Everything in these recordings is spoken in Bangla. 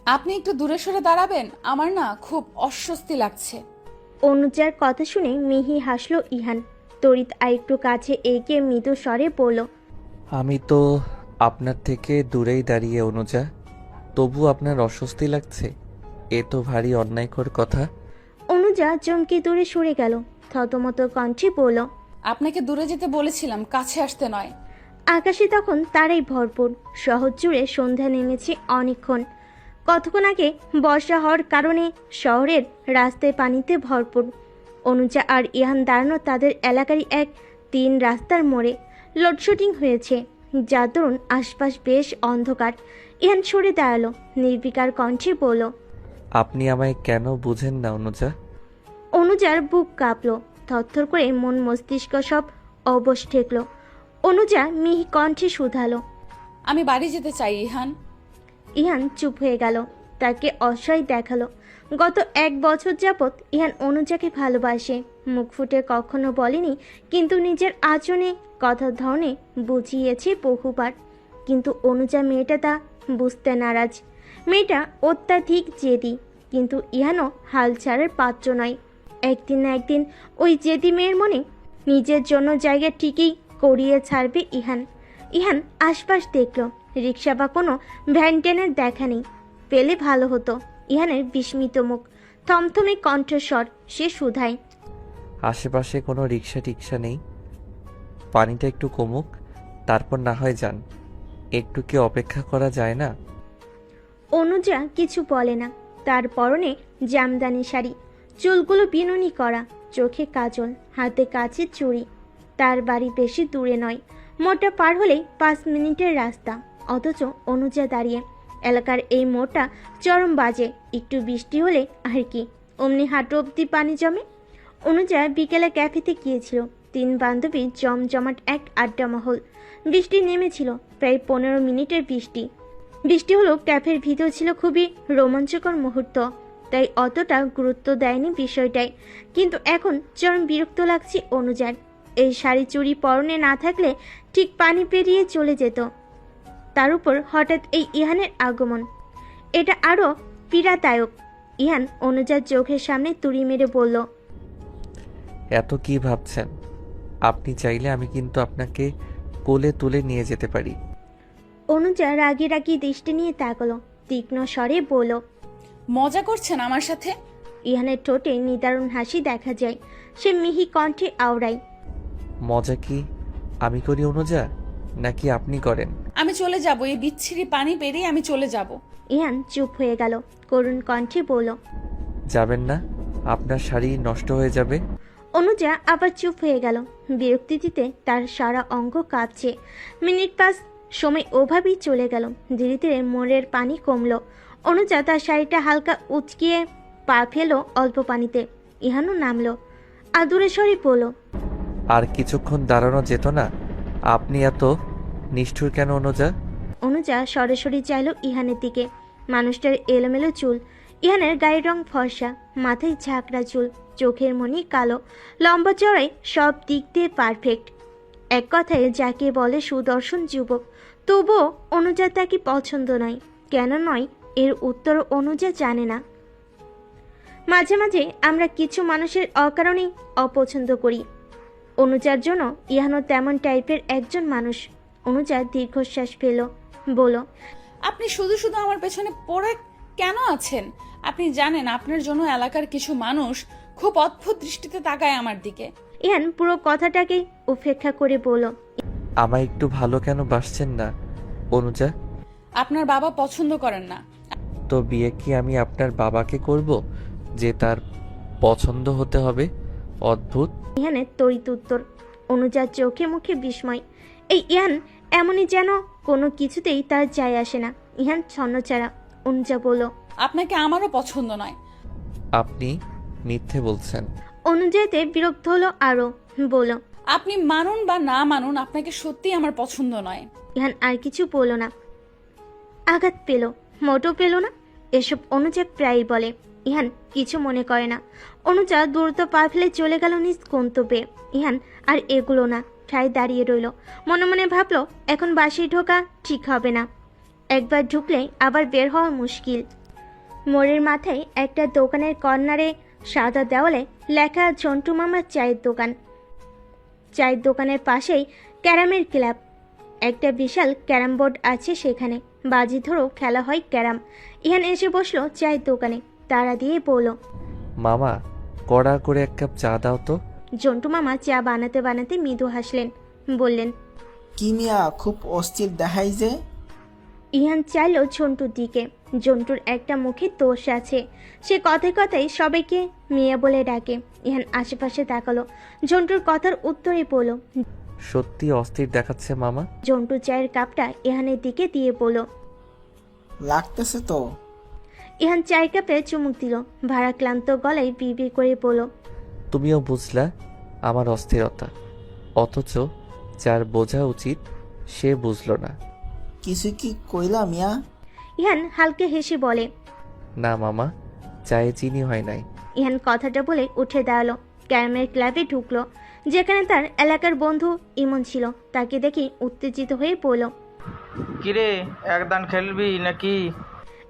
আপনি একটু দূরে সরে দাঁড়াবেন, আমার না খুব অস্বস্তি লাগছে। অনুজার কথা শুনে মিহি হাসল ইহান। তড়িৎ আরেকটু কাছে এগিয়ে মৃদু স্বরে বলল, আমি তো আপনার থেকে দূরেই দাঁড়িয়ে অনুজা, তবু আপনার অস্বস্তি লাগছে? এ তো ভারী অন্যায়কর কথা। অনুজা চমকে দূরে সরে গেল। থতমত কণ্ঠে বলল, আপনাকে দূরে যেতে বলেছিলাম, কাছে আসতে নয়। আকাশে তখন তারাই ভরপুর। শহর জুড়ে সন্ধ্যা নেমেছে অনেকক্ষণ। কতক্ষণ আগে বর্ষা হওয়ার কারণে শহরের রাস্তায় পানিতে ভরপুর। অনুজা আর ইহান দাঁড়ানো তাদের এলাকারই এক 3 রাস্তার মোড়ে। লোডশেডিং হয়েছে, যার দরুন আশপাশ বেশ অন্ধকার। ইহান সরে দাঁড়ালো, নির্বিকার কণ্ঠে বলল। আপনি আমায় কেন বুঝেন না অনুজা? অনুজার বুক কাঁপল, থরথর করে মন মস্তিষ্ক সব অবশ ঠেকল। অনুজা মিহি কণ্ঠে শুধালো, আমি বাড়ি যেতে চাই ইহান। ইহান চুপ হয়ে গেল, তাকে অসহায় দেখালো। গত 1 বছর যাবৎ ইহান অনুজাকে ভালোবাসে, মুখ ফুটে কখনো বলেনি, কিন্তু নিজের আচরণে, কথার ধরনে বুঝিয়েছে বহুবার। কিন্তু অনুজা মেয়েটা তা বুঝতে নারাজ। মেয়েটা অত্যাধিক জেদি, কিন্তু ইহানও হাল ছাড়ার পাত্র নয়। একদিন না একদিন ওই জেদি মেয়ের মনে নিজের জন্য জায়গা ঠিকই করিয়ে ছাড়বে ইহান। ইহান আশপাশ দেখল, রিক্সা বা কোনো ভ্যান ট্যানের দেখা নেই। পেলে ভালো হতো। ইহানের বিস্মিত মুখ, থমথমে কণ্ঠস্বর, সে শুধায়, আশেপাশে কোনো রিক্সা টিক্সা নেই? পানিটা একটু কমুক, তারপর না হয় যান। একটু কি অপেক্ষা করা যায় না? অনুজা কিছু বলে না। তার পরনে জামদানি শাড়ি, চুলগুলো বিনুনি করা, চোখে কাজল, হাতে কাচের চুড়ি। তার বাড়ি বেশি দূরে নয়, মোড়টা পার হলেই 5 মিনিটের রাস্তা। অথচ অনুজা দাঁড়িয়ে। এলাকার এই মোড়টা চরম বাজে, একটু বৃষ্টি হলে আর কি অমনি হাঁটু অব্দি পানি জমে। অনুজা বিকেলে ক্যাফেতে গিয়েছিল। 3 বান্ধবী জমজমাট এক আড্ডা মহল। বৃষ্টি নেমেছিল, প্রায় 15 মিনিটের বৃষ্টি। বৃষ্টি হলো, ক্যাফের ভিতর ছিল খুবই রোমাঞ্চকর মুহূর্ত, তাই অতটা গুরুত্ব দেয়নি বিষয়টায়। কিন্তু এখন চরম বিরক্ত লাগছে অনুজার। এই শাড়ি চুড়ি পরনে না থাকলে ঠিক পানি পেরিয়ে চলে যেত। তার উপর হঠাৎ এই ইহানের আগমন, এটা আরো পীড়াদায়ক। ইহান অনুজার চোখের সামনে তুড়ি মেরে বলল, এত কি ভাবছেন? আপনি চাইলে আমি কিন্তু আপনাকে কোলে তুলে নিয়ে যেতে পারি। অনুজা রাগি রাগি দৃষ্টি নিয়ে তাকালো, তীক্ষ্ণ স্বরে বলল। মজা করছেন আমার সাথে? ইহানের ঠোঁটে নিদারুণ হাসি দেখা যায়, সে মিহি কণ্ঠে আওড়ায়, মজা কি আমি করি অনুজা, নাকি আপনি করেন? আমি চলে যাব, এই বিচ্ছিরি পানি পেরিয়ে আমি চলে যাব। ইহান চুপ হয়ে গেল, করুণ কণ্ঠে বলল। যাবেন না? আপনার শাড়ি নষ্ট হয়ে যাবে। অনুজা আবার চুপ হয়ে গেল। বিরক্তিতে তার সারা অঙ্গ কাঁপছে। মিনিট 5 সময় ওভাবেই চলে গেল। ধীরে ধীরে মোড়ের পানি কমলো। অনুজা তার শাড়িটা হালকা উচকিয়ে পা ফেলো অল্প পানিতে। ইহানও নামলো, আদুরে স্বরে বলল, আর কিছুক্ষণ দাঁড়ানো যেত না? আপনি এত নিষ্ঠুর কেন অনুজা? অনুজা সরাসরি চাইল ইহানের দিকে। মানুষটার এলোমেলো চুল, ইহানের গায়ের রং ফর্সা, মাথায় ঝাঁকড়া চুল, চোখের মনি কালো, লম্বা চড়াই, সব দিক দিয়ে পারফেক্ট। এক কথায় যাকে বলে সুদর্শন যুবক। তবুও অনুজা তাকে পছন্দ নয়। কেন নয়, এর উত্তর অনুজা জানে না। মাঝে মাঝে আমরা কিছু মানুষের অকারণেই অপছন্দ করি। অনুজার জন্য ইহানও তেমন টাইপের একজন মানুষ। অনুজা দীর্ঘশ্বাস ফেল, বলল, আপনি শুধু শুধু আমার পেছনে পড়ে কেন আছেন? আপনি জানেন আপনার জন্য এলাকার কিছু মানুষ খুব অদ্ভুত দৃষ্টিতে তাকায় আমার দিকে। ইহান পুরো কথাটাকেই উপেক্ষা করে বলল, আমায় একটু ভালো কেন বাসছেন না অনুজা? আপনার বাবা পছন্দ করেন না। তো বিয়ে কি আমি আপনার বাবাকে করব যে তার পছন্দ হতে হবে? অদ্ভুত। ইহানের তড়িৎ উত্তর। অনুজার চোখে মুখে বিস্ময়। এই ইহান এমনই যেন কোনো কিছুতেই তার যায় আসে না। ইহান ছন্নছাড়া। অনুজা বলল, আপনাকে আমারও পছন্দ নয়। আপনি মিথ্যে বলছেন। অনুজাতে বিরক্ত হলো আরো, বলল, আপনি মানুন বা না মানুন, আপনাকে সত্যিই আমার পছন্দ নয়। ইহান আর কিছু বলল না। আঘাত পেল, মোটো পেল না, এসব অনুজা প্রায়ই বলে। ইহান কিছু মনে করে না। অনুজা দ্রুত পা ফেলে চলে গেল নিজ গন্তব্যে। ইহান আর এগুলো না, ঠায় দাঁড়িয়ে রইল। মনে মনে ভাবলো, এখন বাসে ঢোকা ঠিক হবে না। একবার ঢুকলে আবার বের হওয়া মুশকিল। মোড়ের মাথায় একটা দোকানের কর্নারে সাদা দেওয়ালে লেখা ঝন্টু মামার চায়ের দোকান। চায়ের দোকানের পাশেই ক্যারামের ক্লাব। একটা বিশাল ক্যারাম বোর্ড আছে সেখানে, বাজি ধরো খেলা হয় ক্যারাম। ইহান এসে বসলো চায়ের দোকানে, তাড়া দিয়ে বলল, মামা কড়া করে এক কাপ চা দাও তো। ঝন্টু মামা চা বানাতে বানাতে মৃদু হাসলেন, বললেন, কি মিয়া খুব অস্থির দেখাই যে। ইহান চাইল ঝন্টুর দিকে। ঝন্টুর একটা মুখে দোষ আছে, সে কথায় কথায় সবাইকে মেয়ে বলে ডাকে। ইহান আশেপাশে তাকালো, ঝন্টুর কথার উত্তরে বলল। সত্যি অস্থির দেখাচ্ছে মামা। ঝন্টু চায়ের কাপটা ইহানের দিকে দিয়ে বলল। লাগতেছে তো। ইহান চায়ের কাপে চুমুক দিল, ভারাক্লান্ত গলায় বিড়বিড় করে বলল, তুমিও বুঝলা আমার অস্থিরতা, অথচ যার বোঝা উচিত সে বুঝলো না। কিছু কি কইলা মিয়া? ইহান হালকা হেসে বলে। না মামা, চায়ে চিনি হয় নাই। ইহান কথাটা বলে উঠে দাঁড়ালো, ক্যারামের ক্লাবে ঢুকলো, যেখানে তার এলাকার বন্ধু ইমন ছিল। তাকে দেখে উত্তেজিত হয়ে পড়ল। কিরে একদান খেলবি নাকি?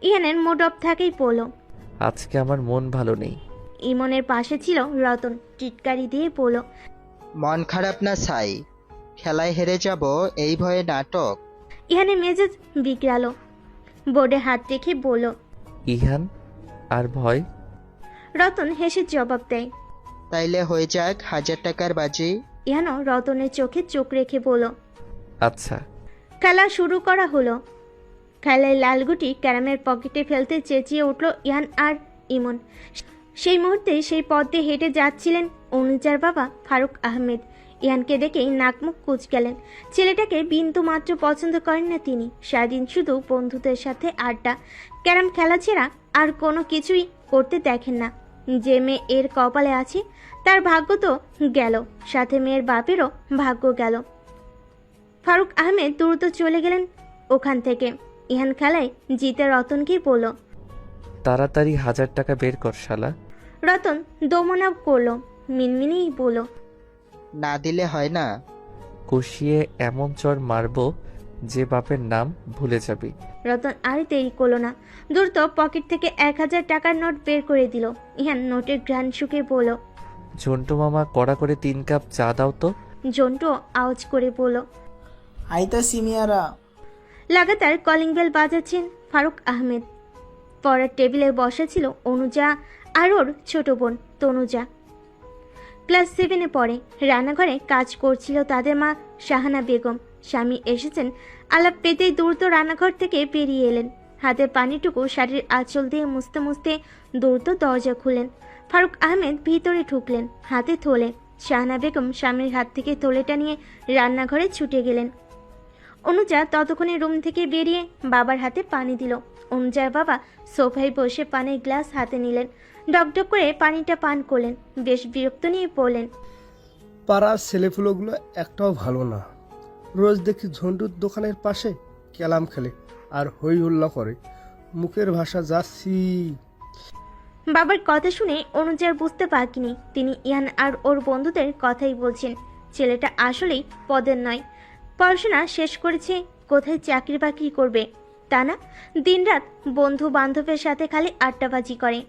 ইহানের মুড অফ থাকেই পড়ল। আজকে আমার মন ভালো নেই। ইমনের পাশে ছিল রতন, টিটকারি দিয়ে পড়ল। মন খারাপ না ছাই, খেলায় হেরে যাব এই ভয়ে নাটক। ইহানের মেজাজ বিগড়ালো, বোর্ডে হাত রেখে বলল। ইহান আর ভয়? রতন হেসে জবাব দেয়। তাইলে হয়ে যাক 1000 টাকার বাজি। ইহানও রতনের চোখে চোখ রেখে বলল। আচ্ছা। খেলা শুরু করা হলো। খেলায় লালগুটি ক্যারামের পকেটে ফেলতে চেঁচিয়ে উঠল ইহান আর ইমন। সেই মুহূর্তে সেই পথ দিয়ে হেঁটে যাচ্ছিলেন অনুজার বাবা ফারুক আহমেদ। ইহানকে দেখেই নাকমুখ কুঁচকালেন। ছেলেটাকে বিন্দু মাত্র পছন্দ করেন না তিনি। সারাদিন শুধু বন্ধুদের সাথে আড্ডা, ক্যারাম খেলা ছাড়া আর কোনো কিছুই করতে দেখেন না। যে মেয়ে এর কপালে আছে তার ভাগ্য তো গেল, সাথে মেয়ের বাপেরও ভাগ্য গেল। ফারুক আহমেদ দ্রুত চলে গেলেন ওখান থেকে। ইহান খেলায় জিতে রতনকে বলল। তাড়াতাড়ি 1000 টাকা বের কর শালা। রতন দমনা করলো, মিনমিনেই বলল। না দিলে হয় না। কষিয়ে এমন চর মারবো যে বাপের নাম ভুলে যাবি। রতন আর দেরি করলো না, দ্রুত পকেট থেকে 1000 টাকার নোট বের করে দিল। ইহান নোটের ঘ্রাণ শুকে বলল। ঝন্টু মামা কড়া করে 3 কাপ চা দাও তো। জন্টু আওয়াজ করে বলল। আইতাছি মিয়ারা। লাগাতার কলিং বেল বাজাচ্ছেন ফারুক আহমেদ। পড়ার টেবিলে বসা ছিল অনুজা আর ওর ছোট বোন তনুজা। ক্লাস 7-এ পড়ে। রান্নাঘরে কাজ করছিল তাদের মা শাহানা বেগম। স্বামী এসেছেন আলাপ পেতেই দ্রুত রান্নাঘর থেকে বেরিয়ে এলেন। হাতের পানিটুকু শাড়ির আঁচল দিয়ে মুছতে মুছতে দ্রুত দরজা খুলেন। ফারুক আহমেদ ভিতরে ঢুকলেন, হাতে থলে। শাহানা বেগম স্বামীর হাত থেকে থলেটা নিয়ে রান্নাঘরে ছুটে গেলেন। অনুজা ততক্ষণে রুম থেকে বেরিয়ে বাবার হাতে পানি দিল। অনুজার বাবা সোফায় বসে পানির গ্লাস হাতে নিলেন, ডকডক করে পানিটা পান করলেন। বেশ বিরক্ত নিয়ে পড়লেন। পাড়ার ছেলেপুলোগুলো একটাও ভালো না। রোজ দেখি ঝন্টুর দোকানের পাশে ক্যালাম খেলে আর হই হল্লা করে। মুখের ভাষা যাচ্ছি। বাবার কথা শুনে অনুজার বুঝতে পারেনি তিনি ইহান আর ওর বন্ধুদের কথাই বলছেন। ছেলেটা আসলেই পদের নয়। পড়াশোনা শেষ করেছে, কোথায় চাকরি বাকরি করবে তা না, দিনরাত বন্ধু বান্ধবের সাথে খালি আড্ডাবাজি করে।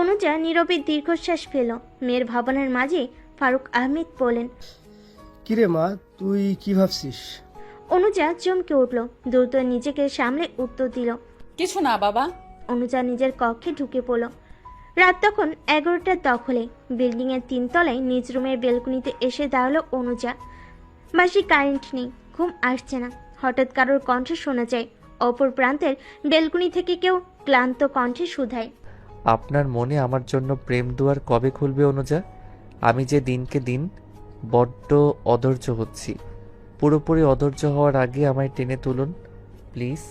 অনুজা নীরবে দীর্ঘশ্বাস ফেল। মেয়ের ভাবনার মাঝে ফারুক আহমেদ বলেন। কিরে মা, তুই কি ভাবছিস? অনুজা চমকে উঠল, দ্রুত নিজেকে সামলে উত্তর দিল। কিছু না বাবা। অনুজা নিজের কক্ষে ঢুকে পড়ল। রাত তখন 11টার দখলে। বিল্ডিংয়ের 3 তলায় নিজ রুমের বেলকুনিতে এসে দাঁড়ালো অনুজা। বাসি কারেন্ট নেই, ঘুম আসছে না। হঠাৎ কারোর কণ্ঠ শোনা যায়। অপর প্রান্তের বেলকুনি থেকে কেউ ক্লান্ত কণ্ঠে শুধায়। আপনার মনে আমার জন্য প্রেম দুয়ার কবে খুলবে অনুজা? আমি যে দিনকে দিন বড্ড অধৈর্য হচ্ছি। পুরোপুরি অধৈর্য হওয়ার আগে আমায় টেনে তুলুন প্লিজ।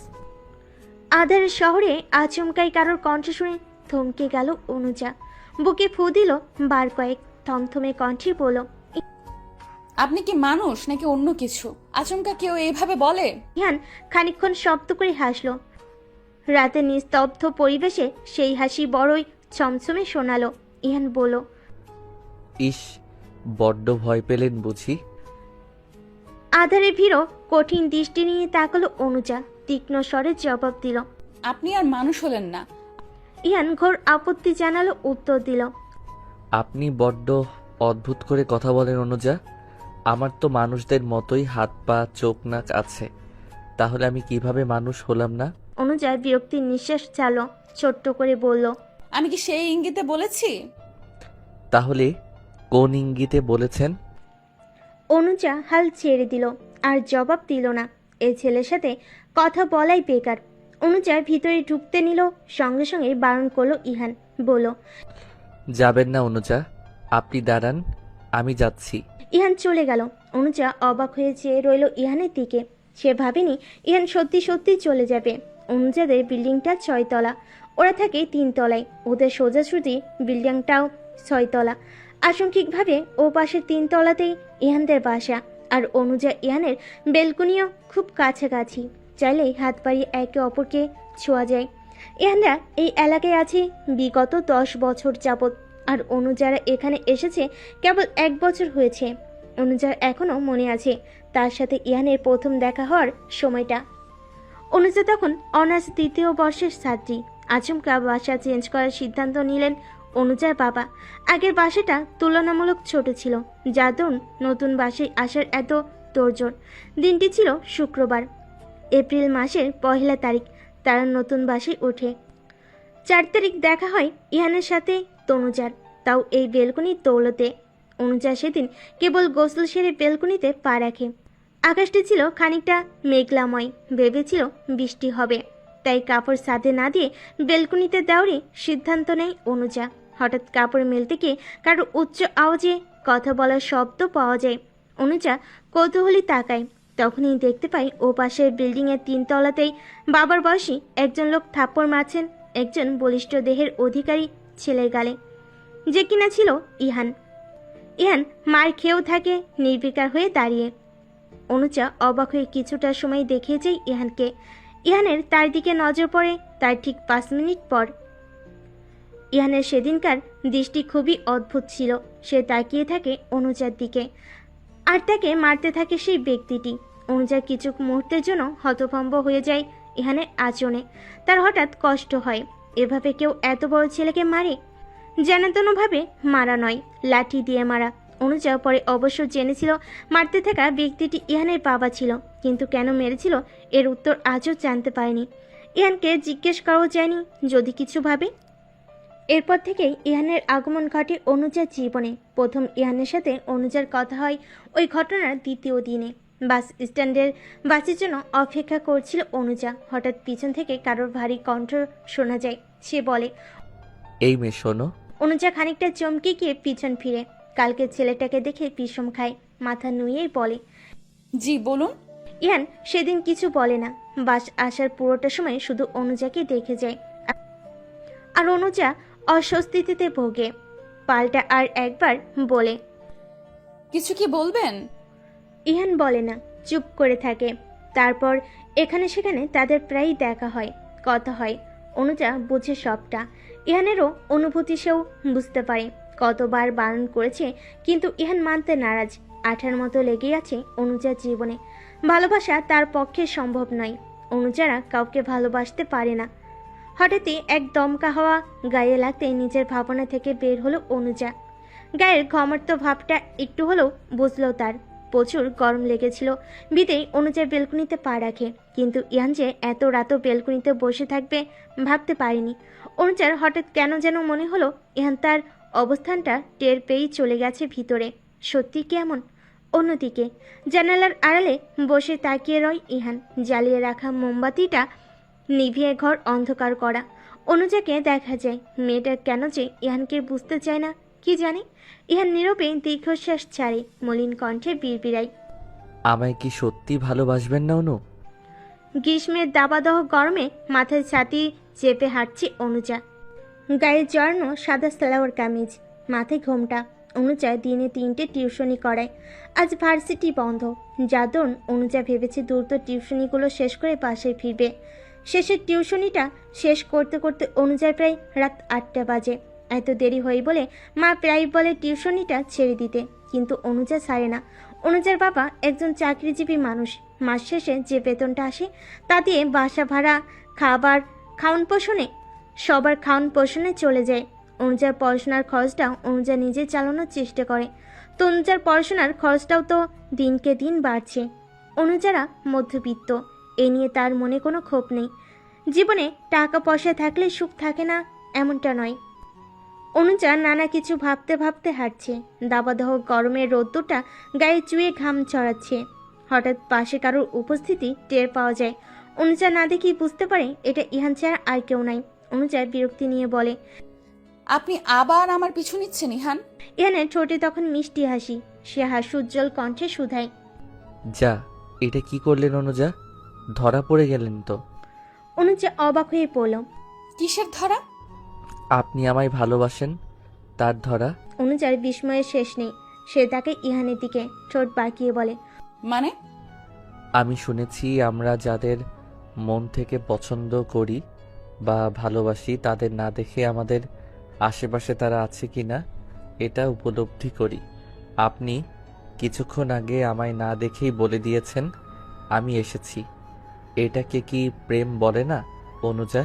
আধারের শহরে আচমকাই কারোর কণ্ঠ শুনে থমকে গেল অনুজা। বুকে ফু দিল বার কয়েক, থমথমে কণ্ঠে বলল। আপনি কি মানুষ নাকি অন্য কিছু? আচমকা কেউ এইভাবে বলে? ইহান খানিকক্ষণ শব্দ করে হাসল। রাতে নিস্তব্ধ পরিবেশে সেই হাসি বড়ই ছমছমে শোনালো। ইহান বলল। ইস, বড্ড ভয় পেলেন বুঝি? আধারে ভিড়ও কঠিন দৃষ্টি নিয়ে তাকালো অনুজা, তীক্ষ্ণ স্বরে জবাব দিল। আপনি আর মানুষ হলেন না। ইহান ঘোর আপত্তি জানালো, উত্তর দিল। আপনি বড্ড অদ্ভুত করে কথা বলেন অনুজা। আমার তো মানুষদের মতোই হাত পা চোখ নাক আছে, তাহলে আমি কিভাবে মানুষ হলাম না? অনুজা বিরক্তির নিঃশ্বাস ছাড়ল, ছোট্ট করে বলল। আমি কি সেই ইঙ্গিতে বলেছি? তাহলে কোন ইঙ্গিতে বলেছেন? অনুজা হাল ছেড়ে দিল, আর জবাব দিল না। এই ছেলের সাথে কথা বলাই বেকার। অনুজা ভিতরে ঢুকতে নিল, সঙ্গে সঙ্গে বারণ করলো ইহান। বলল, যাবেন না অনুজা, আপনি দাঁড়ান, আমি যাচ্ছি। ইহান চলে গেল। অনুজা অবাক হয়ে চেয়ে রইল ইহানের দিকে। সে ভাবেনি ইহান সত্যি সত্যি চলে যাবে। অনুজাদের বিল্ডিংটা 6 তলা, ওরা থাকে 3 তলায়। ওদের সোজাসুজি বিল্ডিংটাও 6 তলা। আংশিকভাবে ও পাশে 3 তলাতেই ইহানদের বাসা। আর অনুজা ইহানের বেলকনিও খুব কাছাকাছি, চাইলেই হাত বাড়িয়ে একে অপরকে ছোঁয়া যায়। ইহানরা এই এলাকায় আছে বিগত 10 বছর যাবৎ, আর অনুজারা এখানে এসেছে কেবল 1 বছর হয়েছে। অনুজার এখনো মনে আছে তার সাথে ইহানের প্রথম দেখা হওয়ার সময়টা। অনুজা তখন অনার্স 3য় বর্ষের ছাত্রী। আচমকা বাসা চেঞ্জ করার সিদ্ধান্ত নিলেন অনুজার বাবা। আগের বাসাটা তুলনামূলক ছোট ছিল, যার দরুন নতুন বাসায় আসার এত তোড়জোড়। দিনটি ছিল শুক্রবার, এপ্রিল মাসের 1 তারিখ। তারা নতুন বাসায় ওঠে। 4 তারিখ দেখা হয় ইহানের সাথে তনুজার, তাও এই বেলকনির দৌলতে। অনুজা সেদিন কেবল গোসল সেরে বেলকনিতে পা রাখে। আকাশটি ছিল খানিকটা মেঘলাময়, ভেবেছিল বৃষ্টি হবে, তাই কাপড় ছাদে না দিয়ে বেলকনিতে দেওয়ারই সিদ্ধান্ত নেয় অনুজা। হঠাৎ কাপড় মেলতে গিয়ে কারো উচ্চ আওয়াজে কথা বলার শব্দ পাওয়া যায়। অনুজা কৌতূহলী তাকায়, তখনই দেখতে পাই ও পাশের বিল্ডিংয়ের 3 তলাতেই বাবার বয়সী একজন লোক থাপ্পড় মারছেন একজন বলিষ্ঠ দেহের অধিকারী ছেলের গালে, যে কিনা ছিল ইহান। ইহান মার খেয়েও থাকে নির্বিকার হয়ে দাঁড়িয়ে। অনুজা অবাক হয়ে কিছুটা সময় দেখিয়ে যায় ইহানকে। ইহানের তার দিকে নজর পড়ে তার ঠিক 5 মিনিট পর। ইহানের সেদিনকার দৃষ্টি খুবই অদ্ভুত ছিল। সে তাকিয়ে থাকে অনুজার দিকে, আর তাকে মারতে থাকে সেই ব্যক্তিটি। অনুজা কিছু মুহূর্তের জন্য হতভম্ব হয়ে যায় ইহানের আচরণে। তার হঠাৎ কষ্ট হয়, এভাবে কেউ এত বড় ছেলেকে মারে? যেনতেনভাবে মারা নয়, লাঠি দিয়ে মারা। অনুজা পরে অবশ্য জেনেছিল মারতে থাকা ব্যক্তিটি ইহানের বাবা ছিল, কিন্তু কেন মেরেছিল এর উত্তর আজও জানতে পারেনি। ইহানকে জিজ্ঞেস করাও যায়নি যদি কিছু ভাবে। এরপর থেকেই ইহানের আগমন ঘটে অনুজার জীবনে। প্রথম ইহানের সাথে অনুজার কথা হয় ওই ঘটনার 2য় দিনে। বাস স্ট্যান্ডের বাসের জন্য অপেক্ষা করছিল অনুজা। হঠাৎ পিছন থেকে কারোর ভারী কণ্ঠ শোনা যায়। সে বলে, এই মেয়ে শোনো। অনুজা খানিকটা চমকে গিয়ে পিছন ফিরে। কালকে ছেলেটাকে দেখে বিষম খায়, মাথা নুইয়েই বলে, জি বলুন। ইহান সেদিন কিছু বলে না। বাস আসার পুরোটা সময় শুধু অনুজাকে দেখে যায়, আর অনুজা অস্বস্তিতে ভোগে। পাল্টা আর একবার বলে, কিছু কি বলবেন? ইহান বলে না, চুপ করে থাকে। তারপর এখানে সেখানে তাদের প্রায়ই দেখা হয়, কথা হয়। অনুজা বুঝে সবটা। ইহানেরও অনুভূতি সেও বুঝতে পারে। কতবার বারণ করেছে, কিন্তু ইহান মানতে নারাজ। আঠার মতো লেগেই আছে অনুজার জীবনে। ভালোবাসা তার পক্ষে সম্ভব নয়। অনুজারা কাউকে ভালোবাসতে পারে না। হঠাৎই এক দমকা হাওয়া গায়ে লাগতে নিজের ভাবনা থেকে বের হলো অনুজা। গায়ের ঘমর্ত ভাবটা একটু হলেও বুঝলো তার। প্রচুর গরম লেগেছিল, বিদেই অনুজা বেলকুনিতে পা রাখে। কিন্তু ইহান যে এত রাতও বেলকুনিতে বসে থাকবে ভাবতে পারেনি। অনুজার হঠাৎ কেন যেন মনে হলো ইহান তার অবস্থানটা টের পেয়েই চলে গেছে ভিতরে। সত্যি কেমন? অন্যদিকে জানালার আড়ালে বসে তাকিয়ে রয় ইহান। জ্বালিয়ে রাখা মোমবাতিটা নিভিয়ে ঘর অন্ধকার করা। অনুজাকে দেখা যায়। মেয়েটা কেন যে ইহানকে বুঝতে চায় না কি জানে। ইহান নীরবে দীর্ঘশ্বাস ছাড়ে, মলিন কণ্ঠে বিড়বিড়ায়, আমায় কি সত্যি ভালোবাসবেন না অনু? গ্রীষ্মের দাবাদহ গরমে মাথায় ছাতি চেপে হাঁটছে অনুজা। গায়ে জড়ানো সাদা সালোয়ার কামিজ, মাথায় ঘোমটা। অনুজা দিনে 3টে টিউশনি করায়। আজ ভার্সিটি বন্ধ। যাদন অনুজা ভেবেছে দ্রুত টিউশনিগুলো শেষ করে বাসায় ফিরবে। শেষের টিউশনিটা শেষ করতে করতে অনুজার প্রায় রাত 8টা বাজে। এত দেরি হয় বলে মা প্রায় বলে টিউশনিটা ছেড়ে দিতে, কিন্তু অনুজা ছাড়ে না। অনুজার বাবা একজন চাকরিজীবী মানুষ। মাস শেষে যে বেতনটা আসে তা দিয়ে বাসা ভাড়া, খাবার, খাওয়ান পোষণে সবার খাওয়ান পোষণে চলে যায়। অনুজার পড়াশোনার খরচটাও অনুজা নিজে চালানোর চেষ্টা করে। তনুজার পড়াশোনার খরচটাও তো দিনকে দিন বাড়ছে। অনুজারা মধ্যবিত্ত, এ নিয়ে তার মনে কোনো ক্ষোভ নেই। জীবনে টাকা পয়সা থাকলে সুখ থাকে না এমনটা নয়। অনুজা নানা কিছু ভাবতে ভাবতে হাঁটছে। দাবাদহ গরমের রোদ্দুরটা গায়ে চুয়ে ঘাম ছড়াচ্ছে। হঠাৎ পাশে কারোর উপস্থিতি টের পাওয়া যায়। অনুজা না দেখেই বুঝতে পারে এটা ইহান ছাড়া আর কেউ নাই। অনুজা বিরক্তি নিয়ে বলে, আপনি আবার আমার পিছু নিচ্ছেন ইহান? ইহানের ঠোঁটে তখন মিষ্টি হাসি। সে হাস্যোজ্জ্বল কণ্ঠে শুধায়, যা, এটা কি করলেন অনুজা? ধরা পড়ে গেলেন তো। অনুজা অবাক হয়ে পড়ল। কিসের ধরা? আপনি আমায় ভালোবাসেন, তার ধরা। অনুজার বিস্ময়ের শেষ নেই। সে তাকে ইহানের দিকে ঠোঁট বাঁকিয়ে বলে, মানে? আমি শুনেছি আমরা যাদের মন থেকে পছন্দ করি বা ভালোবাসি তাদের না দেখে আমাদের আশেপাশে তারা আছে কিনা এটা উপলব্ধি করি। আপনি কিছুক্ষণ আগে আমায় না দেখেই বলে দিয়েছেন আমি এসেছি। এটাকে কি প্রেম বলে না অনুজা?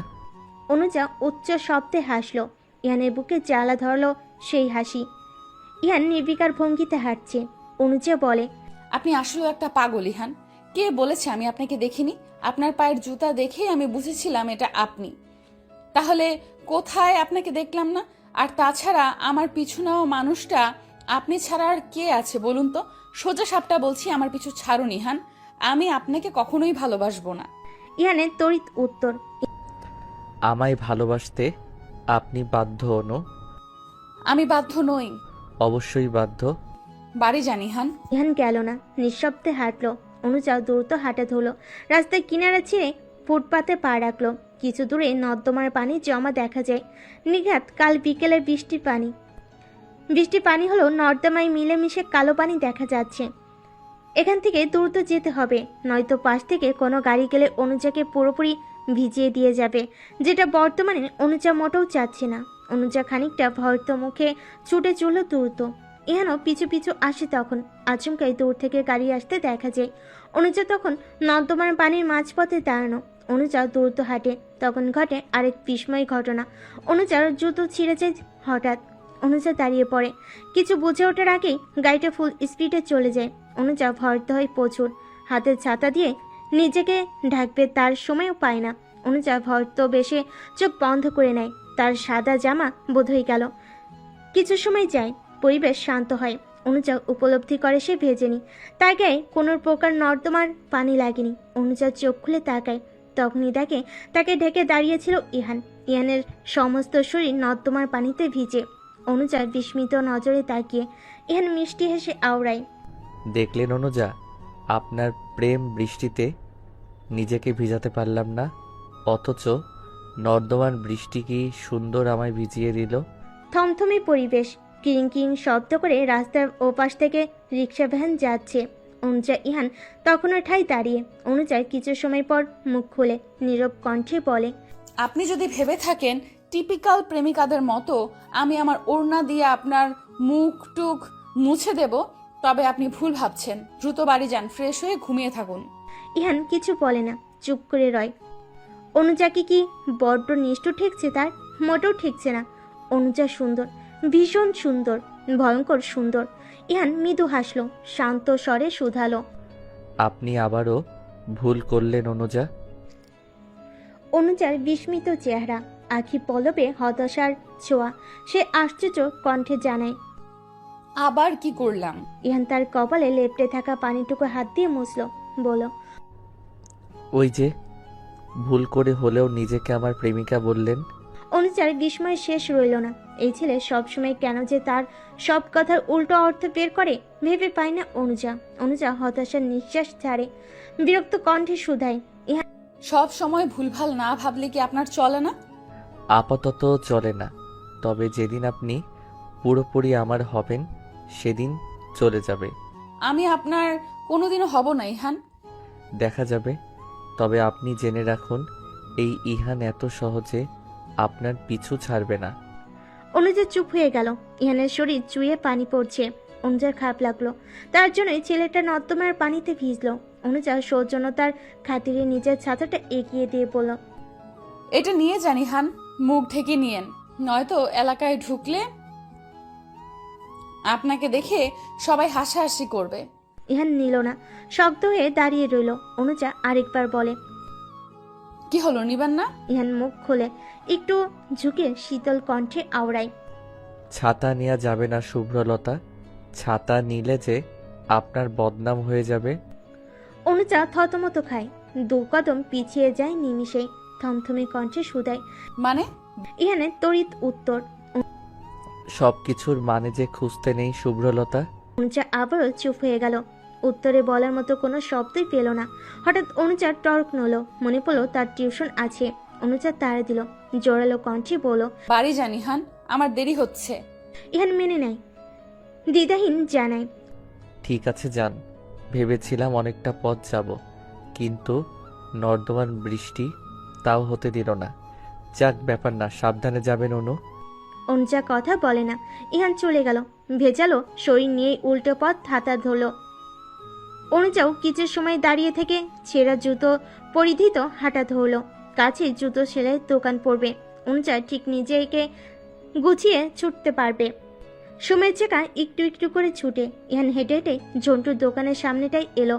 অনুজা উচ্চ শব্দে হাসল। ইহানের বুকে জ্বালা ধরল সেই হাসি। ইহান নির্বিকার ভঙ্গিতে হাঁটছে। অনুজা বলে, আপনি আসলে একটা পাগল ইহান। কে বলেছে আমি আপনাকে দেখিনি? আপনার পায়ের জুতা দেখেই আমি বুঝেছিলাম এটা আপনি। তাহলে কোথায় আপনাকে দেখলাম না? আর তাছাড়া আমার পিছু নেওয়া মানুষটা আপনি ছাড়া আর কে আছে বলুন তো? সোজা সাপটা বলছি, আমার পিছু ছাড়ুন ইহান। আমি আপনাকে কখনোই ভালোবাসবো না। ইহানের তড়িৎ উত্তর, আমায় ভালোবাসতে আপনি বাধ্য অনু। আমি বাধ্য নই। অবশ্যই বাধ্য। বাড়ি যান ইহান। ইহান গেল না, নিঃশব্দে হাঁটল। অনুজা দ্রুত হাঁটা ধরল। রাস্তায় কিনারা ছিঁড়ে ফুটপাতে পা রাখলো। কিছু দূরে নর্দমার পানি জমা দেখা যায়। নিঘাত কাল বিকেলের বৃষ্টির পানি। বৃষ্টির পানি হলো নর্দমায় মিলেমিশে কালো পানি দেখা যাচ্ছে। এখান থেকে দ্রুত যেতে হবে, নয়তো পাশ থেকে কোনো গাড়ি গেলে অনুজাকে পুরোপুরি ভিজিয়ে দিয়ে যাবে, যেটা বর্তমানে অনুজা মোটেও চাচ্ছে না। অনুজা খানিকটা ভয়ত মুখে ছুটে চলল দ্রুত। ইহানও পিছু পিছু আসে। তখন আচমকাই দূর থেকে গাড়ি আসতে দেখা যায়। অনুজা তখন নর্দমার পানির মাঝপথে দাঁড়ানো। অনুজা দ্রুত হাঁটে। তখন ঘটে আরেক বিস্ময় ঘটনা। অনুজার জুতো ছিঁড়ে যায় হঠাৎ। অনুজা দাঁড়িয়ে পড়ে। কিছু বুঝে ওঠার আগেই গাড়িটা ফুল স্পিডে চলে যায়। অনুজা ভয়ত হয় প্রচুর। হাতের ছাতা দিয়ে নিজেকে ঢাকবে তার সময়ও পায় না। অনুজা ভয়ত বেশে চোখ বন্ধ করে নেয়। তার সাদা জামা বোধ হয়ে গেল। কিছু সময় যায়, পরিবেশ শান্ত হয়। অনুজা উপলব্ধি করে সে ভেজেনি। তার গায়ে কোনো প্রকার নর্দমার পানি লাগেনি। অনুজা চোখ খুলে তাকায়। তখনই দেখে তাকে ঢেকে দাঁড়িয়েছিল ইহান। ইহানের সমস্ত শরীর নর্দমার পানিতে ভিজে। অনুজার বিস্মিত নজরে তাকিয়ে ইহান মিষ্টি হেসে আওড়ায়, দেখলেন অনুজা, আপনার প্রেম বৃষ্টিতে নিজেকে ভিজাতে পারলাম না, অথচ নর্দমার বৃষ্টি কি সুন্দর আমায় ভিজিয়ে দিল। থমথমে পরিবেশ। কিং কিং শব্দ করে রাস্তার ওপাশ থেকে রিক্সা ভ্যান যাচ্ছে। অনুজা ইহান তখনও ঠাই দাঁড়িয়ে। অনুজার কিছু সময় পর মুখ খুলে নীরব কণ্ঠে বলে, আপনি যদি ভেবে থাকেন টিপিক্যাল প্রেমিকাদের মতো আমি আমার ওড়না দিয়ে আপনার মুখ টুক মুছে দেব, তবে আপনি ভুল ভাবছেন। দ্রুত বাড়ি যান, ফ্রেশ হয়ে ঘুমিয়ে থাকুন। ইহান কিছু বলে না, চুপ করে রয়। অনুজাকে কি বড্ড নিষ্ঠুর ঠেকছে তার? মোটেও ঠেকছে না। অনুজা সুন্দর, ভীষণ সুন্দর, ভয়ঙ্কর সুন্দর। ইহান মৃদু হাসলো, শান্ত স্বরে শুধালো, আপনি আবারও ভুল করলেন অনুজা। অনুজার বিস্মিত চেহারা, আখি পলবে হতাশার ছোঁয়া। সে আশ্চর্য কণ্ঠে জানায়, আবার কি করলাম? ইহান তার কপালে লেপটে থাকা পানিটুকু হাত দিয়ে মুছল, বলল, ওই যে ভুল করে হলেও নিজেকে আমার প্রেমিকা বললেন। অনুজার বিস্ময় শেষ রইল না। এই ছেলে সবসময় কেন যে তার সব কথার উল্টো অর্থ বের করে ভেবে পায় না অনুজা। অনুজা হতাশার নিঃশ্বাস ছাড়ে, বিরক্ত কণ্ঠে শুধায়, সব সময় ভুলভাল না ভাবলে কি আপনার চলে না? আপাতত চলে না, তবে যেদিন আপনি পুরোপুরি আমার হবেন সেদিন চলে যাবে। আমি আপনার কোনোদিনও হব না ইহান। দেখা যাবে। তবে আপনি জেনে রাখুন, এই ইহান এত সহজে আপনার পিছু ছাড়বে না। অনুজা চুপ হয়ে গেল। ইহানের শরীর চুইয়ে পানি পড়ছে। অনুজার খারাপ লাগলো। তার জন্যই ছেলেটা নর্দমার পানিতে ভিজলো। অনুজা সৌজন্যতার খাতিরে নিজের ছাতাটা এগিয়ে দিয়ে বলল, এটা নিয়ে যান ইহান, মুখ ঢেকে নিয়েন, নয়তো এলাকায় ঢুকলে আপনাকে দেখে সবাই হাসাহাসি করবে। ইহান নিল না, শক্ত হয়ে দাঁড়িয়ে রইল। অনুজা আরেকবার বলে, কি হলো, নিবেন না? ইহান মুখ খোলে, একটু ঝুঁকে শীতল কণ্ঠে আওড়ায়, ছাতা নেওয়া যাবে না শুভ্রলতা, ছাতা নিলে যে আপনার বদনাম হয়ে যাবে। অনুজা থতমত খায়, 2 কদম পিছিয়ে যায় নিমিষেই, থমথমে কণ্ঠে শুধায়। মানে? ইহানের তড়িৎ উত্তর। সব কিছুর মানে যে খুঁজতে নেই শুভ্রলতা। অনুজা আবারও চুপ হয়ে গেল, উত্তরে বলার মতো কোনো শব্দই পেল না। হঠাৎ অনুজার টর্ক নড়ল, মনে পড়লো তার টিউশন আছে। অনুজা তাড়া দিল, জোরালো কণ্ঠে বলল, বাড়ি জানি হান, আমার দেরি হচ্ছে। ইহান মেনে নেয়, দ্বিধাহীন জানায়, ঠিক আছে যান, ভেবেছিলাম অনেকটা পথ যাব, কিন্তু নর্দমান বৃষ্টি তাও হতে দিল না। যাক, ব্যাপার না, সাবধানে যাবেন অনু। অনুজা কথা বলে না। ইহান চলে গেল, ভেজালো শরীর নিয়ে উল্টো পথ হাতা ধরল। অনুজাও কিছু সময় দাঁড়িয়ে থেকে ছেঁড়া জুতো পরিধিত হাঁটা ধরল। কাছে জুতো সেলাইয়ের দোকান পড়বে, অনুজা ঠিক নিজেকে গুছিয়ে ছুটতে পারবে। সময়ের চাকা একটু একটু করে ছুটে ইহান হেঁটে হেঁটে ঝন্টুর দোকানের সামনেটাই এলো।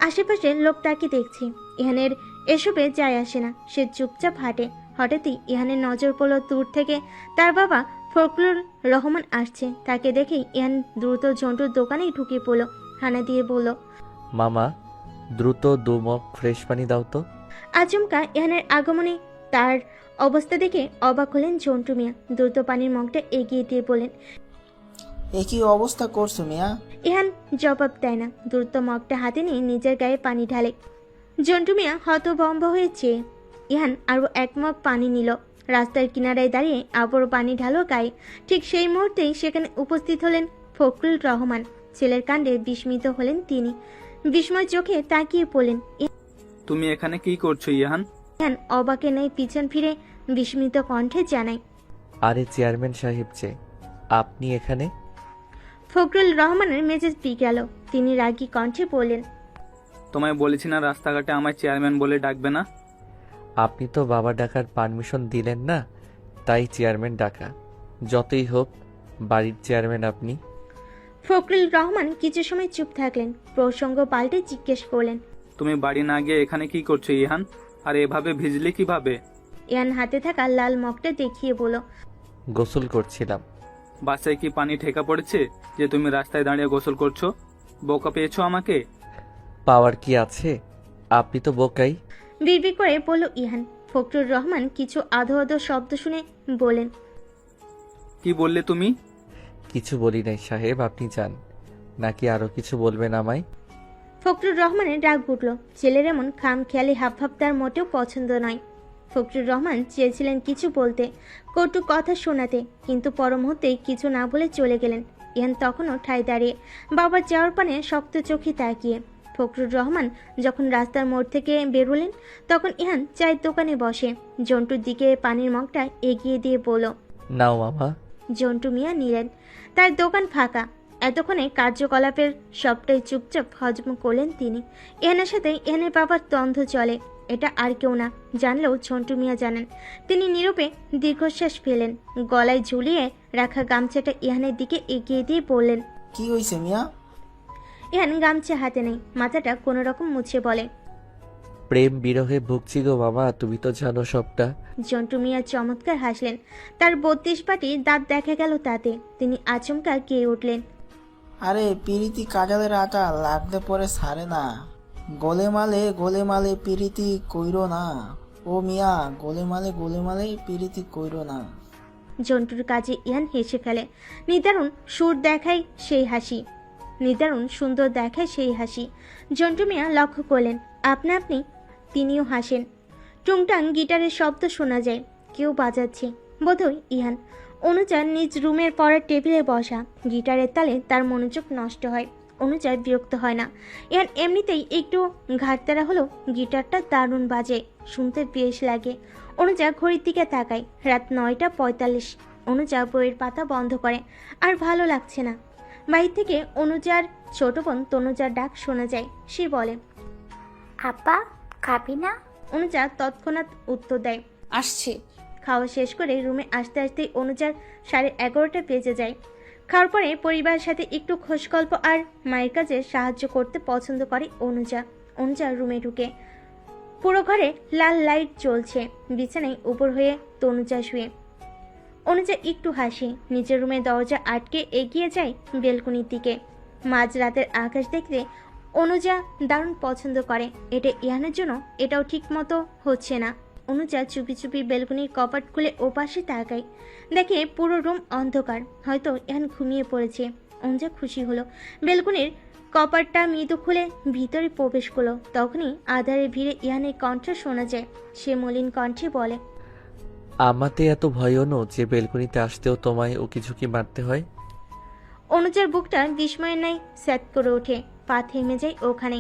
আশেপাশে লোক তাকে দেখছে, ইহানের এসবে যায় আসে না, সে চুপচাপ হাঁটে। হঠাৎই ইহানের নজর পড়ল দূর থেকে তার বাবা ফখরুল রহমান আসছে। তাকে দেখেই ইহান দ্রুত ঝন্টুর দোকানেই ঢুকে পড়ল, হানা দিয়ে বলল, মামা, দ্রুত 2 মগ ফ্রেশ পানি দাও তো। আচমকা ইহানের আগমনে তার অবস্থা দেখে অবাক হলেন ঝন্টু মিয়া। দ্রুত পানির মগটা এগিয়ে দিয়ে বলেন, এ কি অবস্থা করছো মিয়া? ইহান জবাব দেয় না, দ্রুত মগটা হাতে নিয়ে নিজের গায়ে পানি ঢালে। ঝন্টু মিয়া হতভম্ব হয়ে চেয়ে ইহান আরও 1 মগ পানি নিল। রাস্তার কিনারায় দাঁড়িয়ে আবারও পানি ঢালো গায়ে। ঠিক সেই মুহূর্তেই সেখানে উপস্থিত হলেন ফখরুল রহমান। ছেলের কাণ্ডে বিস্মিত হলেন তিনি, বিস্ময় চোখে তাকিয়ে পড়লেন। তুমি এখানে কি করছো ইহান? ইহান অবাকে নেই পিছন ফিরে বিস্মিত কণ্ঠে জানায়, আরে চেয়ারম্যান সাহেব যে, আপনি এখানে? ফখরুল রহমানের মেজাজ গেল, তিনি রাগী কণ্ঠে বললেন, তোমায় বলেছি না রাস্তাঘাটে আমায় চেয়ারম্যান বলে ডাকবে না। আপনি তো বাবা ডাকার পারমিশন দিলেন না, তাই চেয়ারম্যান ডাকা। যতই হোক বাড়ির চেয়ারম্যান আপনি। ফখরুল রহমান কিছু সময় চুপ থাকলেন, প্রসঙ্গ পাল্টে জিজ্ঞেস করলেন, তুমি বাড়ি না গিয়ে এখানে কি করছো ইহান? আর এভাবে ভিজলে কিভাবে? ইহান হাতে থাকা লাল মগটা দেখিয়ে বলল, গোসল করছিলাম। বাসায় কি পানি ঠেকা পড়েছে যে তুমি রাস্তায় দাঁড়িয়ে গোসল করছো? বোকা পেয়েছো আমাকে? পাওয়ার কি আছে? আপনি তো বোকাই। বিড়বিড় করে বলল ইহান। ফখরুল রহমান কিছু আধো আধো শব্দ শুনে বলেন, কি বললে তুমি? কিছু বলি নাই সাহেব, আপনি যান। নাকি আরো কিছু বলবেন আমায়? ফখরুল রহমানের রাগ উঠল, ছেলের এমন খামখেয়ালি হাবভাব তার মোটেও পছন্দ নয়। ফখরুল রহমান চেয়েছিলেন কিছু বলতে, কটু কথা শোনাতে, কিন্তু পর মুহূর্তেই কিছু না বলে চলে গেলেন। ইহান তখনও ঠায় দাঁড়িয়ে, বাবার যাওয়ার পানে শক্ত চোখে তাকিয়ে। ফখরুল রহমান যখন রাস্তার মোড় থেকে বেরোলেন, তখন ইহান চায়ের দোকানে বসে। জন্টুর দিকে পানির মগটা এগিয়ে দিয়ে বলল, নাও মামা। জন্টু মিয়া নিলেন। তার দোকান ফাঁকা, এতক্ষণে কার্যকলাপের সবটাই চুপচাপ হজম করলেন তিনি। ইহানের সাথে ইহানের বাবার দ্বন্দ্ব চলে, এটা আর কেউ না জানলেও ঝন্টু মিয়া জানেন। তিনি নীরবে দীর্ঘশ্বাস ফেলেন, গলায় ঝুলিয়ে রাখা গামছাটা ইহানের দিকে এগিয়ে দিয়ে বললেন, কি হয়েছে মিয়া? ইহান গামছা হাতে নেই, মাথাটা কোনো রকম মুছে বলে, প্রেম বিরহে ভুগছি গো মামা, তুমি তো জানো সবটা। জন্টু মিয়া চমৎকার হাসলেন, তার 32 পাটি দাঁত দেখা গেল তাতে। তিনি আচমকা গেয়ে উঠলেন, আরে পিরিতি কাজালের আটা লাগলে পরে সারে না। গোলে মালে পিরিতি কইরো না। ও মিয়া, গোলে মালে পিরিতি কইরো না। জন্টুর কাজে ইহান হেসে ফেলে। নিদারুণ সুর দেখায় সেই হাসি, নিদারুণ সুন্দর দেখায় সেই হাসি। জন্টু মিয়া লক্ষ্য করলেন, আপনা আপনি তিনিও হাসেন। টুংটাং গিটারের শব্দ শোনা যায়, কেউ বাজাচ্ছে, বোধহয় ইহান। অনুজার নিজ রুমের পড়ার টেবিলে বসা, গিটারের তালে তার মনোযোগ নষ্ট হয়। অনুজার বিরক্ত হয় না, ইহান এমনিতেই একটু ঘাটতারা হলেও গিটারটা দারুণ বাজে, শুনতে বেশ লাগে। অনুজা ঘড়ির দিকে তাকায়, রাত 9:45। অনুজা বইয়ের পাতা বন্ধ করে, আর ভালো লাগছে না। বাড়ি থেকে অনুজার ছোট বোন তনুজার ডাক শোনা যায়। সে বলে, আপা খাবি না? অনুজা তৎক্ষণাৎ উত্তর দেয়, আসছি। খাওয়া শেষ করে রুমে আসতে আসতেই অনুজার 11:30 বেজে যায়। খাওয়ার পরে পরিবারের সাথে একটু খোশগল্প আর মায়ের কাজে সাহায্য করতে পছন্দ করে অনুজা রুমে ঢুকে পুরো ঘরে লাল লাইট জ্বলছে। বিছানায় উপর হয়ে তনুজা শুয়ে। অনুজা একটু হাসি, নিজের রুমে দরজা আটকে এগিয়ে যায় বেলকনির দিকে। মাঝরাতের আকাশ দেখতে অনুজা দারুণ পছন্দ করে। এটা ইহানের জন্য এটাও ঠিক মতো হচ্ছে না। অনুজা চুপি চুপি বেলকনির কপাট খুলে ওপাশে তাকায়, দেখে পুরো রুম অন্ধকার, হয়তো ইহান ঘুমিয়ে পড়েছে। অনুজা খুশি হলো। বেলকনির কপাটটা মৃদু খুলে ভিতরে প্রবেশ করলো। তখনই আধারে ভিড়ে ইহানের কণ্ঠ শোনা যায়। সে মলিন কণ্ঠে বলে, আমাতে এত ভয়ও নো যে বেলকনিতে আসতেও তোমায় উকি ঝুঁকি মারতে হয়। অনুজার বুকটা বিস্ময়ের ন্যায় স্যাত করে ওঠে, পা থেমে যায় ওখানে।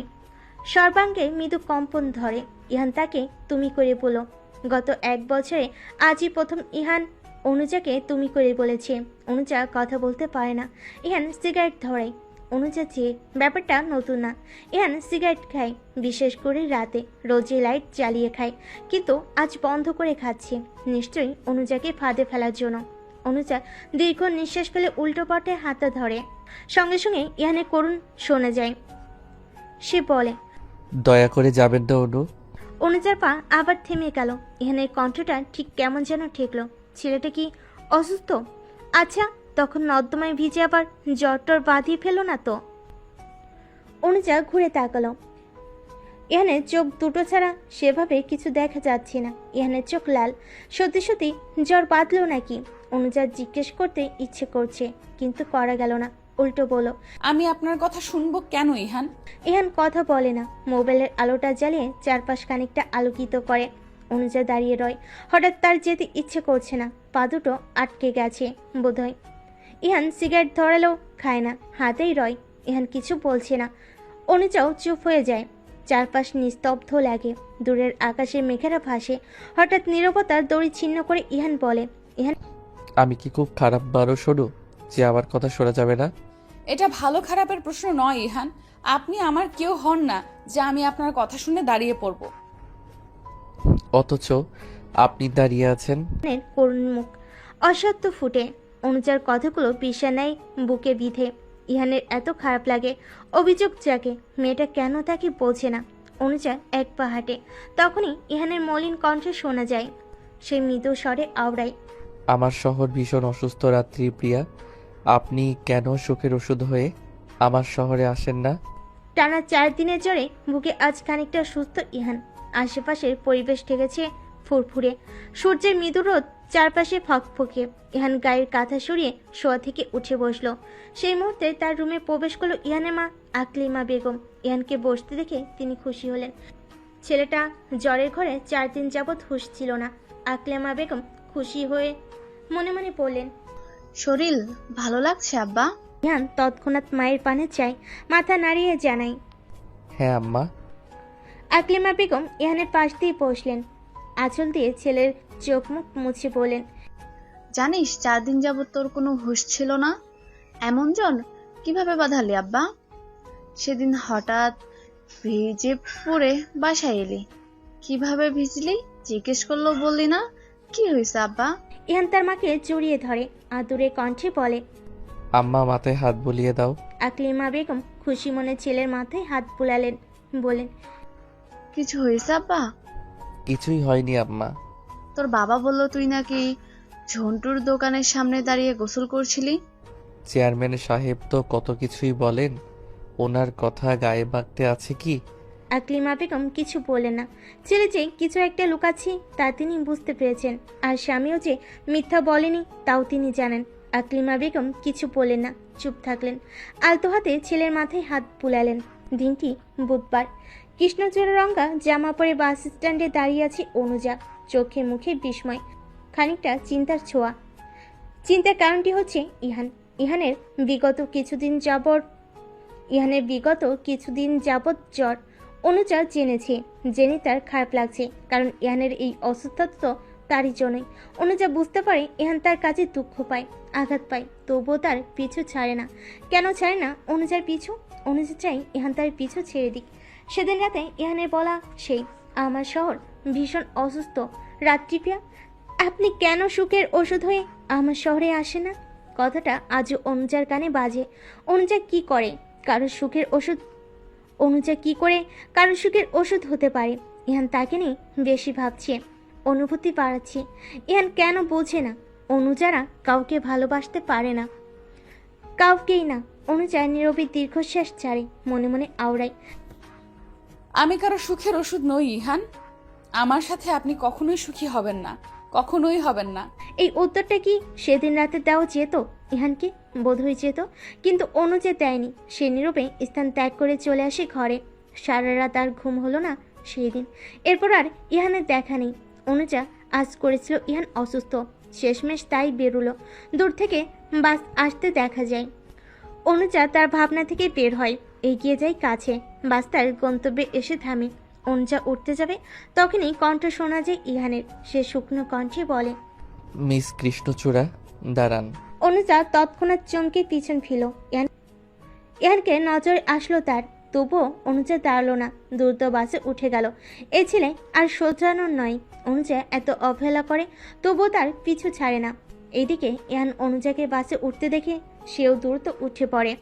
সর্বাঙ্গে মৃদু কম্পন ধরে। ইহান তাকে তুমি করে বলো। গত 1 বছরে আজই প্রথম ইহান অনুজাকে তুমি করে বলেছে। অনুজা কথা বলতে পারে না। ইহান সিগারেট ধরায়। অনুজা চেয়ে, ব্যাপারটা নতুন না। ইহান সিগারেট খায়, বিশেষ করে রাতে। রোজই লাইট জ্বালিয়ে খায়, কিন্তু আজ বন্ধ করে খাচ্ছে, নিশ্চয়ই অনুজাকে ফাঁদে ফেলার জন্য। অনুজা দীর্ঘ নিঃশ্বাস ফেলে উল্টো পটে হাতটা ধরে। সঙ্গে সঙ্গে ইহানের করুণ শোনা যায়। সে বলে, দয়া করে যাবেন না অনু। অনুজার পা আবার থেমে গেল। ইহানের কণ্ঠটা ঠিক কেমন যেন ঠেকলো। ছেলেটা কি অসুস্থ? আচ্ছা, তখন নর্দমায় ভিজে আবার জ্বর বাঁধিয়ে ফেলো না তো? অনুজা ঘুরে তাকালো। ইহানের চোখ দুটো ছাড়া সেভাবে কিছু দেখা যাচ্ছে না। ইহানের চোখ লাল। সত্যি সত্যি জ্বর বাঁধলো নাকি? অনুজা জিজ্ঞেস করতে ইচ্ছে করছে, কিন্তু করা গেল না। উল্টো বলো, আমি আপনার কথা শুনবো কেন ইহান? ইহান কথা বলে না। মোবাইলের আলোটা জ্বালিয়ে চারপাশ খানিকটা আলোকিত করে। অনুজা দাঁড়িয়ে রয়। হঠাৎ তার যেতে ইচ্ছে করছে না, পা দুটো আটকে গেছে বোধহয়। ইহান সিগারেট ধরালেও খায় না, হাতেই রয়। ইহান কিছু বলছে না। অনুজাও চুপ হয়ে যায়। চারপাশ নিস্তব্ধ লাগে। দূরের আকাশে মেঘেরা ভাসে। হঠাৎ নীরবতার দড়ি ছিন্ন করে ইহান বলে, আমি কি খুব খারাপ মানুষ অনু যে আমার কথা শোনা যাবে না? এটা ভালো খারাপের প্রশ্ন নয় ইহান। আপনি আমার কেউ হন না যে আমি আপনার কথা শুনে দাঁড়িয়ে পড়ব। অথচ আপনি দাঁড়িয়ে আছেন। ইহানের করুণ মুখ অসত্য ফুটে। অনুজার কথাগুলো বিষা নেয় বুকে বিধে। ইহানের এত খারাপ লাগে, অভিযোগ জাগে, মেয়েটা কেন তাকে বোঝে না। অনুজা এক পা হাঁটে। তখনই ইহানের মলিন কণ্ঠ শোনা যায়। সে মৃদু স্বরে আওড়ায়, আমার শহর ভীষণ অসুস্থ রাত্রি প্রিয়া। আপনি কেন সুখের ওষুধ হয়ে আমার শহরে আসেন না? টানা 4 দিনের জ্বরে বুকে আজ খানিকটা সুস্থ ইহান। আশেপাশের পরিবেশ ঠেকেছে ফুরফুরে। সূর্যের মৃদু রোদ চারপাশে ফকফকে। ইহান গায়ের কাঁথা সরিয়ে শোয়া থেকে উঠে বসলো। সেই মুহূর্তে তার রুমে প্রবেশ করলো ইহানের মা আকলিমা বেগম। ইহানকে বসতে দেখে তিনি খুশি হলেন। ছেলেটা জ্বরের ঘরে 4 দিন যাবৎ হুঁশ ছিল না। আকলিমা বেগম খুশি হয়ে মনে মনে বললেন, শরীর ভালো লাগছে আব্বা? ইহান তৎক্ষণাৎ মায়ের পানে চায়, মাথা নাড়িয়ে জানাই। হ্যাঁ আম্মা। আকলিমা বেগম ইহানের পাশ দিয়ে বসলেন। আঁচল দিয়ে ছেলের চোখ মুখ মুছে বলেন, জানিস 4 দিন যাবত তোর কোনো হুঁশ ছিল না। এমন জ্বর কিভাবে বাঁধালি আব্বা? সেদিন হঠাৎ ভিজে পড়ে বাসায় এলি, কিভাবে ভিজলি জিজ্ঞেস করলো, বললি না? কি হয়েছে আব্বা? ইহান তার মাকে জড়িয়ে ধরে আদুরে কণ্ঠে বলে, আম্মা মাথায় হাত বুলিয়ে দাও। আকলিমা বেগম খুশি মনে ছেলের মাথায় হাত বুলালেন, বলেন, কিছু হয়েছে আব্বা? কিছুই হয়নি আম্মা। তোর বাবা বললো তুই নাকি ঝন্টুর দোকানের সামনে দাঁড়িয়ে গোসল করছিলি। চেয়ারম্যান সাহেব তো কত কিছুই বলেন, ওনার কথা গায়ে মাখতে আছে কি? আকলিমা বেগম কিছু বলেন না। ছেলে যে কিছু একটা লুকাচ্ছে তা তিনি বুঝতে পেরেছেন, আর স্বামীও যে মিথ্যা বলেনি তাও তিনি জানেন। আকলিমা বেগম কিছু বলেন না, চুপ থাকলেন। আলতো হাতে ছেলের মাথায় হাত বুলালেন। দিনটি বুধবার। কৃষ্ণচূড়া রঙা জামা পরে বাস স্ট্যান্ডে দাঁড়িয়ে আছে অনুজা। চোখে মুখে বিস্ময়, খানিকটা চিন্তার ছোঁয়া। চিন্তার কারণটি হচ্ছে ইহানের বিগত কিছুদিন যাবৎ জ্বর। অনুজা জেনে তার খারাপ লাগছে, কারণ ইহানের এই অসুস্থতা তো তারই জন্যই। অনুজা বুঝতে পারে ইহান তার কাছে দুঃখ পায়, আঘাত পায়, তবুও তার পিছু ছাড়ে না। কেন ছাড়ে না অনুজার পিছু? অনুজা চাই ইহান তার পিছু ছেড়ে দিক। সেদিন রাতে ইহানের বলা সেই আমার শহর ভীষণ অসুস্থ রাত্রিপ্রিয়া, আপনি কেন সুখের ওষুধ হয়ে আমার শহরে আসে না? কথাটা আজও অনুজার কানে বাজে। অনুজা কি করে কারো সুখের ওষুধ অনুজা কি করে কারো সুখের ওষুধ হতে পারে? ইহান তাকে নিয়ে বেশি ভাবছে, অনুভূতি বাড়াচ্ছে। ইহান কেন বোঝে না অনুজারা কাউকে ভালোবাসতে পারে না, কাউকেই না। অনুজা নীরবে দীর্ঘশ্বাস ছাড়ে, মনে মনে আওড়ায়। আমি কারো সুখের ওষুধ নই ইহান। আমার সাথে আপনি কখনোই সুখী হবেন না, কখনোই হবেন না। এই উত্তরটা কি সেদিন রাতে দেওয়া যেত ইহানকে? বোধহয় যেত, কিন্তু অনুজা দেয়নি। সে নীরবে স্থান ত্যাগ করে চলে আসে ঘরে। সারা রাত আর ঘুম হলো না সেই দিন। এরপর আর ইহানের দেখা নেই। অনুজা আজ করেছিল ইহান অসুস্থ, শেষমেশ তাই বেরুলো। দূর থেকে বাস আসতে দেখা যায়। অনুজা তার ভাবনা থেকে বের হয়, এগিয়ে যায় কাছে। বাস তার গন্তব্যে এসে থামে। অনুজা উঠতে যাবে, তখনই কণ্ঠ শোনা যায় ইহানের। সে শুকনো কণ্ঠে বলে, মিস কৃষ্ণচূড়া, দাঁড়ান। অনুজা তৎক্ষণাৎ চমকে পিছন ফিরল। ইহানকে নজর আসলো তার, তবুও অনুজা দাঁড়ালো না, দ্রুত বাসে উঠে গেল। এ ছেলে আর শোধরানোর নয়। অনুজা এত অবহেলা করে, তবুও তার পিছু ছাড়ে না। এইদিকে ইহান অনুজাকে বাসে উঠতে দেখে সেও দ্রুত উঠে পড়ে।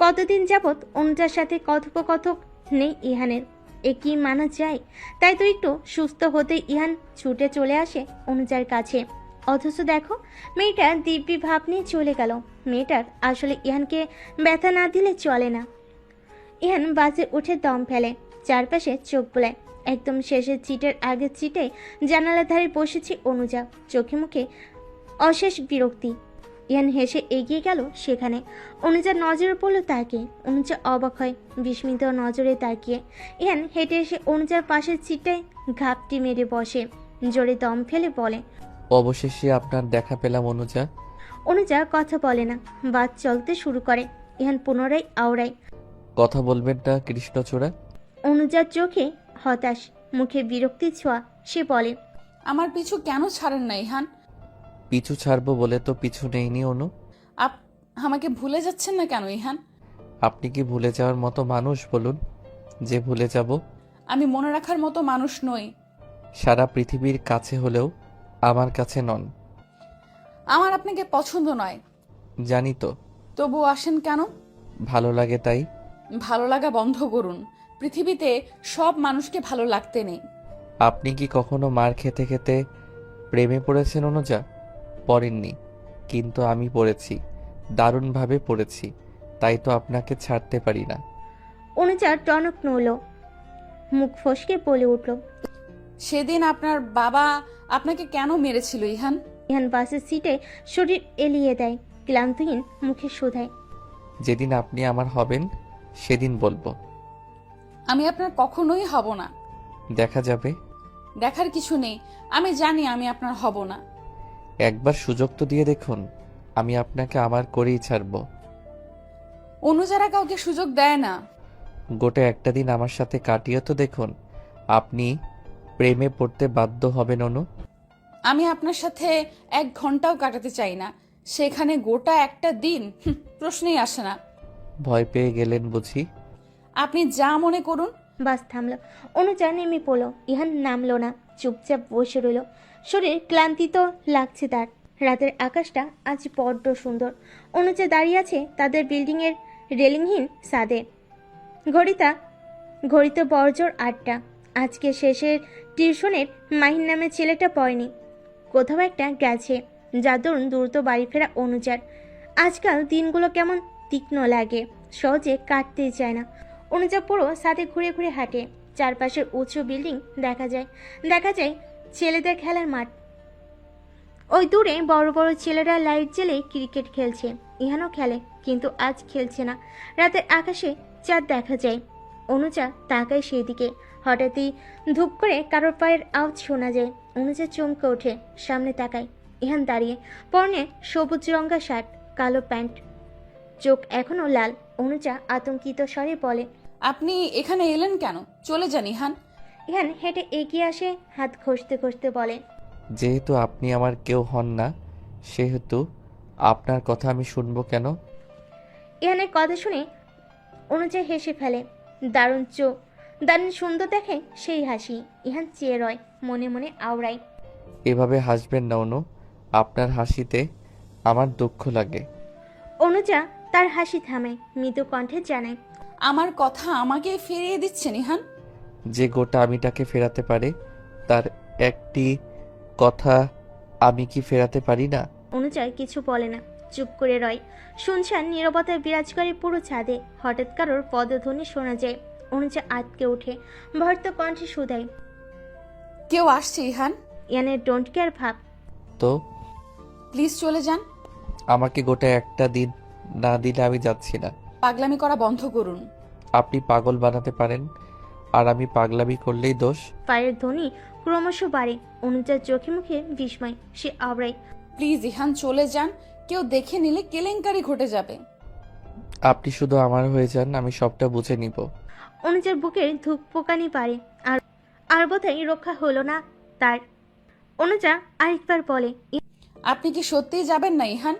কতদিন যাবৎ অনুজার সাথে কথোপকথক নেই ইহানের, এ কি মানা যায়? তাই তো একটু সুস্থ হতে ইহান ছুটে চলে আসে অনুজার কাছে। অথচ দেখো, মেয়েটা দিব্যি ভাব নিয়ে চলে গেল। মেয়েটার আসলে ইহানকে ব্যথা না দিলে চলে না। ইহান বাসে উঠে দম ফেলে, চারপাশে চোখ বোলায়। একদম শেষের চিটের আগের চিটে জানালার ধারে বসেছে অনুজা, চোখে মুখে অশেষ বিরক্তি। ইহান হেসে এগিয়ে গেল সেখানে। অনুজার নজরে পড়ল তাকে। অনুজা অবাক হয়, বিস্মিত নজরে তাকিয়ে। ইহান হেঁটে এসে অনুজার পাশের চিটটায় ঘাপটি মেরে বসে, জোরে দম ফেলে বলে, অবশেষে আপনার দেখা পেলাম অনুজা। অনুজা কথা বলে না, বাস চলতে শুরু করে। ইহান পুনরায় আওড়ায়, কথা বলবেন না কৃষ্ণচূড়া? অনুজার চোখে হতাশ, মুখে বিরক্তির ছোঁয়া। সে বলে, আমার পিছু কেন ছাড়েন না ইহান? পিছু ছাড়বো বলে তো পিছু নেইনি অনু। আমাকে ভুলে যাচ্ছেন না কেন ইহান? আপনি কি ভুলে যাওয়ার মতো মানুষ বলুন যে ভুলে যাব? আমি মনে রাখার মতো মানুষ নই। সারা পৃথিবীর কাছে হলেও আমার কাছে নন। আমার আপনাকে পছন্দ নয়। জানি তো। তবু আসেন কেন? ভালো লাগে তাই। ভালো লাগা বন্ধ করুন। পৃথিবীতে সব মানুষকে ভালো লাগতে নেই। আপনি কি কখনো মার খেতে খেতে প্রেমে পড়েছেন অনুজা? পড়েননি, কিন্তু আমি পড়েছি, দারুণভাবে পড়েছি। তাই তো আপনাকে ছাড়তে পারি না। অনুজা টনক নড়ল, মুখ ফসকে বলে উঠল, সেদিন আপনার বাবা আপনাকে কেন মেরেছিল ইহান? ইহান বাসের সিটে শরীর এলিয়ে দেয়, ক্লান্তহীন মুখে শোধায়, যেদিন আপনি আমার হবেন সেদিন বলবো। আমি আপনার কখনোই হব না। দেখা যাবে। দেখার কিছু নেই, আমি জানি আমি আপনার হব না। একবার সুযোগ তো দিয়ে দেখুন, আমি আপনাকে আমার করেই ছাড়বো। অনুযারা কাউকে সুযোগ দেয় না। গোটা একটা দিন আমার সাথে কাটিয়ে তো দেখুন, আপনি প্রেমে পড়তে বাধ্য হবেন অনু। আমি আপনার সাথে 1 ঘন্টাও কাটাতে চাই না, সেখানে গোটা একটা দিন প্রশ্নই আসে না। ভয় পেয়ে গেলেন বুঝি? আপনি যা মনে করুন। বাস থামল। অনুজা নেমে পড়ল। ইহান নামলো না, চুপচাপ বসে রইল। শরীর ক্লান্তি তো লাগছে তার। রাতের আকাশটা আজ বড্ড সুন্দর। অনুজা দাঁড়িয়ে আছে তাদের বিল্ডিংয়ের রেলিংহীন ছাদে। ঘড়িতে বড়জোর 8টা। আজকে শেষের টিউশনের মাহিন নামে ছেলেটা পড়েনি, কোথাও একটা গেছে, যার দরুন দ্রুত বাড়ি ফেরা অনুজার। আজকাল দিনগুলো কেমন তীক্ষ্ণ লাগে, সহজে কাটতেই চায় না। অনুজা পুরো ছাদে ঘুরে ঘুরে হাঁটে। চারপাশের উঁচু বিল্ডিং দেখা যায় ছেলেদের খেলার মাঠ। ওই দূরে বড় বড় ছেলেরা লাইট জ্বেলে ক্রিকেট খেলছে। ইহানও খেলে, কিন্তু আজ খেলছে না। রাতের আকাশে চাঁদ দেখা যায়। অনুজা তাকায় সেই দিকে। হঠাৎই ধূপ করে কারোর পায়ের আওয়াজ শোনা যায়। অনুজা চমকে ওঠে, সামনে তাকায়। ইহান দাঁড়িয়ে, পরনে সবুজ রঙা শার্ট, কালো প্যান্ট, চোখ এখনো লাল। অনুজা আতঙ্কিত স্বরে বলে, আপনি এখানে এলেন কেন? চলে যান ইহান। ইহান হেঁটে এগিয়ে আসে, হাত ঘষতে ঘষতে বলে, যেহেতু আপনি আমার কেউ হন না, সেহেতু আপনার কথা আমি শুনবো কেন? ইহানের কথা শুনে অনুজা হেসে ফেলে। দারুণ সুন্দর দেখে সেই হাসি। ইহান চেয়ে রয়, মনে মনে আওড়ায়, এভাবে হাসবেন না অনু, আপনার হাসিতে আমার দুঃখ লাগে। অনুজা তার হাসি থামে, মৃদু কণ্ঠে জানায়। আমার কথা আমাকে ফিরিয়ে দিচ্ছেন ইহান? যে গোটা আমিটাকে ফেরাতে পারে তার একটি কথা আমি কি ফেরাতে পারি না? অনুজা কিছু বলে না, চুপ করে রয়। শুনশান নীরবতায় বিরাজ করে পুরো ছাদে। হঠাৎ কারোর পদধ্বনি শোনা যায়। অনুজা আটকে ওঠে, ভর্ত কণ্ঠে শুধায়। কেউ আসছে ইহান? ইয়ানের ডোন্ট কেয়ার ভাব। তো প্লিজ চলে যান। আমাকে গোটা একটা দিন না দিলে আমি যাচ্ছি না। পাগলামি করা বন্ধ করুন। আপনি পাগল বানাতে পারেন, আর আমি পাগলামি করলেই দোষ? পায়ের ধ্বনি ক্রমশ বাড়ে। অনুজার চোখে মুখে বিস্ময়। সে আওড়ায়। প্লিজ ইহান চলে যান, কেউ দেখে নিলে কেলেঙ্কারি ঘটে যাবে। আপনি শুধু আমার হয়ে যান, আমি সবটা বুঝে নিব। অনুজার বুকের ধূপ পোকানি পারে। আর বোধহয় রক্ষা হলো না তার। অনুজা আরেকবার বলে। আপনি কি সত্যিই যাবেন না ইহান?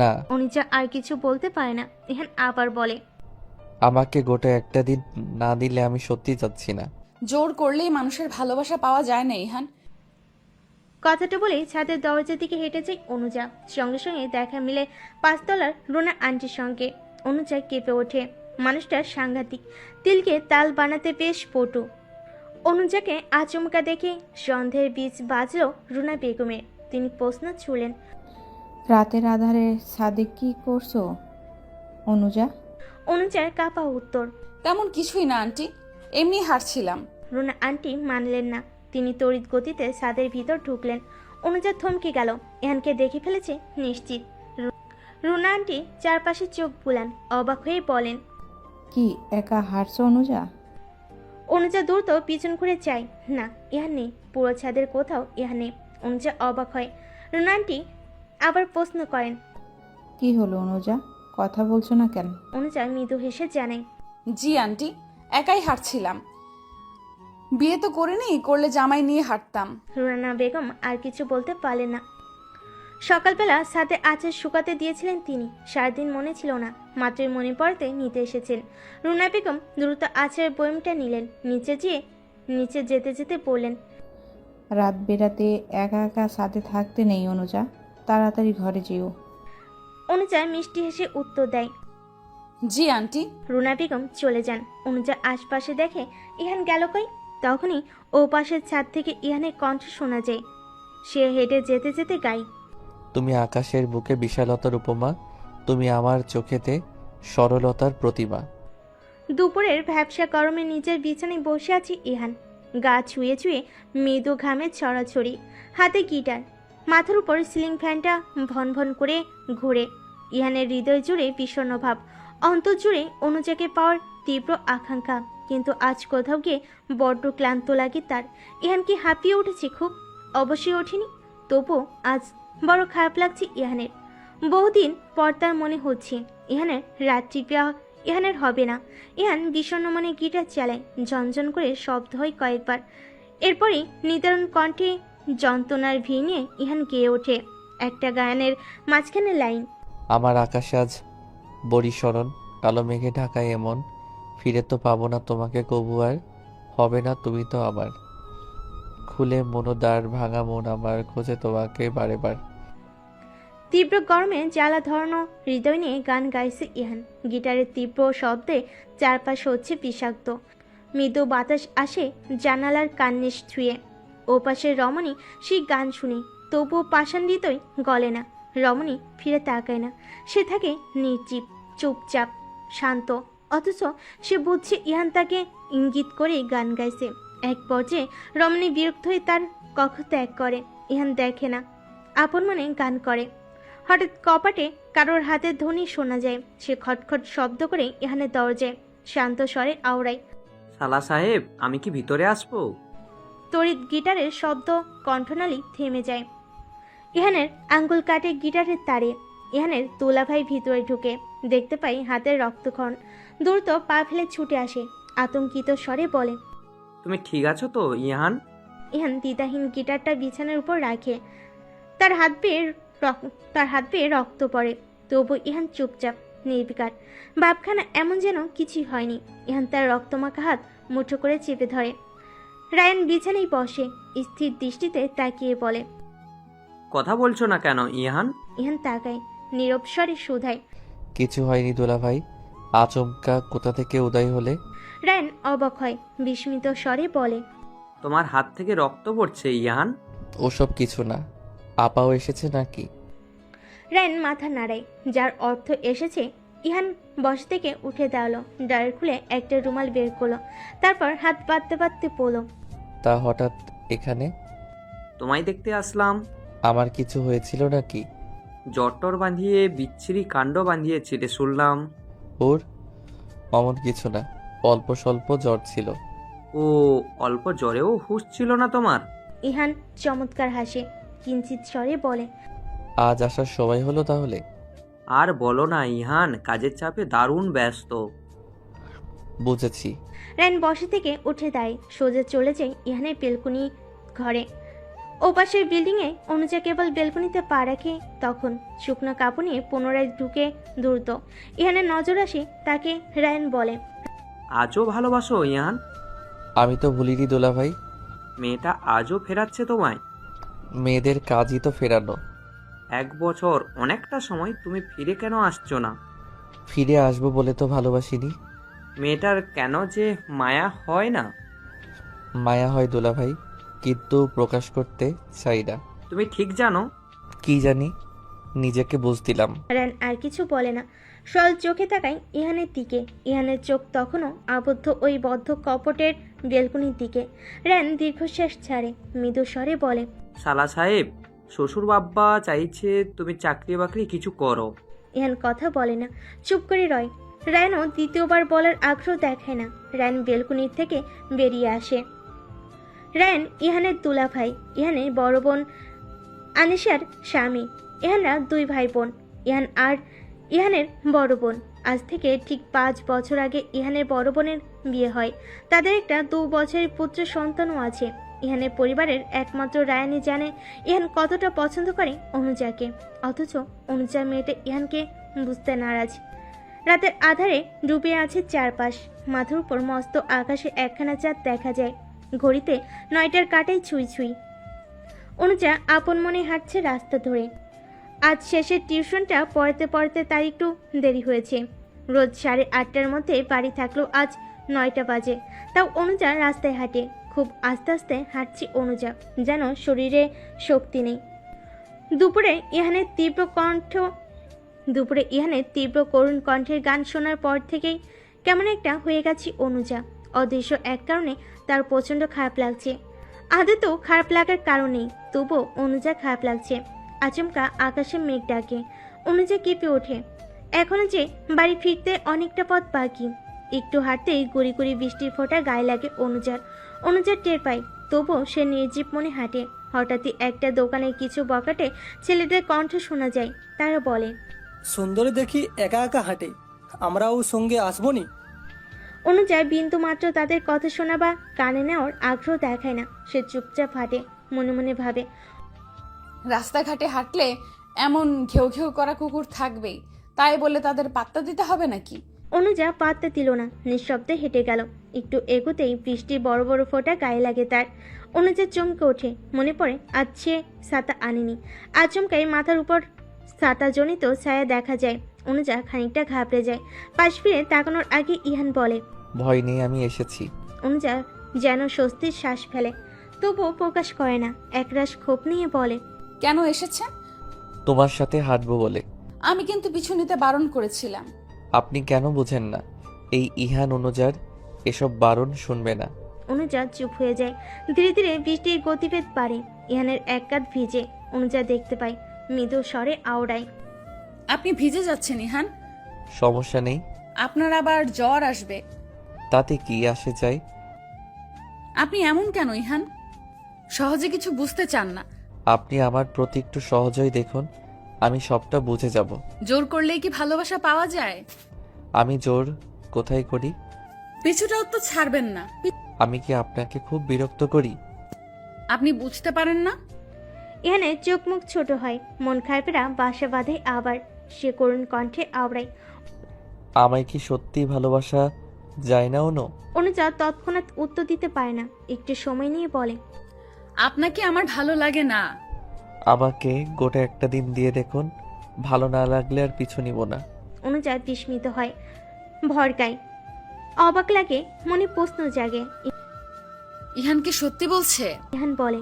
না, অনুজা আর কিছু বলতে পারে না। ইহান আবার বলে। আমাকে গোটা একটা দিন না দিলে আমি সত্যি যাচ্ছি না। জোর করলেই মানুষের ভালোবাসা পাওয়া যায় না ইহান। কথাটা বলে ছাদের দরজার দিকে হেঁটে যায় অনুজা। সঙ্গে সঙ্গে দেখা মিলে 5 তলার রুনা আন্টির সঙ্গে। অনুজা কেঁপে ওঠে। মানুষটা সাংঘাতিক, তিলকে তাল বানাতে বেশ পটু। অনুজাকে আচমকা দেখে সন্ধ্যের বীজ বাজলো রুনা বেগমের। তিনি প্রশ্ন ছুড়লেন। রাতের আধারে ছাদে কি করছো অনুজা? অনুজার কাপা উত্তর। তেমন কিছুই না আন্টি, এমনি হাঁটছিলাম। রুনা আন্টি মানলেন না। তিনি তড়িৎ গতিতে ছাদের ভিতর ঢুকলেন। অনুজা থমকে গেল। ইহানকে দেখে ফেলেছে নিশ্চিত। রুনা আন্টি চারপাশে চোখ বুলান, অবাক হয়ে বলেন। কি একা হাঁটছো অনুজা? অনুজা দ্রুত পিছন ঘুরে চায়। না, ইহান নেই। পুরো ছাদের কোথাও ইহান নেই। অনুজা অবাক হয়। রুনা আন্টি আবার প্রশ্ন করেন। কি হলো অনুজা, কথা বলছো না কেন? অনুজা মৃদু হেসে জানায়। জি আন্টি, একাই হাঁটছিলাম। বিয়ে তো করিনি, করলে জামাই নিয়ে হাঁটতাম। রুনা বেগম আর কিছু বলতে পারলেন না। সকালবেলা ছাদে আচার শুকাতে দিয়েছিলেন তিনি। সারাদিন মনে ছিল না, মাত্রই মনে পড়তে নিতে এসেছেন। রুনা বেগম দ্রুত আচারের বয়মটা নিলেন। নিচে যেতে যেতে বললেন। রাত বেরাতে একা একা ছাদে থাকতে নেই অনুজা, তাড়াতাড়ি ঘরে যেও। অনুজা মিষ্টি হেসে উত্তর দেয়। জি আন্টি। রুনা বেগম চলে যান। অনুজা আশপাশে দেখে ইহান গেল কই। তখনই ও পাশের ছাদ থেকে ইহানের কণ্ঠ শোনা যায়। সে হেঁটে যেতে যেতে গায়। তুমি আকাশের বুকে বিশালতার উপমা, তুমি আমার চোখেতে সরলতার প্রতিমা। দুপুরের ভ্যাবসা গরমে নিজের বিছানায় বসে আছে ইহান। গা ছুঁয়ে ছুঁয়ে মৃদু ঘামে ছড়াছড়ি। হাতে গিটার, মাথার উপর সিলিং ফ্যানটা ভন ভন করে ঘুরে। ইহানের হৃদয় জুড়ে বিষণ্ণ ভাব, অন্তর জুড়ে অনুজাকে পাওয়ার তীব্র আকাঙ্ক্ষা। কিন্তু আজ কোথাও গিয়ে বড্ড ক্লান্ত লাগে তার। ইহান কি হাঁপিয়ে উঠেছে খুব? অবশ্যই ওঠেনি। তবু আজ বড় খারাপ লাগছে ইহানের। বহুদিন পর তার মনে হচ্ছে ইহানের রাত্রি বিবাহ ইহানের হবে না। ইহান বিষণ্ণ মনে গিটার চালায়। ঝনঝন করে শব্দ হয় কয়েকবার। এরপরই নিদারুণ কণ্ঠে যন্ত্রণার ভিড় নিয়ে ইহান গেয়ে ওঠে একটা গায়নের মাঝখানে লাইন। আমার আকাশ আজ বড়ি স্মরণ, কালো মেঘে ঢাকায় এমন, ফিরে তো পাবো না তোমাকে কবু আর, হবে না তুমি তো আমার, খুলে মনোদ্বার ভাঙা মন আমার খোঁজে তোমাকে বারে বার। তীব্র গরমে জ্বালা ধরানো হৃদয় নিয়ে গান গাইছে ইহান। গিটারের তীব্র শব্দে চারপাশ হচ্ছে বিষাক্ত। মৃদু বাতাস আসে জানালার কান্নিস ছুঁয়ে। ওপাশের রমণী সেই গান শুনে, তবুও পাষাণ হৃদয় গলে না। রমণী ফিরে তাকায় না। সে থাকে নির্জীব, চুপচাপ, শান্ত। অথচ সে বুঝছে ইহান তাকে ইঙ্গিত করে গান গাইছে। এক পর্যায়ে রমণী বিরক্ত হয়ে তার কক্ষ ত্যাগ করে। ইহান দেখে না, আপন মনে গান করে। হঠাৎ কপাটে কারোর হাতের ধ্বনি শোনা যায়। সে খটখট শব্দ করে ইহানের দরজায় শান্ত স্বরে আওড়ায়। শালা সাহেব, আমি কি ভিতরে আসবো? তড়িৎ গিটারের শব্দ, কণ্ঠনালী থেমে যায়। ইহানের আঙ্গুল কাটে গিটারের তারে। ইহানের দুলাভাই ভিতরে ঢুকে দেখতে পাই হাতের রক্তক্ষরণ। দ্রুত পা ফেলে ছুটে আসে, আতঙ্কিত স্বরে বলে। তুমি ঠিক আছো তো ইহান? ইহান দ্বিধাহীন গিটারটা বিছানার উপর রাখে। তার হাত বেয়ে রক্ত পড়ে। তবু ইহান চুপচাপ, নির্বিকার। ভাবখানা এমন যেন কিছুই হয়নি। ইহান তার রক্তমাখা হাত মুঠো করে চেপে ধরে। রায়ান বিছানায় বসে, স্থির দৃষ্টিতে তাকিয়ে বলে। কথা বলছো না কেন ইহান? ইহান তাকায়, নীরব স্বরে শুধায়। কিছু হয়নি দুলাভাই, আচমকা কোথা থেকে উদয় হলে? রায়ান অবাক হয়, বিস্মিত স্বরে বলে। তোমার হাত থেকে রক্ত পড়ছে ইহান। ওসব কিছু না। আপাও এসেছে নাকি? রায়ান মাথা নাড়ায়, যার অর্থ এসেছে। ইহান বস থেকে উঠে দাঁড়ালো, ড্রয়ার খুলে একটা রুমাল বের করলো, তারপর হাত বাঁধতে বাঁধতে পড়লো। তা হঠাৎ এখানে? তোমায় দেখতে আসলাম। আমার কিছু হয়েছিল নাকি? জটর বাঁধিয়ে বিচ্ছিরি কাণ্ড বাঁধিয়েছিলে শুনলাম। ওর অমন কিছু না, অল্প স্বল্প জ্বর ছিল। ও, অল্প জ্বরেও হুঁশ ছিল না তোমার? ইহান চমৎকার হাসে, কিঞ্চিত স্বরে বলে। আজ আসার সময় হলো তাহলে? আর বলো না ইহান, কাজের চাপে দারুণ ব্যস্ত। বুঝেছি। রায়ান বসে থেকে উঠে দাঁড়ায়, সোজা চলে যায় ইহানের বেলকনি ঘরে। ওপাশের বিল্ডিংয়ে অনুজা কেবল বেলকনিতে পা রাখে, তখন শুকনো কাপড় নিয়ে পুনরায় ঢুকে দ্রুত। ইহানের নজর আসে, তাকে রায়ান বলে। আজও ভালোবাসো ইহান? আমি তো ভুলিনি দুলাভাই। মেয়েটা আজও ফেরাচ্ছে তোমায়? মেয়েদের কাজই তো ফেরানো। 1 বছর অনেকটা সময়, তুমি ফিরে কেন আসছো না? ফিরে আসবো বলে তো ভালোবাসিনি। মেয়েটার কেন যে মায়া হয় না? মায়া হয় দুলাভাই, কিন্তু প্রকাশ করতে চাই না। তুমি ঠিক জানো। কি জানি, নিজেকে বুঝ দিলাম। রায়ান আর কিছু বলে না, সরল চোখে তাকায় ইহানের দিকে। ইহানের চোখ তখনও আবদ্ধ ওই বদ্ধ কপটের বেলকনির দিকে। রায়ান দীর্ঘশ্বাস ছাড়ে, মৃদু স্বরে বলে। সালা সাহেব, শ্বশুর বাব্বা চাইছে তুমি চাকরি বাকরি কিছু করো। ইহান কথা বলে না, চুপ করে রয়। রায়ানও দ্বিতীয়বার বলার আগ্রহ দেখায় না। রায়ান বেলকনির থেকে বেরিয়ে আসে। রায়ান ইহানের দুলাভাই, ইহানের বড় বোন আনিশার স্বামী। ইহানরা 2 ভাই বোন। ইহান আর ইহানের বড় বোন। আজ থেকে ঠিক 5 বছর আগে ইহানের বড় বোনের বিয়ে হয়। তাদের একটা 2 বছরের পুত্র সন্তানও আছে। ইহানের পরিবারের একমাত্র রায়ানই জানে ইহান কতটা পছন্দ করে অনুজাকে, অথচ অনুজা মেয়েটা ইহানকে বুঝতে নারাজ। রাতের আধারে ডুবে আছে চারপাশ, মাথার উপর মস্ত আকাশে একখানা চাঁদ দেখা যায়। ঘড়িতে 9টার কাটাই ছুঁই ছুঁই। অনুজা আপন মনে হাঁটছে রাস্তা ধরে। আজ শেষের টিউশনটা পড়াতে পড়াতে তার একটু দেরি হয়েছে। রোজ 8:30টার মধ্যে বাড়ি থাকলেও আজ 9টা বাজে। তাও অনুজা রাস্তায় হাঁটে, খুব আস্তে আস্তে হাঁটছে অনুজা, যেন শরীরে শক্তি নেই। দুপুরে ইহানের তীব্র করুণ কণ্ঠের গান শোনার পর থেকেই কেমন একটা হয়ে গেছে অনুজা। অদৃশ্য এক কারণে তার প্রচণ্ড খারাপ লাগছে। আদৌ তো খারাপ লাগার কারণ নেই, তবুও অনুজা খারাপ লাগছে। আচমকা আকাশে মেঘ ডাকে, অনুজা কেঁপে ওঠে। এখনো যে বাড়ি ফিরতে অনেকটা পথ বাকি। একটু হাঁটতেই গুড়ি গুড়ি বৃষ্টির ফোঁটা গায়ে লাগে অনুজার টের পায়, তবুও সে নির্জীব মনে হাঁটে। হঠাৎই একটা দোকানের কিছু বকাটে ছেলেদের কণ্ঠ শোনা যায়। তারা বলে, সুন্দরী দেখি একা একা হাঁটে, আমরাও সঙ্গে আসবনি। অনুজা বিন্দু মাত্র তাদের কথা শোনা বা কানে নেওয়ার আগ্রহ দেখায় না। সে চুপচাপ হাঁটে, মনে মনে ভাবে, রাস্তাঘাটে হাঁটলে এমন ঘেউ ঘেউ করা কুকুর থাকবেই, তাই বলে তাদের পাত্তা দিতে হবে নাকি? অনুজা পাত্তা দিল না, নিঃশব্দে হেঁটে গেল। একটু এগোতেই বৃষ্টির বড় বড় ফোঁটা গায়ে লাগে তার। অনুজা চমকে ওঠে, মনে পড়ে আজ সে ছাতা আনেনি। আচমকাই মাথার উপর ছাতা জনিত ছায়া দেখা যায়। অনুজা খানিকটা ঘাবড়ে যায়। পাশ ফিরে তাকানোর আগে ইহান বলে, ভয় নেই, আমি এসেছি। অনুজা যেন স্বস্তির শ্বাস ফেলে, তবুও প্রকাশ করে না। একরাশ ক্ষোভ নিয়ে বলে, কেন এসেছেন? তোমার সাথে হাঁটবো বলে। আমি কিন্তু পিছু নিতে বারণ করেছিলাম। আপনি কেন বুঝেন না? এই ইহান অনুজার এসব বারণ শুনবে না। অনুজা চুপ হয়ে যায়। ধীরে ধীরে বৃষ্টির গতিবেগ বাড়ে। ইহানের এক কাঁধ ভিজে। অনুজা দেখতে পায়, মৃদু স্বরে আওড়ায়, আপনি ভিজে যাচ্ছেন ইহান। সমস্যা নেই। আপনার আবার জ্বর আসবে। তাতে কি আসে যায়? আপনি এমন কেন ইহান? সহজে কিছু বুঝতে চান না। আপনি আমার প্রতি একটু সহজই দেখুন, আমি সবটা বুঝে যাব। জোর করলেই কি ভালোবাসা পাওয়া যায়? আমি জোর কোথায় করি? পিছুটাও তো ছাড়বেন না। আমি কি আপনাকে খুব বিরক্ত করি? আপনি বুঝতে পারেন না? ইহানের চোখ মুখ ছোট হয়, মন খারাপেরা বাসা বাঁধে আবার। সে করুণ কণ্ঠে আওড়ায়, আমায় কি সত্যি ভালোবাসা যায় না অনু? অনুজা তৎক্ষণাৎ উত্তর দিতে পারে না, একটু সময় নিয়ে বলে, আপনাকে আমার ভালো লাগে না। আমাকে গোটা একটা দিন দিয়ে দেখুন, ভালো না লাগলে আর পিছু নিব না। অনুজা বিস্মিত হয়, ভরকায়, অবাক লাগে, মনে প্রশ্ন জাগে। ইহান কি সত্যি বলছে? ইহান বলে,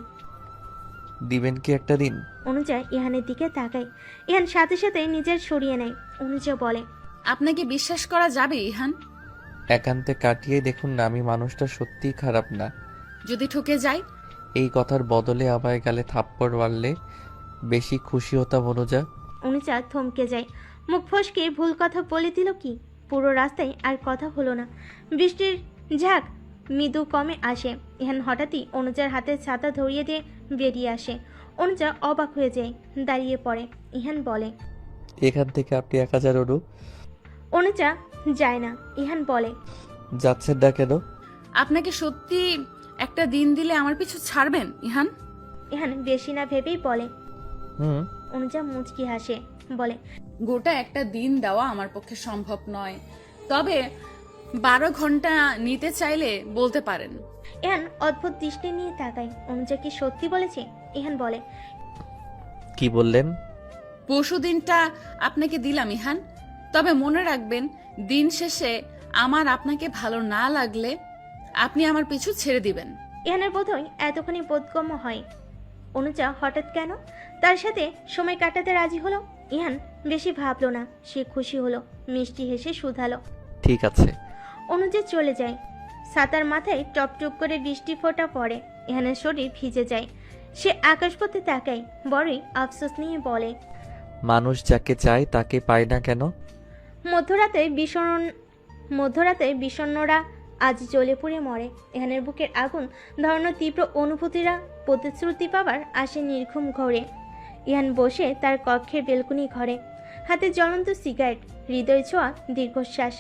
দিবেন কি একটা দিন? অনুজা ইহানের দিকে তাকায়। ইহান সাথে সাথে নিজের সরিয়ে নেয়। অনুজা বলে, আপনাকে বিশ্বাস করা যাবে ইহান? একান্তে কাটিয়ে দেখুন না, আমি মানুষটা সত্যিই খারাপ না। যদি ঠকে যাই? এই কথার বদলে আমায় গালে থাপ্পড় মারলে বেশি খুশি হতাম অনুজা। অনুজা থমকে যায়, মুখ ফসকে ভুল কথা বলে দিল কি? পুরো রাস্তায় আর কথা হলো না। বৃষ্টির ঝাঁক মৃদু কমে আসে। ইহান হঠাৎই অনুজার হাতে ছাতা ধরিয়ে দিয়ে বেরিয়ে আসে। অনুজা অবাক হয়ে যায়, দাঁড়িয়ে পড়ে। ইহান বলে, এখান থেকে আপনি 1000 অনু। অনুজা যায় না। ইহান বলে, যাচ্ছেন না কেন? আপনাকে সত্যি একটা দিন দিলে আমার পিছু ছাড়বেন ইহান? ইহান বেশি না ভেবেই বলে। হুম। অনুজা মুচকি হাসে, বলে, গোটা একটা দিন দেওয়া আমার পক্ষে সম্ভব নয়, তবে 12 ঘন্টা নিতে চাইলে বলতে পারেন। ইহান অদ্ভুত দৃষ্টি নিয়ে তাকায়। অনুজা কি সত্যি বলেছে? ইহান বলে, কি বললেন? পরশু দিনটা আপনাকে দিলাম ইহান, তবে মনে রাখবেন দিন শেষে আমার আপনাকে ভালো না লাগলে আপনি আমার পিছু ছেড়ে দিবেন। ইহানের বোধহয় এতখানি বোধগম্য হয়। অনুজা হঠাৎ কেন তার সাথে সময় কাটাতে রাজি হলো? ইহান বেশি ভাবলো না, সে খুশি হলো, মিষ্টি হেসে শুধালো। ঠিক আছে। অনুজা চলে যায়। ছাতার মাথায় টপ টপ করে বৃষ্টি ফোঁটা পড়ে। ইহানের শরীর ভিজে যায়। সে আকাশপথে তাকায়, বড়ই আফসোস নিয়ে বলে, মানুষ যাকে চায় তাকে পায় না কেন? মধ্যরাতে বিষণ্ণরা আজ জ্বলে পুড়ে মরে। এখানের বুকের আগুন ধরানো তীব্র অনুভূতিরা প্রতিশ্রুতি পাবার আসে নির্ঘুম ঘরে। ইহান বসে তার কক্ষের বেলকুনি ঘরে, হাতে জ্বলন্ত সিগারেট, হৃদয় ছোঁয়া দীর্ঘশ্বাস,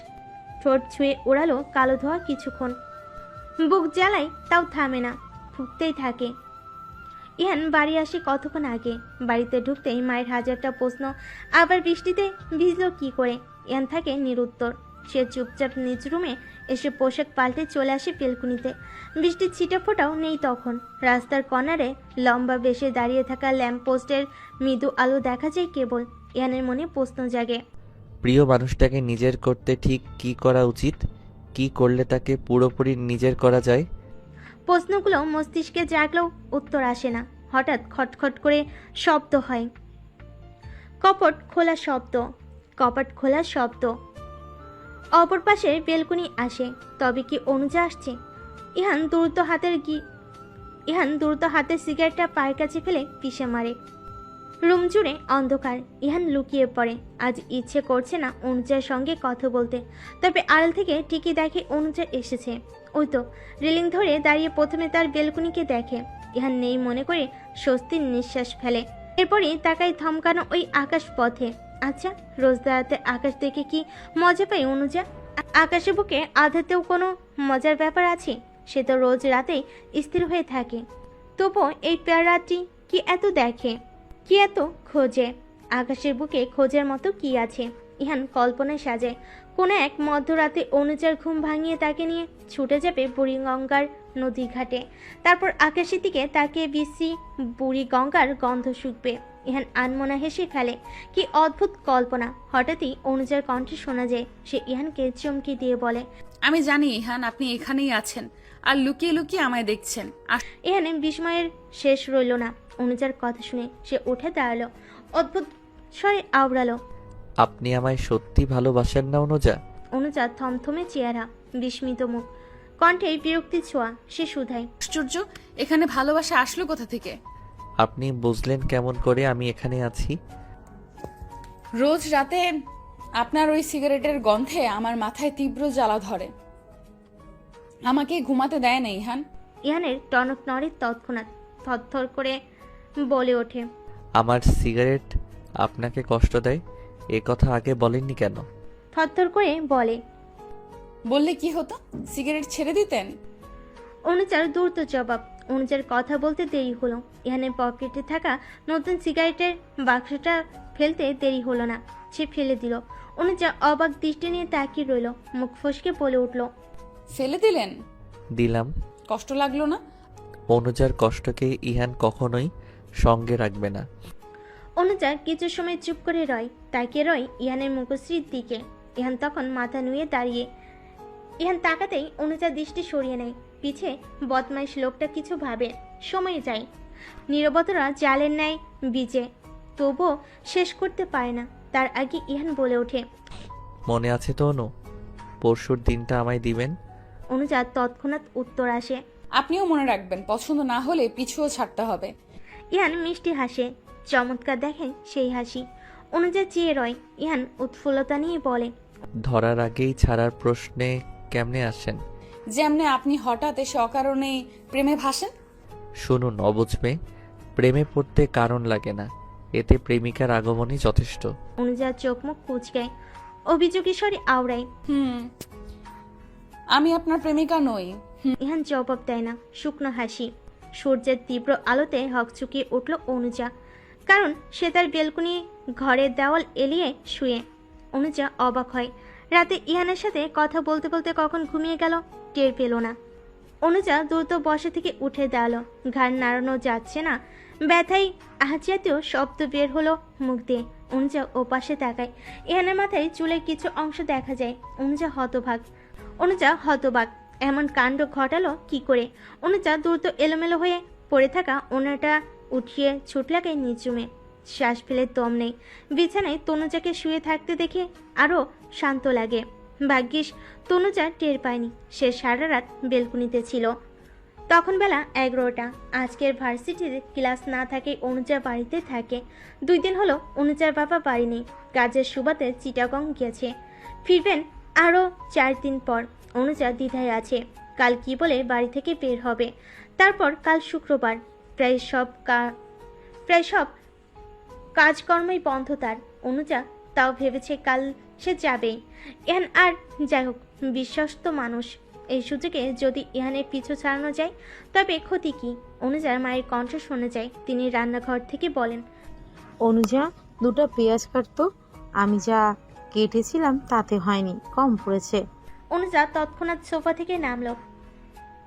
ঠোঁট ছুঁয়ে ওড়ালো কালো ধোঁয়া কিছুক্ষণ। বুক জ্বালায়, তাও থামে না, ফুঁকতেই থাকে। ইহান বাড়ি আসে কতক্ষণ আগে। বাড়িতে ঢুকতেই মায়ের হাজারটা প্রশ্ন, আবার বৃষ্টিতে ভিজল কি করে? ইহান থাকে নিরুত্তর। সে চুপচাপ নিজ রুমে এসে পোশাক পাল্টে চলে আসে বেলকুনিতে। বৃষ্টির ছিটে ফোটাও নেই তখন। রাস্তার কর্নারে লম্বা বেশে দাঁড়িয়ে থাকা ল্যাম্প পোস্টের মৃদু আলো দেখা যায় কেবল। ইহানের মনে প্রশ্ন জাগে, প্রিয় মানুষটাকে নিজের করতে ঠিক কি করা উচিত? কি করলে তাকে পুরোপুরি নিজের করা যায়? প্রশ্নগুলো মস্তিষ্কে জাগলেও উত্তর আসে না। হঠাৎ খটখট করে শব্দ হয়, কপট খোলা শব্দ, কপাট খোলা শব্দ। অপর পাশে বেলকুনি আসে। তবে কি অনুজা আসছে? ইহান দ্রুত হাতের সিগারেটটা পায়ের কাছে ফেলে পিষে মারে। রুম জুড়ে অন্ধকার। ইহান লুকিয়ে পড়ে। আজ ইচ্ছে করছে না অনুজার সঙ্গে কথা বলতে, তবে আড়াল থেকে ঠিকই দেখে অনুজা এসেছে। ওই তো রেলিং ধরে দাঁড়িয়ে প্রথমে তার বেলকুনিকে দেখে। ইহান নেই মনে করে স্বস্তির নিঃশ্বাস ফেলে। এরপরই তাকায় থমকানো ওই আকাশ পথে। আচ্ছা, রোজ দাঁড়াতে আকাশ দেখে কি মজা পায় অনুজা? আকাশে বুকে আধাতেও কোনো মজার ব্যাপার আছে? সে তো রোজ রাতেই স্থির হয়ে থাকে, তবুও এই পেয়ারাটি কি এত দেখে, কি এত খোঁজে? আকাশের বুকে খোঁজার মতো কি আছে? ইহান কল্পনায় সাজায় কোনো এক মধ্যরাতে অনুজার ঘুম ভাঙিয়ে তাকে নিয়ে ছুটে যাবে বুড়িগঙ্গার নদী ঘাটে। তারপর আকাশের দিকে তাকিয়ে বিশ্রী বুড়িগঙ্গার গন্ধ শুকবে। ইহান আনমনা হেসে ফেলে। কি অদ্ভুত কল্পনা! হঠাৎই অনুজার কণ্ঠে শোনা যায়। সে ইহানকে চমকে দিয়ে বলে, আমি জানি ইহান আপনি এখানেই আছেন আর লুকিয়ে লুকিয়ে আমায় দেখছেন। ইহানে বিস্ময়ের শেষ রইল না। অনুজার কথা শুনে সে উঠে দাঁড়ালো, অদ্ভুত স্বরে আওড়ালো, আপনি আমায় সত্যি ভালোবাসেন না অনুজা? অনুজা থমথমে চেহারা, বিস্মিত মুখ, কণ্ঠে বিরক্তি ছোঁয়া। সে শুধায়, আশ্চর্য, এখানে ভালোবাসা আসলো কোথা থেকে? আপনি বুঝলেন কেমন করে আমি এখানে আছি? রোজ রাতে আপনার ওই সিগারেটের গন্ধে আমার মাথায় তীব্র জ্বালা ধরে, আমাকে ঘুমাতে দেয় না ইহান। ইহানের টনক নড়ে তৎক্ষণাৎ, থরথর করে বলে ওঠে, আমার সিগারেট আপনাকে কষ্ট দেয়? এ কথা আগে বলেননি কেন? থরথর করে বলে, বললে কি হতো? সিগারেট ছেড়ে দিতেন? অনুজার দ্রুত জবাব। অনুজার কথা বলতে দেরি হলো। ইহানের পকেটে থাকা নতুন সিগারেটের বাক্সটা ফেলতে দেরি হলো না, সে ফেলে দিল। অনুজা অবাক দৃষ্টি নিয়ে তাকিয়ে রইল, মুখ ফসকে বলে উঠল, ফেলে দিলেন? দিলাম। কষ্ট লাগলো না? অনুজার কষ্টকে ইহান কখনোই সঙ্গে রাখবে না। অনুজা কিছু সময় চুপ করে রয়, তাকিয়ে রয় ইহানের মুখশ্রীর দিকে। ইহান তখন মাথা নুয়ে দাঁড়িয়ে। ইহান তাকাতেই অনুজা দৃষ্টি সরিয়ে নেয়। পিছে বদমাইশ লোকটা কিছু ভাবে। সময় যায়, নীরবতারা জালের ন্যায় বিজে, তবুও শেষ করতে পারে না। তার আগে ইহান বলে ওঠে, মনে আছে তো অনু, পরশুর দিনটা আমায় দিবেন? অনুজা তৎক্ষণাৎ উত্তর আসে, আপনিও মনে রাখবেন, পছন্দ না হলে পিছুও ছাড়তে হবে। ইহান মিষ্টি হাসে। চমৎকার দেখেন সেই হাসি। অনুজা চেয়ে রয়। ইহান উৎফুল্লতা নিয়ে বলে, ধরার আগেই ছাড়ার প্রশ্নে কেমনে আসেন? যেমনে আপনি হঠাৎ এসে অকারণে প্রেমে ভাসেন। শুনুন অবুঝ মেয়ে, প্রেমে পড়তে কারণ লাগে না, এতে প্রেমিকার আগমনই যথেষ্ট। অনুজা চোখ মুখ কুচকায়, অভিযোগী স্বরে আওড়ায়, আমি আপনার প্রেমিকা নই। ইহান জবাব দেয় না। শুকনো হাসি। সূর্যের তীব্র আলোতে হকচকিয়ে উঠল অনুজা, কারণ সে তার বেলকুনি ঘরের দেওয়াল এলিয়ে শুয়ে। অনুজা অবাক হয়। রাতে ইহানের সাথে কথা বলতে বলতে কখন ঘুমিয়ে গেল টের পেল না। অনুজা দ্রুত বসা থেকে উঠে দাঁড়ালো। ঘাড় নাড়ানো যাচ্ছে না, ব্যথায় আহজাতীয় শব্দ বের হলো মুখ দিয়ে। অনুজা ওপাশে তাকায়। ইহানের মাথায় চুলের কিছু অংশ দেখা যায়। অনুজা হতবাক। এমন কাণ্ড ঘটালো কি করে? অনুজা দ্রুত এলোমেলো হয়ে পড়ে থাকা ওনাটা উঠিয়ে ছুট লাগায় নিচুমে। শ্বাস ফেলে দম নেই। বিছানায় তনুজাকে শুয়ে থাকতে দেখে আরও শান্ত লাগে। ভাগ্যিস তনুজা টের পায়নি, সে সারা রাত বেলকুনিতে ছিল। তখন বেলা 11টা। আজকের ভার্সিটির ক্লাস না থাকে অনুজা বাড়িতে থাকে। 2 দিন হলো অনুজার বাবা বাড়ি নেই, কাজের সুবাদে চিটাগং গেছে। ফিরবেন আরও 4 দিন পর। অনুজা দ্বিধায় আছে, কাল কি বলে বাড়ি থেকে বের হবে। তারপর কাল শুক্রবার, প্রায় সব কাজকর্মই বন্ধ তার। অনুজা তাও ভেবেছে কাল সে যাবেই। ইহান আর যাই হোক, বিশ্বস্ত মানুষ। এই সুযোগে যদি ইহানের পিছু ছাড়ানো যায় তবে ক্ষতি কি? অনুজার মায়ের কণ্ঠ শোনা যায়। তিনি রান্নাঘর থেকে বলেন, অনুজা 2টা পেঁয়াজ কাটতো, আমি যা কেটেছিলাম তাতে হয়নি, কম পড়েছে। অনুজা তৎক্ষণাৎ সোফা থেকে নামলো,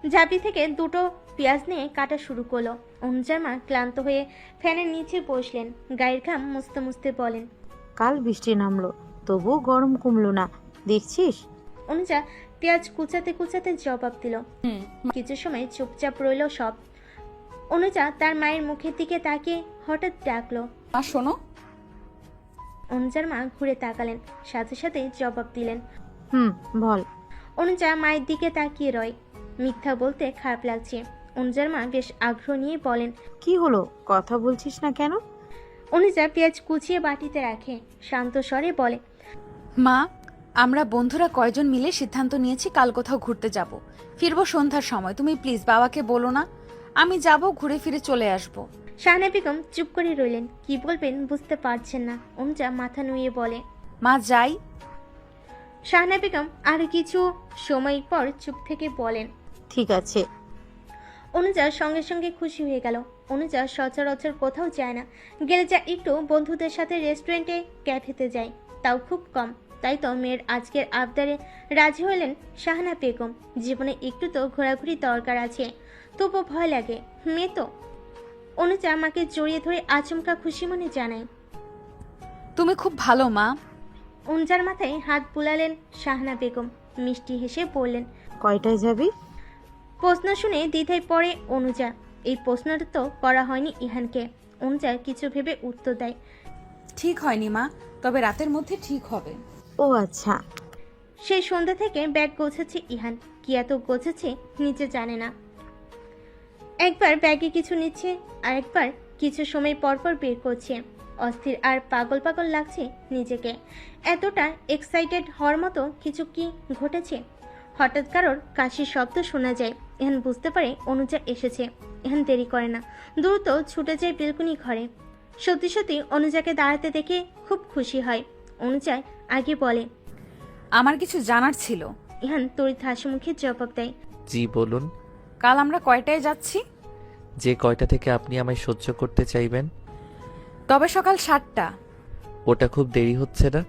ঝাঁপি থেকে 2টো পেঁয়াজ নিয়ে কাটা শুরু করলো। অনুজার মা ক্লান্ত হয়ে ফ্যানের নিচে বসলেন, গায়ের ঘাম মুছতে মুছতে বলেন, কাল বৃষ্টি নামলো, তবুও গরম কমলো না, দেখছিস? অনুজা পেঁয়াজ কুচাতে কুচাতে জবাব দিল। কিছু সময় চুপচাপ রইল সব। অনুজা তার মায়ের মুখের দিকে তাকিয়ে হঠাৎ ডাকলো, মা শোনো। অনুজার মা ঘুরে তাকালেন, সাথে সাথে জবাব দিলেন, বল। অনুজা মায়ের দিকে তাকিয়ে রয়। মিথ্যা বলতে খারাপ লাগছে। অনুজার মা বেশ আগ্রহ নিয়ে বলেন, কি হলো, কথা বলছিস না কেন? অনুজা পেঁয়াজ কুচিয়ে বাটিতে রাখে, শান্ত স্বরে বলে, মা, আমরা বন্ধুরা কয়জন মিলে সিদ্ধান্ত নিয়েছি কাল কোথাও ঘুরতে যাব। ফিরবো সন্ধ্যার সময়। তুমি প্লিজ বাবাকে বলো না। আমি যাব, ঘুরে ফিরে চলে আসব। শাহনা বেগম চুপ করে রইলেন, কি বলবেন বুঝতে পারছেন না। অনুজা মাথা নুয়ে বলে, মা যাই। শাহনা বেগম আর কিছু সময় পর চুপ থেকে বলেন, ঠিক আছে। অনুজা সঙ্গে সঙ্গে খুশি হয়ে গেল। অনুজা সচরাচর কোথাও যায় না, গেলে যা একটু বন্ধুদের সাথে রেস্টুরেন্টে ক্যাফেতে যায়, তাও খুব কম। তাই তো মেয়ের আজকের আবদারে রাজি হলেন শাহনা বেগম। জীবনে একটু তো ঘোরাঘুরি দরকার আছে, তবু ভয় লাগে, মেয়ে তো। অনুজা মাকে জড়িয়ে ধরে আচমকা খুশি মনে জানায়, তুমি খুব ভালো মা। অনুজার মাথায় হাত বুলালেন শাহনা বেগম, মিষ্টি হেসে বললেন, কয়টায় যাবি? প্রশ্ন শুনে দ্বিধায় পড়ে অনুজা। এই প্রশ্নটা তো করা হয়নি ইহানকে। অনুজা কিছু ভেবে উত্তর দেয়, ঠিক হয়নি মা, তবে রাতের মধ্যে ঠিক হবে। ও আচ্ছা। সেই সন্ধ্যা থেকে ব্যাগ গোছাচ্ছে ইহান। কি এত গোছাচ্ছে নিজে জানে না। একবার ব্যাগে কিছু নিচ্ছে, আর একবার কিছু সময় পর পর বের করছে। অস্থির আর পাগল পাগল লাগছে নিজেকে। এতটা এক্সাইটেড হওয়ার মতো কিছু কি ঘটেছে? হঠাৎ কারোর কাশির শব্দ শোনা যায়। ইহান বুঝতে পারে অনুজা এসেছে। ইহান দেরি করে না, দ্রুত ছুটে যায় বেলকুনি ঘরে। সত্যি সত্যি অনুজাকে দাঁড়াতে দেখে খুব খুশি হয়। অনুজা আগে বলে, আমার কিছু জানার ছিল। ইহান তড়িৎ হাসি মুখে জবাব দেয়, জি বলুন। কাল আমরা কয়টায় যাচ্ছি? যে কয়টা থেকে আপনি আমায় সহ্য করতে চাইবেন। তবে সকাল 7টা। ওটা খুব দেরি হচ্ছে না?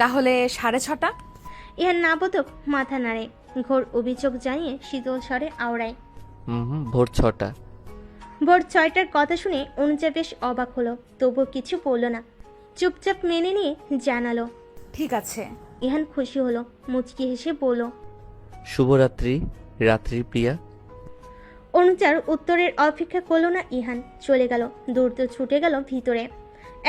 তাহলে 6:30। ইহান নাবোধক মাথা নাড়ে। ঘোর অভিযোগ জানিয়ে শীতল স্বরে আওড়ায়। ভোর 6টা। ভোর 6টার কথা শুনে অনুজা বেশ অবাক হলো, তবুও কিছু বলল না, চুপচাপ মেনে নিয়ে জানালো। ঠিক আছে। ইহান খুশি হলো, মুচকি হেসে বলল। শুভরাত্রি রাত্রি প্রিয়া। অনুজার উত্তরের অপেক্ষা করলো না ইহান, চলে গেল, দ্রুত ছুটে গেল ভিতরে।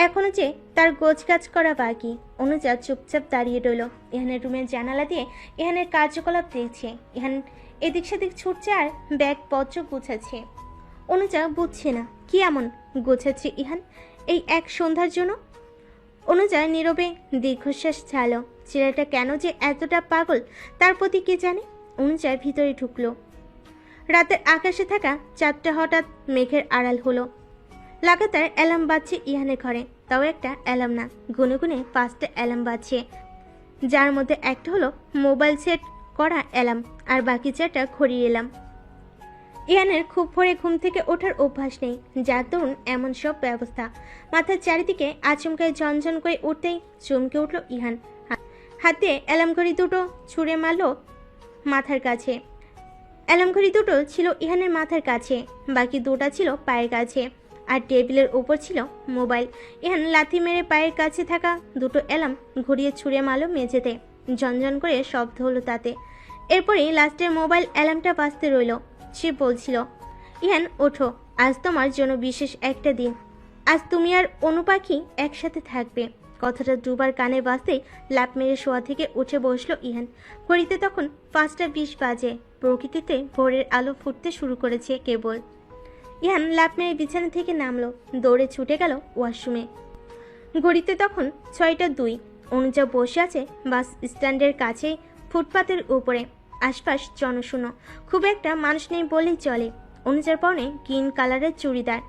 এখনো যে তার গোছগাছ করা বাকি। অনুজা চুপচাপ দাঁড়িয়ে রইল, ইহানের রুমের জানালা দিয়ে ইহানের কার্যকলাপ দেখছে। ইহান এদিক সেদিক ছুটছে আর ব্যাগপত্র গুছাচ্ছে। অনুজা বুঝছে না কি এমন গোছাচ্ছে ইহান এই এক সন্ধ্যার জন্য। অনুজা নীরবে দীর্ঘশ্বাস ছাড়ল। ছেলেটা কেন যে এতটা পাগল তার প্রতি কে জানে। অনুজা ভিতরে ঢুকলো। রাতের আকাশে থাকা চাঁদটা হঠাৎ মেঘের আড়াল হলো। লাগাতার অ্যালার্ম বাজছে ইহানের ঘরে, তাও একটা অ্যালার্ম না, গুনে গুনে 5টা অ্যালার্ম বাজছে, যার মধ্যে একটা হলো মোবাইল সেট করা অ্যালার্ম, আর বাকি 4টা ঘড়ির অ্যালার্ম। ইহানের খুব ভোরে ঘুম থেকে ওঠার অভ্যাস নেই, যার দরুন এমন সব ব্যবস্থা। মাথার চারিদিকে আচমকায় ঝনঝন করে উঠতেই চমকে উঠল ইহান। হাতে অ্যালার্ম ঘড়ি দুটো ছুঁড়ে মারল মাথার কাছে। অ্যালার্ম ঘড়ি দুটো ছিল ইহানের মাথার কাছে, বাকি দুটা ছিল পায়ের কাছে, আর টেবিলের উপর ছিল মোবাইল। ইহান লাথি মেরে পায়ের কাছে থাকা দুটো অ্যালার্ম ঘুরিয়ে ছুঁড়ে মারল মেঝেতে। ঝনঝন করে শব্দ হলো তাতে। এরপরই লাস্টের মোবাইল অ্যালার্মটা বাজতে রইল। সে বলছিল, ইহান ওঠো, আজ তোমার জন্য বিশেষ একটা দিন। আজ তুমি আর অনু পাখি একসাথে থাকবে। কথাটা দুবার কানে বাজতেই লাফ মেরে শোয়া থেকে উঠে বসলো ইহান। ঘড়িতে তখন 5টা 20 বাজে। প্রকৃতিতে ভোরের আলো ফুটতে শুরু করেছে কেবল। ইহান লাফ মেরে বিছানা থেকে নামলো, দৌড়ে ছুটে গেল ওয়াশরুমে। ঘড়িতে তখন 6টা 2। অনুজা বসে আছে বাস স্ট্যান্ডের কাছে ফুটপাতের উপরে। আশপাশ জনশূন্য, খুব একটা মানুষ নেই বলেই চলে। অনুজার পরনে গ্রিন কালারের চুড়িদার,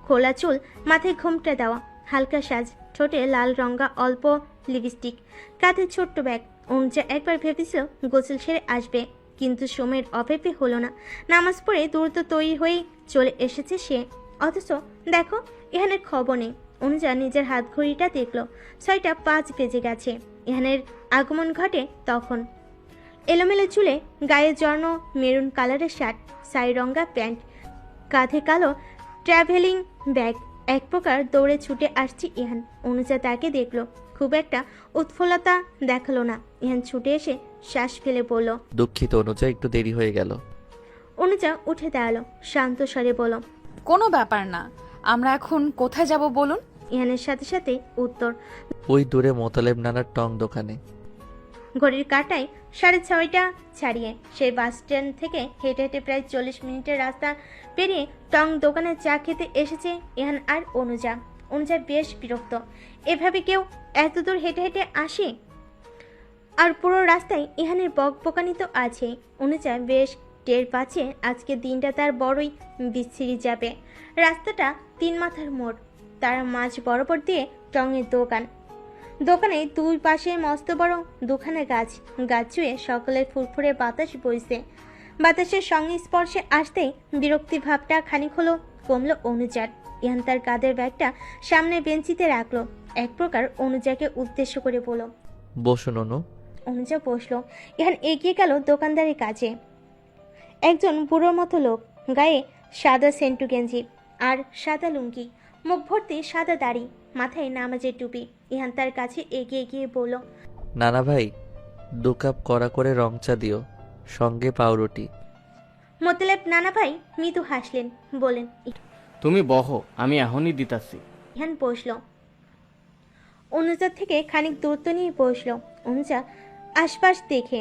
খোলা চুল, মাথায় ঘোমটা দেওয়া, হালকা সাজ, ঠোঁটে লাল রঙা অল্প লিপস্টিক, কাঁধে ছোট্ট ব্যাগ। অনুজা একবার ভেবেছিল গোসল সেরে আসবে, কিন্তু সময়ের অপেক্ষা হলো না। নামাজ পড়ে দ্রুত তৈরি হয়ে চলে এসেছে সে। অথচ দেখো ইহানের খবর নেই। অনুজা নিজের হাত ঘড়িটা দেখলো, 6টা 5 বেজে গেছে। ইহানের আগমন ঘটে তখন। এলোমেলো চুলে, গায়ে জর্ণ মেরুন কালারের শার্ট, ছাই রঙা প্যান্ট, কাঁধে কালো ট্রাভেলিং ব্যাগ। এক প্রকার দৌড়ে ছুটে আসছে ইহান। অনুজা তাকে দেখলো, খুব একটা উৎফুল্লতা দেখালো না। ইহান ছুটে এসে শ্বাস ফেলে বলল, দুঃখিত অনুজা, একটু দেরি হয়ে গেল। অনুজা উঠে দাঁড়ালো, শান্ত স্বরে বলল, কোনো ব্যাপার না, আমরা এখন কোথায় যাব বলুন। ইহানের সাথে সাথে উত্তর। ওই দূরে মোতালেব নানার টং দোকানে। ঘড়ির কাঁটায় 6:30 ছাড়িয়ে সেই বাস স্ট্যান্ড থেকে হেঁটে হেঁটে প্রায় 40 মিনিটের রাস্তা পেরিয়ে টং দোকানে চা খেতে এসেছে ইহান আর অনুজা। অনুজা বেশ বিরক্ত, এভাবে কেউ এত দূর হেঁটে হেঁটে আসে। আর পুরো রাস্তায় ইহানের বকবকানি তো আছে। অনুজা বেশ টের পাচ্ছে আজকে দিনটা তার বড়ই বিচ্ছিরি যাবে। রাস্তাটা 3 মাথার মোড়, তার মাঝ বরাবর দিয়ে টঙের দোকান। দোকানে 2 পাশে মস্ত বড় দুখানা গাছ, গাছ ছুঁয়ে সকলের ফুরফুরে বাতাস বইছে। বাতাসের সংস্পর্শে আসতেই বিরক্তি ভাবটা খানিক হলো কমলো অনুজার। ইহান তার কাঁধের ব্যাগটা সামনে বেঞ্চিতে রাখলো, এক প্রকার অনুজাকে উদ্দেশ্য করে বলল, বসুন অনু। অনুজা বসলো। ইহান এগিয়ে গেল দোকানদারের কাছে। একজন বুড়োর মতো লোক, গায়ে সাদা সেন্টু গেঞ্জি আর সাদা লুঙ্গি, মুখ ভর্তি সাদা দাড়ি, মাথায় নামাজের টুপি। ইহান তার কাছে এগিয়ে গিয়ে বলল, নানা ভাই, 2 কাপ কড়া করে রং চা দিও, সঙ্গে পাউরুটি। মোতালেব নানা ভাই মৃদু হাসলেন, বলেন, তুমি বহো, আমি এখনই দিতাছি। ইহান বসল। অনুজা থেকে খানিক দূরত্ব নিয়ে বসল। অনুজা আশপাশ দেখে,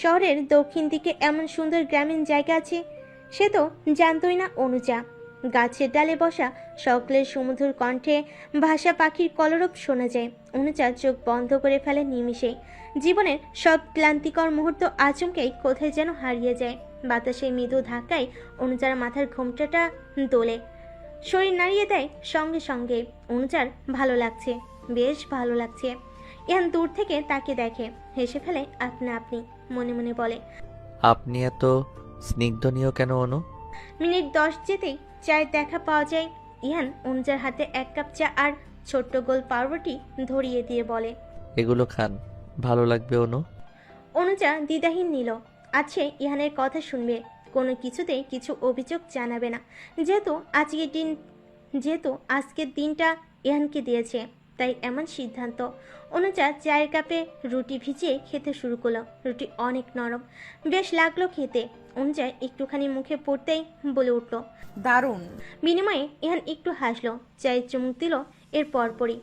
শহরের দক্ষিণ দিকে এমন সুন্দর গ্রামীণ জায়গা আছে সে তো জানতই না অনুজা। গাছের ডালে বসা সকলের সুমধুর কণ্ঠে ভাষা পাখির কলরব শোনা যায়। অনুজা চোখ বন্ধ করে ফেলে নিমিষে। জীবনের সব ক্লান্তিকর মুহূর্ত আচমকেই কোথায় যেন হারিয়ে যায়। বাতাসে মৃদু ধাক্কায় অনুজার মাথার ঘোমটাটা দোলে, শরীর নাড়িয়ে দেয় সঙ্গে সঙ্গে। অনুজার ভালো লাগছে, বেশ ভালো লাগছে। ইহান দূর থেকে তাকে দেখে, হেসে ফেলে আপনা আপনি, মনে মনে বলে, আপনি এত স্নিগ্ধনীয় কেন অনু? মিনিট 10 যেতেই চায়ের দেখা পাওয়া যায়। ইহান অনুজার হাতে 1 কাপ চা আর ছোট্ট গোল পাউরুটি ধরিয়ে দিয়ে বলে, এগুলো খান, ভালো লাগবে অনু। অনুজা দ্বিধাহীন নিল। আছে ইহানের কথা শুনবে, কোনো কিছুতেই কিছু অভিযোগ জানাবে না। যেহেতু আজকের দিনটা ইহানকে দিয়েছে, তাই এমন সিদ্ধান্ত। অনুজা চায়ের কাপে রুটি ভিজিয়ে খেতে শুরু করলো। রুটি অনেক নরম, বেশ লাগলো খেতে। অনুজা একটুখানি মুখে পড়তেই বলে উঠল, দারুণ। বিনিময়ে ইহান একটু হাসলো, চায়ের চুমুক দিল। এর পরপরই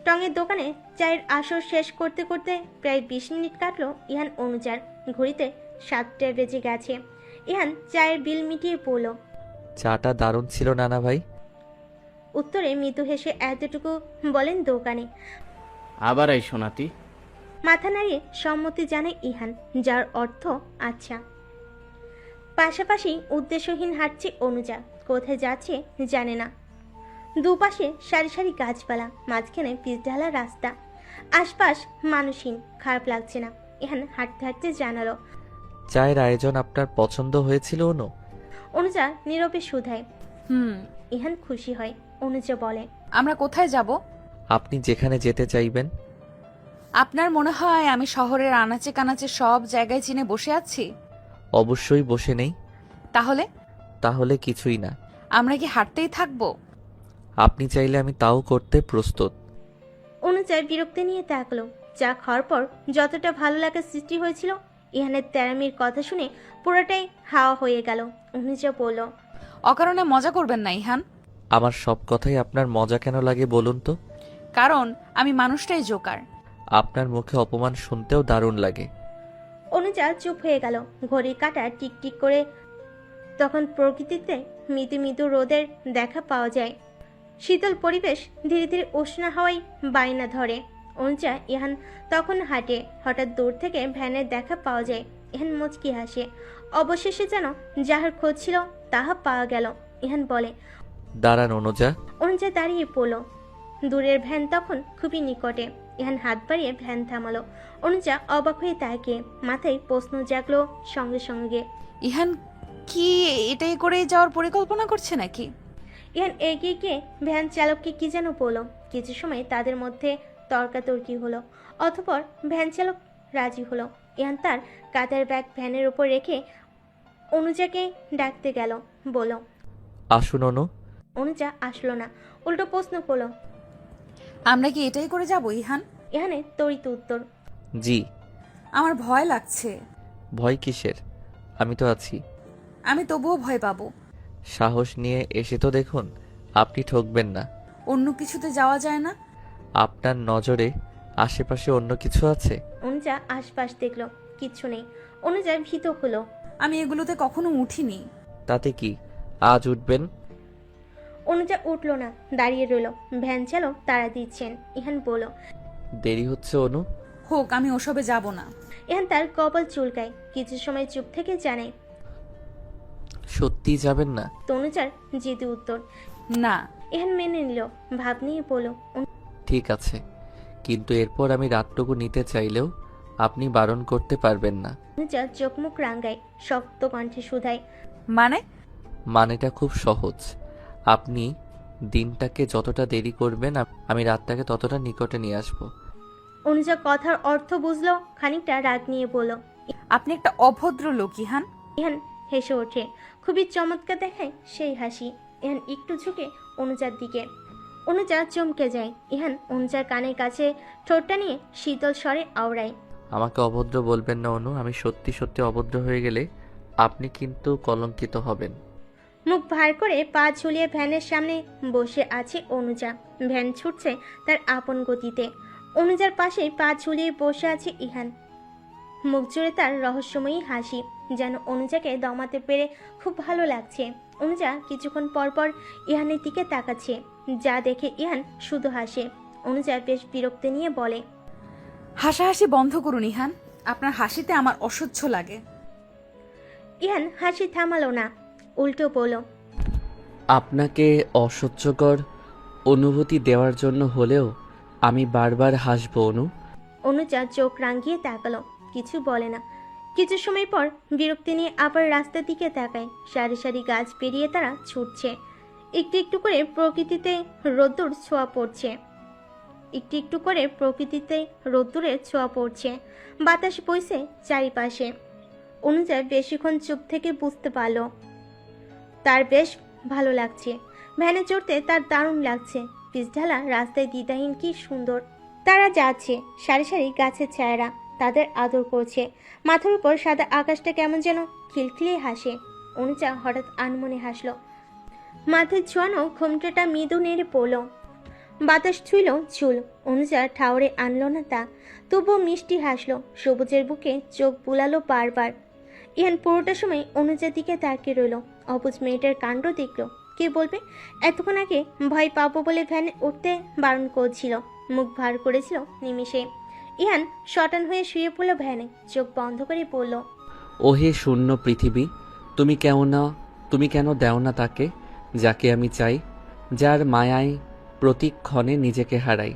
টঙের দোকানে চায়ের আসর শেষ করতে করতে প্রায় 20 মিনিট কাটলো। ইহান অনুজার ঘড়িতে 7টা বেজে গেছে। ইহান চায়ের বিল মিটিয়ে পড়ল। চাটা দারুণ ছিল নানা ভাই। উত্তরে মৃদু হেসে এতটুকু বলেন দোকানে। আবার এই সোনাতি। মাথা নাড়িয়ে সম্মতি জানায় ইহান, যার অর্থ আচ্ছা। পাশাপাশি উদ্দেশ্যহীন হাঁটছে অনুজা, কোথায় যাচ্ছে জানে না। দুপাশে সারি সারি গাছপালা, মাঝখানে পিচঢালা রাস্তা, আশপাশ মানুষহীন। খারাপ লাগছে না। ইহান হাঁটতে হাঁটতে জানালো, চায়ের আয়োজন আপনার পছন্দ হয়েছিল অনু? অনুজা নীরবে শুধায়। হুম। ইহান খুশি হয়। অনুজা বলে, আমরা কোথায় যাব? আপনি যেখানে যেতে চাইবেন। আপনার মনে হয় আমি শহরের আনাচে কানাচে সব জায়গায় চিনে বসে আছি? অবশ্যই বসে নেই। তাহলে কিছুই না। আমরা কি হাঁটতেই থাকবো? আপনি চাইলে আমি তাও করতে প্রস্তুত। অনুজা বিরক্তি নিয়ে তাকলো। চা খাওয়ার পর যতটা ভালো লাগার সৃষ্টি হয়েছিল, ইহানের তেরামির কথা শুনে পুরোটাই হাওয়া হয়ে গেল। অনুজা বলল, অকারণে মজা করবেন না ইহান। আমার সব কথাই আপনার মজা কেন লাগে বলুন তো? কারণ আমি মানুষটাই জোকার। আপনার মুখে অপমান শুনতেও দারুণ লাগে। অনুজা চুপ হয়ে গেল। ঘড়ির কাঁটা টিকটিক করে। তখন প্রকৃতিতে মৃদু মৃদু রোদের দেখা পাওয়া যায়। শীতল পরিবেশ ধীরে ধীরে উষ্ণ হাওয়ায় বায়না ধরে। অনুজা ইহান তখন হাঁটে। হঠাৎ দূর থেকে ভ্যানের দেখা পাওয়া যায়। ইহান মুচকি হাসে। অবশেষে যেন যাহার খোঁজ ছিল তাহা পাওয়া গেল। ইহান বলে, দাঁড়ান অনুজা। অনুজা দাঁড়িয়ে পড়ল। দূরের ভ্যান তখন খুবই নিকটে। ইহান হাত বাড়িয়ে ভ্যান থামালো। অনুজা অবাক হয়ে তাকিয়ে, মাথায় প্রশ্ন জাগলো সঙ্গে সঙ্গে। ইহান কি এটাই করে যাওয়ার পরিকল্পনা করছে নাকি? ইহান এগিয়ে গিয়ে ভ্যান চালককে কি যেন বলল। কিছু সময় তাদের মধ্যে তর্কাতর্কি হলো। অতঃপর ভ্যান চালক রাজি হলো। ইহান তার কাঁধের ব্যাগ ভ্যানের উপর রেখে অনুজাকে ডাকতে গেল। বলল, আসুন অনু। অনুজা আসলো না, উল্টো প্রশ্ন করলো, আমরা কি এটাই করে যাব ইহান? ইহানের তড়িৎ উত্তর, জি। আমার ভয় লাগছে। ভয় কিসের? আমি তো আছি। আমি তবুও ভয় পাবো। সাহস নিয়ে এসে তো দেখুন, আপনি ঠকবেন না। অন্য কিছুতে যাওয়া যায় না? আপনার নজরে আশেপাশে অন্য কিছু আছে? অনুজা আশপাশ দেখলো, কিচ্ছু নেই। অনুজা ভীত হলো। আমি এগুলোতে কখনো উঠিনি। তাতে কি, আজ উঠবেন? অনুজা উঠল না, দাঁড়িয়ে রইল। ভ্যান চালক তাড়া দিচ্ছেন। ইহান বলল, দেরি হচ্ছে অনু। হোক, আমি ওসবে যাব না। ইহান তার কপাল চুলকায়। কিছু সময় চুপ থেকে জানায়, সত্যি যাবেন না? তনুজার জিদু উত্তর, না। ইহান মেনে নিল। ভাব নিয়ে বলল, ঠিক আছে, কিন্তু এরপর আমি রাতটুকু নিতে চাইলেও আপনি বারণ করতে পারবেন না। অনুজা চোখ মুখ রাঙ্গায়, শক্ত কণ্ঠে শুধায়, মানেটা খুব সহজ। আপনি দিনটাকে যতটা দেরি করবেন, আমি রাতটাকে ততটা নিকটে নিয়ে আসব। অনুজা কথার অর্থ বুঝলো। খানিকটা রাগ নিয়ে বলল, আপনি একটা অভদ্র লোক ইহান। ইহান হেসে ওঠে। খুবই চমৎকার দেখায় সেই হাসি। ইহান একটু ঝুঁকে অনুজার দিকে। অনুজা চমকে যায়। ইহান অনুজার কানের কাছে ঠোঁটটা নিয়ে শীতল স্বরে আওড়ায়, আমাকে অভদ্র বলবেন না অনু। আমি সত্যি সত্যি অভদ্র হয়ে গেলে আপনি কিন্তু কলঙ্কিত হবেন। মুখ ভার করে পা ঝুলিয়ে ভ্যানের সামনে বসে আছে অনুজা। ভ্যান ছুটছে তার আপন গতিতে। অনুজার পাশে পা ঝুলিয়ে বসে আছে ইহান। মুখ জুড়ে তার রহস্যময়ী হাসি, যেন অনুজাকে দমাতে পেরে খুব ভালো লাগছে। অনুজা কিছুক্ষণ পর পর ইহানের দিকে তাকাচ্ছে, যা দেখে ইহান শুধু হাসে। অনুজা বেশ বিরক্তি নিয়ে বলে, হাসাহাসি বন্ধ করুন ইহান, আপনার হাসিতে আমার অসহ্য লাগে। ইহান হাসি থামালো না, উল্টো বলল, আপনাকে অসহ্যকর অনুভূতি দেওয়ার জন্য হলেও আমি বারবার হাসবো অনু। অনুজা চোখ রাঙিয়ে তাকালো, কিছু বলে না। কিছু সময় পর বিরক্তি নিয়ে আবার রাস্তার দিকে তাকায়। সারি সারি গাছ পেরিয়ে তারা ছুটছে। একটু একটু করে প্রকৃতিতে রোদ্দুর ছোঁয়া পড়ছে। একটু একটু করে প্রকৃতিতে রোদ্দুরের ছোঁয়া পড়ছে। বাতাস বইছে চারিপাশে। অনুজা বেশিক্ষণ চুপ থেকে বুঝতে পারল তার বেশ ভালো লাগছে। ভ্যানে চড়তে তার দারুণ লাগছে। পিচঢালা রাস্তায় দ্বিধাহীন কি সুন্দর। তারা যাচ্ছে, সারি সারি গাছের ছায়ারা তাদের আদর করছে। মাথার উপর সাদা আকাশটা কেমন যেন খিলখিলিয়ে হাসে। অনুজা হঠাৎ আনমনে হাসল। মাথায় ছোঁয়ানো ঘোমটাটা মৃদু নেড়ে পড়ল। বাতাস ছুঁইল চুল। অনুজা ঠাউরে আনলো না তা, তবুও মিষ্টি হাসলো। সবুজের বুকে চোখ বুলালো বারবার। ইহান পুরোটা সময় অনুজার দিকে তাকিয়ে রইল। অবুজ মেয়েটার কাণ্ড দেখল। কে বলবে এতক্ষণ আগে ভয় পাবো বলে ভ্যানে উঠতে বারণ করছিল। মুখ ভার করেছিল নিমিষে। ইহান শটান হয়ে শুয়ে পড়ল ভ্যানে, চোখ বন্ধ করে বলল, ওহে শূন্য পৃথিবী, তুমি কেন দেও না তাকে যাকে আমি চাই, যার মায়ায় প্রতিক্ষণে নিজেকে হারাই।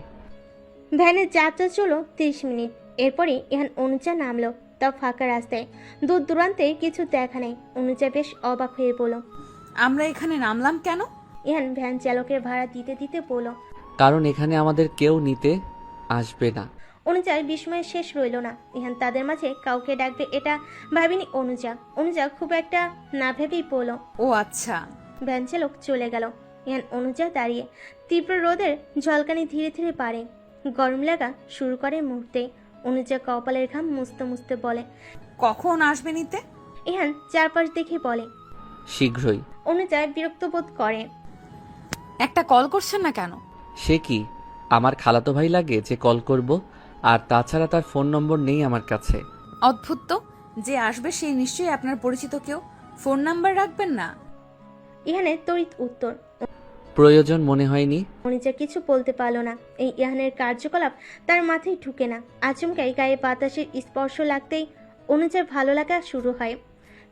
ভ্যানের যাত্রা চলো 30 মিনিট। এরপরে ইহান অনুজা নামলো। তা ফাঁকা রাস্তায়, দূর দূরান্তে কিছু দেখা নেই। অনুজা বেশ অবাক হয়ে বলল, আমরা এখানে নামলাম কেন? ইহান ভ্যান চালকের ভাড়া দিতে দিতে বলল, কারণ এখানে আমাদের কেউ নিতে আসবে না। অনুজার বিস্ময়ের শেষ রইল না। ইহান তাদের মাঝে কাউকে ডাকবে এটা ভাবিনি অনুজা খুব একটা না ভেবেই বলল, ও আচ্ছা। ভ্যান চালক চলে গেল। ইহান অনুজা দাঁড়িয়ে। তীব্র রোদের ঝলকানি ধীরে ধীরে বাড়ে। গরম লাগা শুরু করে মুহূর্তে। অনুজা কপালের ঘাম মুছতে মুছতে বলে, কখন আসবে নিতে? ইহান চারপাশ দেখে বলে, শীঘ্রই। অনুজা বিরক্ত বোধ করে। একটা কল করছেন না কেন? সে কি আমার খালাতো ভাই লাগে যে কল করব? আর তাছাড়া তার ফোন নম্বর নেই আমার কাছে। অদ্ভুত তো, যে আসবে সে নিশ্চয়ই আপনার পরিচিত কেউ। ফোন নাম্বার রাখবেন না? ইহানের তড়িৎ উত্তর। প্রয়োজন মনে হয়নি। অনুজা কিছু বলতে পারল না। এই ইহানের কার্যকলাপ তার মাথায় ঢুকে না। আচমকাই গায়ে বাতাসের স্পর্শ লাগতেই অনুজার ভালো লাগা শুরু হয়।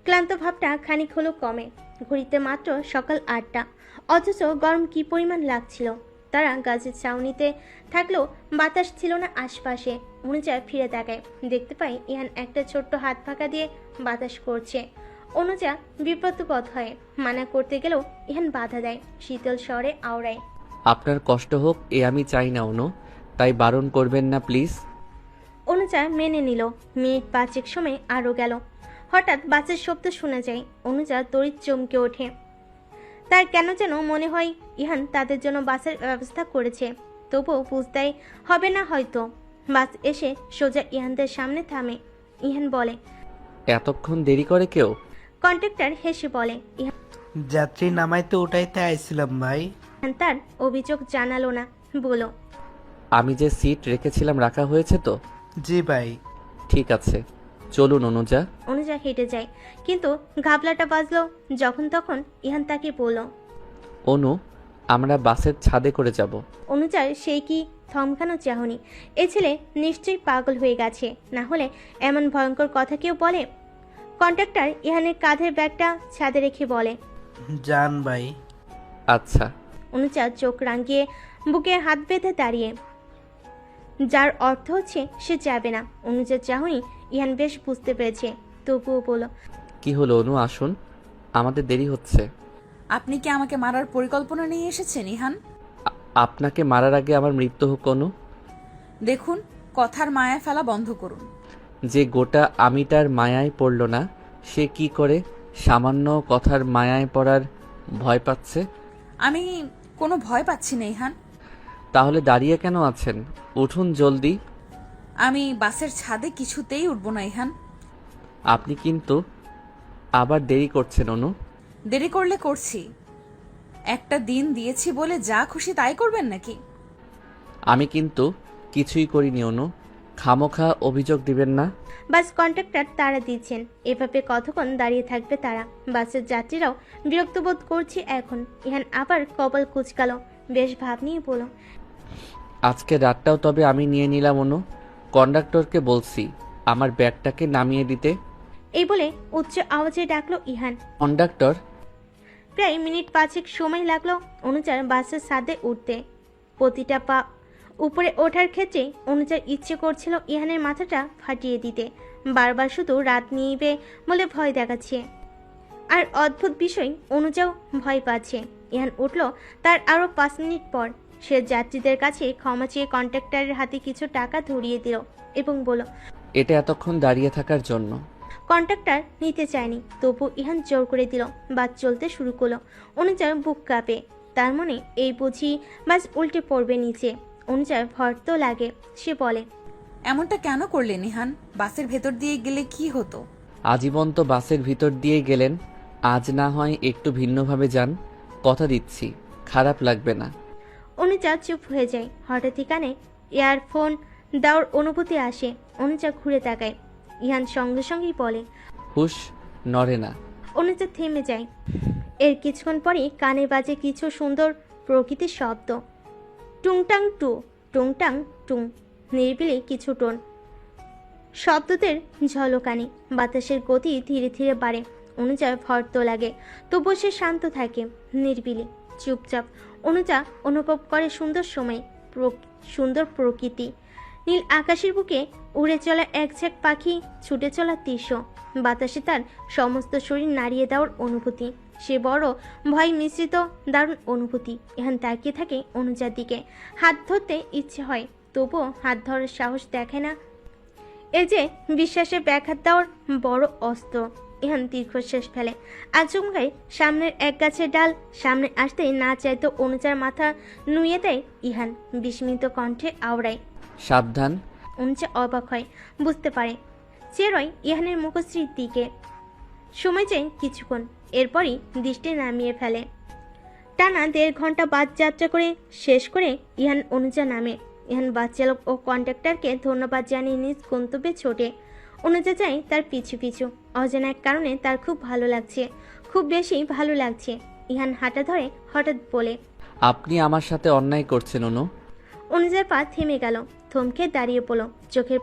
ক্লান্ত ভাবটা খানিক হলেও কমে। ঘড়িতে মাত্র সকাল 8টা, অথচ গরম কি পরিমাণ লাগছিল। তারা গাছের ছাউনিতে থাকলেও বাতাস ছিল না আশপাশে। অনুজা ফিরে তাকায়, দেখতে পাই ইহান একটা ছোট্ট হাত ফাঁকা দিয়ে বাতাস করছে। অনুজা বিব্রতবোধ হয়। মানা করতে গেলেও ইহান বাধা দেয়, শীতল স্বরে আওড়ায়, আপনার কষ্ট হোক এ আমি চাই না অনু, তাই বারণ করবেন না প্লিজ। অনুজা মেনে নিল। মিনিট 5 সময় আরও গেল। হঠাৎ বাসের শব্দ শোনা যায়। অনুজা তড়িৎ চমকে ওঠে। তার কেন যেন মনে হয় ইহান তাদের জন্য বাসের ব্যবস্থা করেছে। তবুও বুঝতে হবে না হয়তো। বাস এসে সোজা ইহানদের সামনে থামে। ইহান বলে, এতক্ষণ দেরি করে কেউ? কন্ট্রাক্টর হেসে বলে, ইহান যাত্রী নামাইতে উঠাইতে আইছিলাম ভাই। তার অভিযোগ জানালো না, বলো, আমি যে সিট রেখেছিলাম রাখা হয়েছে তো? জি ভাই। ঠিক আছে, চলুন অনুজা। অনুজা হেঁটে যায়, কিন্তু ঘাবলাটা বাজলো যখন তখন। ইহান তাকে বলল, অনু, আমরা বাসের ছাদে করে যাব। অনুজার সেই কি থমকানো চাহনি। এ ছেলে নিশ্চয়ই পাগল হয়ে গেছে, না হলে এমন ভয়ঙ্কর কথা কেউ বলে? কন্ট্রাক্টর ইহানের কাঁধের ব্যাগটা ছাদে রেখে বলে, জান ভাই। আচ্ছা। অনুজা চোখ রাঙিয়ে বুকে হাত বেঁধে দাঁড়িয়ে, যার অর্থ হচ্ছে সে যাবে না। অনুজার চাহনি ইহান বেশ বুঝতে পেরেছে, তবুও বলল, কি হলো অনু, আসুন, আমাদের দেরি হচ্ছে। আপনি কি আমাকে মারার পরিকল্পনা নিয়ে এসেছেন ইহান? আপনাকে মারার আগে আমার মৃত্যু হোক অনু। দেখুন, কথার মায়া ফেলা বন্ধ করুন। যে গোটা আমিটার মায়ায় পড়ল না, সে কি করে সামান্য কথার মায়ায় পড়ার ভয় পাচ্ছে? আমি কোনো ভয় পাচ্ছি না ইহান। তাহলে দাঁড়িয়ে কেন আছেন? উঠুন জলদি। আমি বাসের ছাদে কিছুতেই উঠব না ইহান। আপনি কিন্তু আবার দেরি করছেন অনু। দেরি করলে করছি, একটা দিন দিয়েছি বলে যা খুশি তাই করবেন নাকি? আমি কিন্তু কিছুই করিনি অনু, খামোখা অভিযোগ দিবেন না। বাস কন্ট্রাক্টর তারা দিচ্ছেন। এভাবে কতক্ষণ দাঁড়িয়ে থাকবে তারা? বাসের যাত্রীরাও বিরক্ত বোধ করছে এখন। ইহান আবার কপাল কুচকালো, বেশ ভাব নিয়ে বলল, আজকে রাতটাও তবে আমি নিয়ে নিলাম অনু। কন্ডাক্টরকে বলছি আমার ব্যাগটাকে নামিয়ে দিতে। এই বলে উচ্চ আওয়াজে ডাকলো ইহান। কন্ডাক্টর। প্রায় মিনিট 5 সময় লাগলো অনুজার বাসের ছাদে উঠতে। প্রতিটা পা উপরে ওঠার ক্ষেত্রে অনুজার ইচ্ছে করছিল ইহানের মাথাটা ফাটিয়ে দিতে। বারবার শুধু রাত নিবে বলে ভয় দেখাচ্ছে। আর অদ্ভুত বিষয়, অনুজাও ভয় পাচ্ছে। ইহান উঠল তার আরও 5 মিনিট পর। সে যাত্রীদের কাছে ক্ষমা চেয়ে কন্ট্রাক্টরের হাতে কিছু টাকা ধরিয়ে দিল এবং বলল, এটা এতক্ষণ দাঁড়িয়ে থাকার জন্য। কন্ট্রাক্টর নিতে চায়নি, তবু ইহান জোর করে দিল। বাস চলতে শুরু করলো। অনুজার বুক কাঁপে, তার মনে এই বুঝি বাস উল্টে পড়বে নিচে। অনুজার ভয় তো লাগে। সে বলে, এমনটা কেন করলেন ইহান? বাসের ভেতর দিয়ে গেলে কি হতো? আজীবন তো বাসের ভিতর দিয়েই গেলেন, আজ না হয় একটু ভিন্নভাবে যান, কথা দিচ্ছি খারাপ লাগবে না। অনুজা চুপ হয়ে যায়। হঠাৎই কানে ইয়ারফোন দেওয়ার অনুভূতি আসে। অনুজা ঘুরে তাকায়। ইহান সঙ্গে সঙ্গেই বলে, হুশ নড়ে না। অনুজা থেমে যায়। এর কিছুক্ষণ পরই কানে বাজে কিছু সুন্দর প্রকৃতির শব্দ। টুংটাং টু, টুংটাং টুং, নিরিবিলি কিছু টোন। শব্দদের ঝলকানি। বাতাসের গতি ধীরে ধীরে বাড়ে। অনুজার ভয় তো লাগে, তবুও সে শান্ত থাকে, নির্বিলি, চুপচাপ। অনুজা অনুভব করে সুন্দর সময়, সুন্দর প্রকৃতি। নীল আকাশের বুকে উড়ে চলা এক ঝাঁক পাখি, ছুটে চলা দৃশ্য, বাতাসে তার সমস্ত শরীর নাড়িয়ে দেওয়ার অনুভূতি। সে বড় ভয় মিশ্রিত দারুণ অনুভূতি। এখন তাকিয়ে থাকে অনুজার দিকে। হাত ধরতে ইচ্ছে হয়, তবুও হাত ধরার সাহস দেখে না। এ যে বিশ্বাসে ব্যাঘাত দেওয়ার বড় অস্ত্র। ইহান দীর্ঘশ্বাস ফেলে। আচমকাই সামনের এক গাছের ডাল সামনে আসতেই না চাইতো অনুজার মাথা নুয়ে দেয় ইহান। বিস্মিত কণ্ঠে আওড়ায়, সাবধান। অনুজা অবাক হয়, বুঝতে পারে। চেরয় ইহানের মুখশ্রীর দিকে। সময় যায় কিছুক্ষণ, এরপরই দৃষ্টি নামিয়ে ফেলে। টানা 1.5 ঘন্টা বাস যাত্রা করে শেষ করে ইহান অনুজা নামে। ইহান বাস চালক ও কন্ডাক্টরকে ধন্যবাদ জানিয়ে নিজ গন্তব্যে ছোটে। অনুজা যায় তার পিছু পিছু। অজানা এক কারণে তার খুব ভালো লাগছে, খুব বেশি ভালো লাগছে। ইহান হাঁটা ধরে হঠাৎ বলে, আপনি আমার সাথে অন্যায় করছেন অনু। অনুজার পা থেমে গেল, থমকে দাঁড়িয়ে পড়ল। চোখের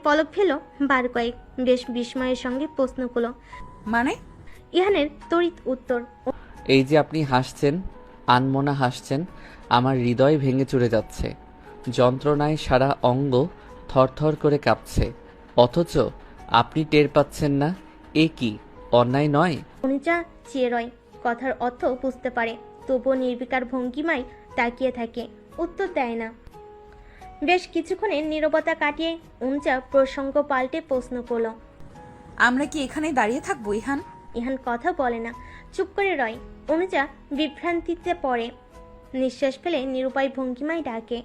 পলক ফেলো বার কয়েক। বেশ বিস্ময়ের সঙ্গে প্রশ্ন করলো, মানে? ইহানের তড়িৎ উত্তর, এই যে আপনি হাসছেন, আনমনা হাসছেন, আমার হৃদয় ভেঙে চুরে যাচ্ছে, যন্ত্রণায় সারা অঙ্গ থরথর করে কাঁপছে, অথচ আপনি টের পাচ্ছেন না। এ কি অন্যায় নয়? অনুজা চেয়ে রয়, কথার অর্থ বুঝতে পারে, তবুও নির্বিকার ভঙ্গিমায় তাকিয়ে থাকে, উত্তর দেয় না। বেশ কিছুক্ষণের নীরবতা কাটিয়ে অনুজা প্রসঙ্গ পাল্টে প্রশ্ন করল, আমরা কি এখানে দাঁড়িয়ে থাকবো ইহান? ইহান কথা বলে না, চুপ করে রয়। অনুজা বিভ্রান্তিতে পড়ে, নিঃশ্বাস ফেলে নিরুপায় ভঙ্গিমায় ডাকে,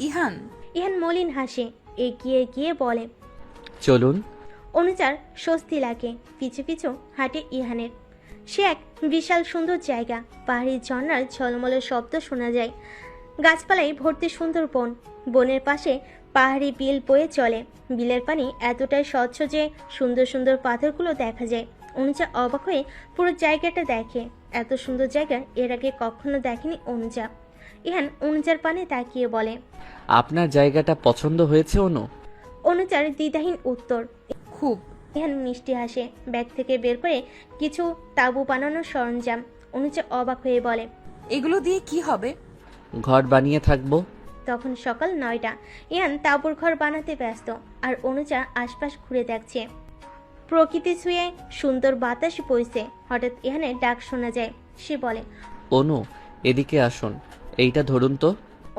ইহান। ইহান মলিন হাসে, এগিয়ে গিয়ে বলে, চলুন। অনুজার স্বস্তি লাগে, পিছু পিছু হাঁটে ইহানের। সে এক বিশাল সুন্দর জায়গা। পাহাড়ি ঝর্ণার ঝলমলের শব্দ শোনা যায়। গাছপালায় ভর্তি সুন্দর বন। বনের পাশে পাহাড়ি বিল বয়ে চলে। বিলের পানি এতটাই স্বচ্ছ যে সুন্দর সুন্দর পাথরগুলো দেখা যায়। অনুজা অবাক হয়ে পুরো জায়গাটা দেখে। এত সুন্দর জায়গা এর আগে কখনো দেখেনি অনুজা। ইহান অনুজার পানে তাকিয়ে বলে, আপনার জায়গাটা পছন্দ হয়েছে অনু? অনুজার দ্বিধাহীন উত্তর, খুব। ইহান মিষ্টি হাসে, ব্যাগ থেকে বের করে কিছু তাঁবু বানানোর সরঞ্জাম। অনুজা অবাক হয়ে বলে, এগুলো দিয়ে কি হবে? ঘর বানিয়ে থাকবো। তখন সকাল 9টা। ইহান তাঁবুর ঘর বানাতে ব্যস্ত, আর অনুজা আশপাশ ঘুরে দেখছে। প্রকৃতি ছুঁয়ে সুন্দর বাতাস বইছে। হঠাৎ ইহানের ডাক শোনা যায়। সে বলে, অনু এদিকে আসুন, এইটা ধরুন তো।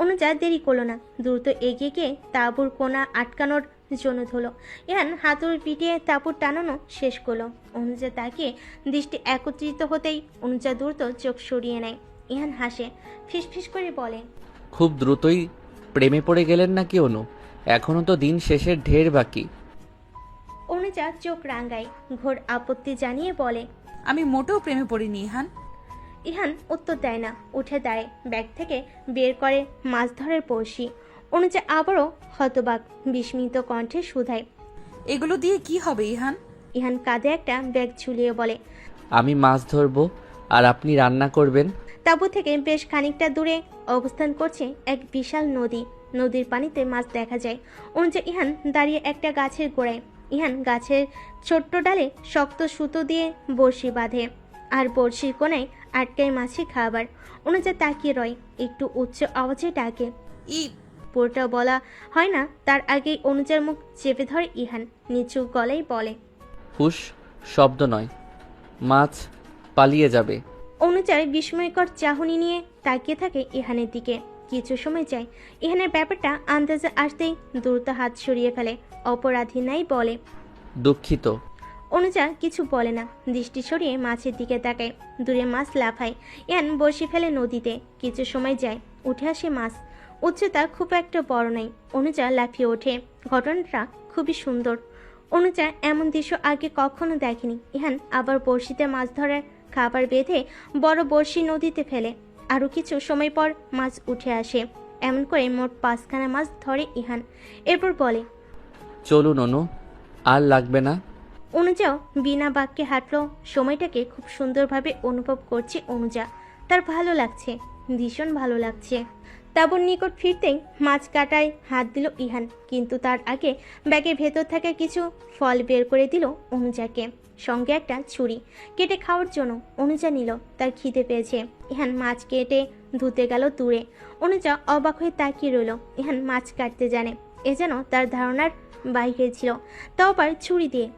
অনুজা দেরি করলো না, দ্রুত এগিয়ে গিয়ে তাঁবুর কোণা আটকানোর জন্য ধরল। ইহান হাতুড়ি পিটিয়ে তাঁবুর টানানো শেষ করলো। অনুজা তাকিয়ে দৃষ্টি একত্রিত হতেই অনুজা দ্রুত চোখ সরিয়ে নেয়। ইহান হাসে, ফিসফিস করে বলে, খুব দ্রুতই প্রেমে পড়ে গেলেন নাকি অনু? এখনো তো দিন শেষের ঢের বাকি। অনুজা চোখ রাঙ্গায়, ঘোর আপত্তি জানিয়ে বলে, আমি মোটেও প্রেমে পড়িনি ইহান। ইহান উত্তর দেয় না, উঠে দাঁড়ায়, ব্যাগ থেকে বের করে মাছ ধরার বড়শি। অনুজা আবারও হতবাক, বিস্মিত কণ্ঠে শুধায়, এগুলো দিয়ে কি হবে ইহান? ইহান কাঁধে একটা ব্যাগ ঝুলিয়ে বলে, আমি মাছ ধরবো আর আপনি রান্না করবেন। তাঁবু থেকে বেশ খানিকটা দূরে অবস্থান করছে এক বিশাল নদী। নদীর পানিতে মাছ দেখা যায়। অনুজা ইহান দাঁড়িয়ে একটা গাছের গোড়ায়। ইহান গাছের ছোট্ট ডালে শক্ত সুতো দিয়ে বড়শি বাঁধে, আর বড়শির কোণায় আটকায় মাছি খাবার। অনুজা তাকিয়ে রয়, একটু উচ্চ আওয়াজে ডাকে, ই। পুরোটা বলা হয় না, তার আগেই অনুজার মুখ চেপে ধরে ইহান। নিচু গলায় বলে, হুশ, শব্দ নয়, মাছ পালিয়ে যাবে। অনুজার বিস্ময়কর চাহনি নিয়ে তাকিয়ে থাকে ইহানের দিকে। কিছু সময় যায়। ইহানের ব্যাপারটা আন্দাজে আসতেই দ্রুত হাত সরিয়ে ফেলে। অপরাধী নাই বলে, দুঃখিত। অনুজা কিছু বলে না, দৃষ্টি সরিয়ে মাছের দিকে তাকায়। দূরে মাছ লাফায়। ইহান বসে ফেলে নদীতে। কিছু সময় যায়, উঠে আসে মাছ। উচ্চতা খুব একটা বড় নয়। অনুজা লাফিয়ে ওঠে। ঘটনাটা খুবই সুন্দর। অনুজা এমন দৃশ্য আগে কখনো দেখেনি। ইহান আবার বড়শিতে মাছ ধরার খাবার বেঁধে বড় বড়শি নদীতে ফেলে। আরও কিছু সময় পর মাছ উঠে আসে। এমন করে মোট 5খানা মাছ ধরে ইহান। এরপর বলে, চলুন অনু, আর লাগবে না। অনুজাও বিনা বাক্যে হাঁটলো। সময়টাকে খুব সুন্দরভাবে অনুভব করছে অনুজা। তার ভালো লাগছে, ভীষণ ভালো লাগছে। তাবুর নিকট ফিরতেই মাছ কাটায় হাত দিল ইহান, কিন্তু তার আগে ব্যাগের ভেতর থাকা কিছু ফল বের করে দিল অনুজাকে, সঙ্গে একটা ছুরি। কেটে খাওয়ার জন্য অনুজা নিল, তার খিদে পেয়েছে। ইহান মাছ কেটে ধুতে গেল দূরে। অনুজা অবাক হয়ে তাকিয়ে রইল। ইহান মাছ কাটতে জানে, এ যেন তার ধারণার বাইরে ছিল, তাও আবার ছুরি দিয়ে।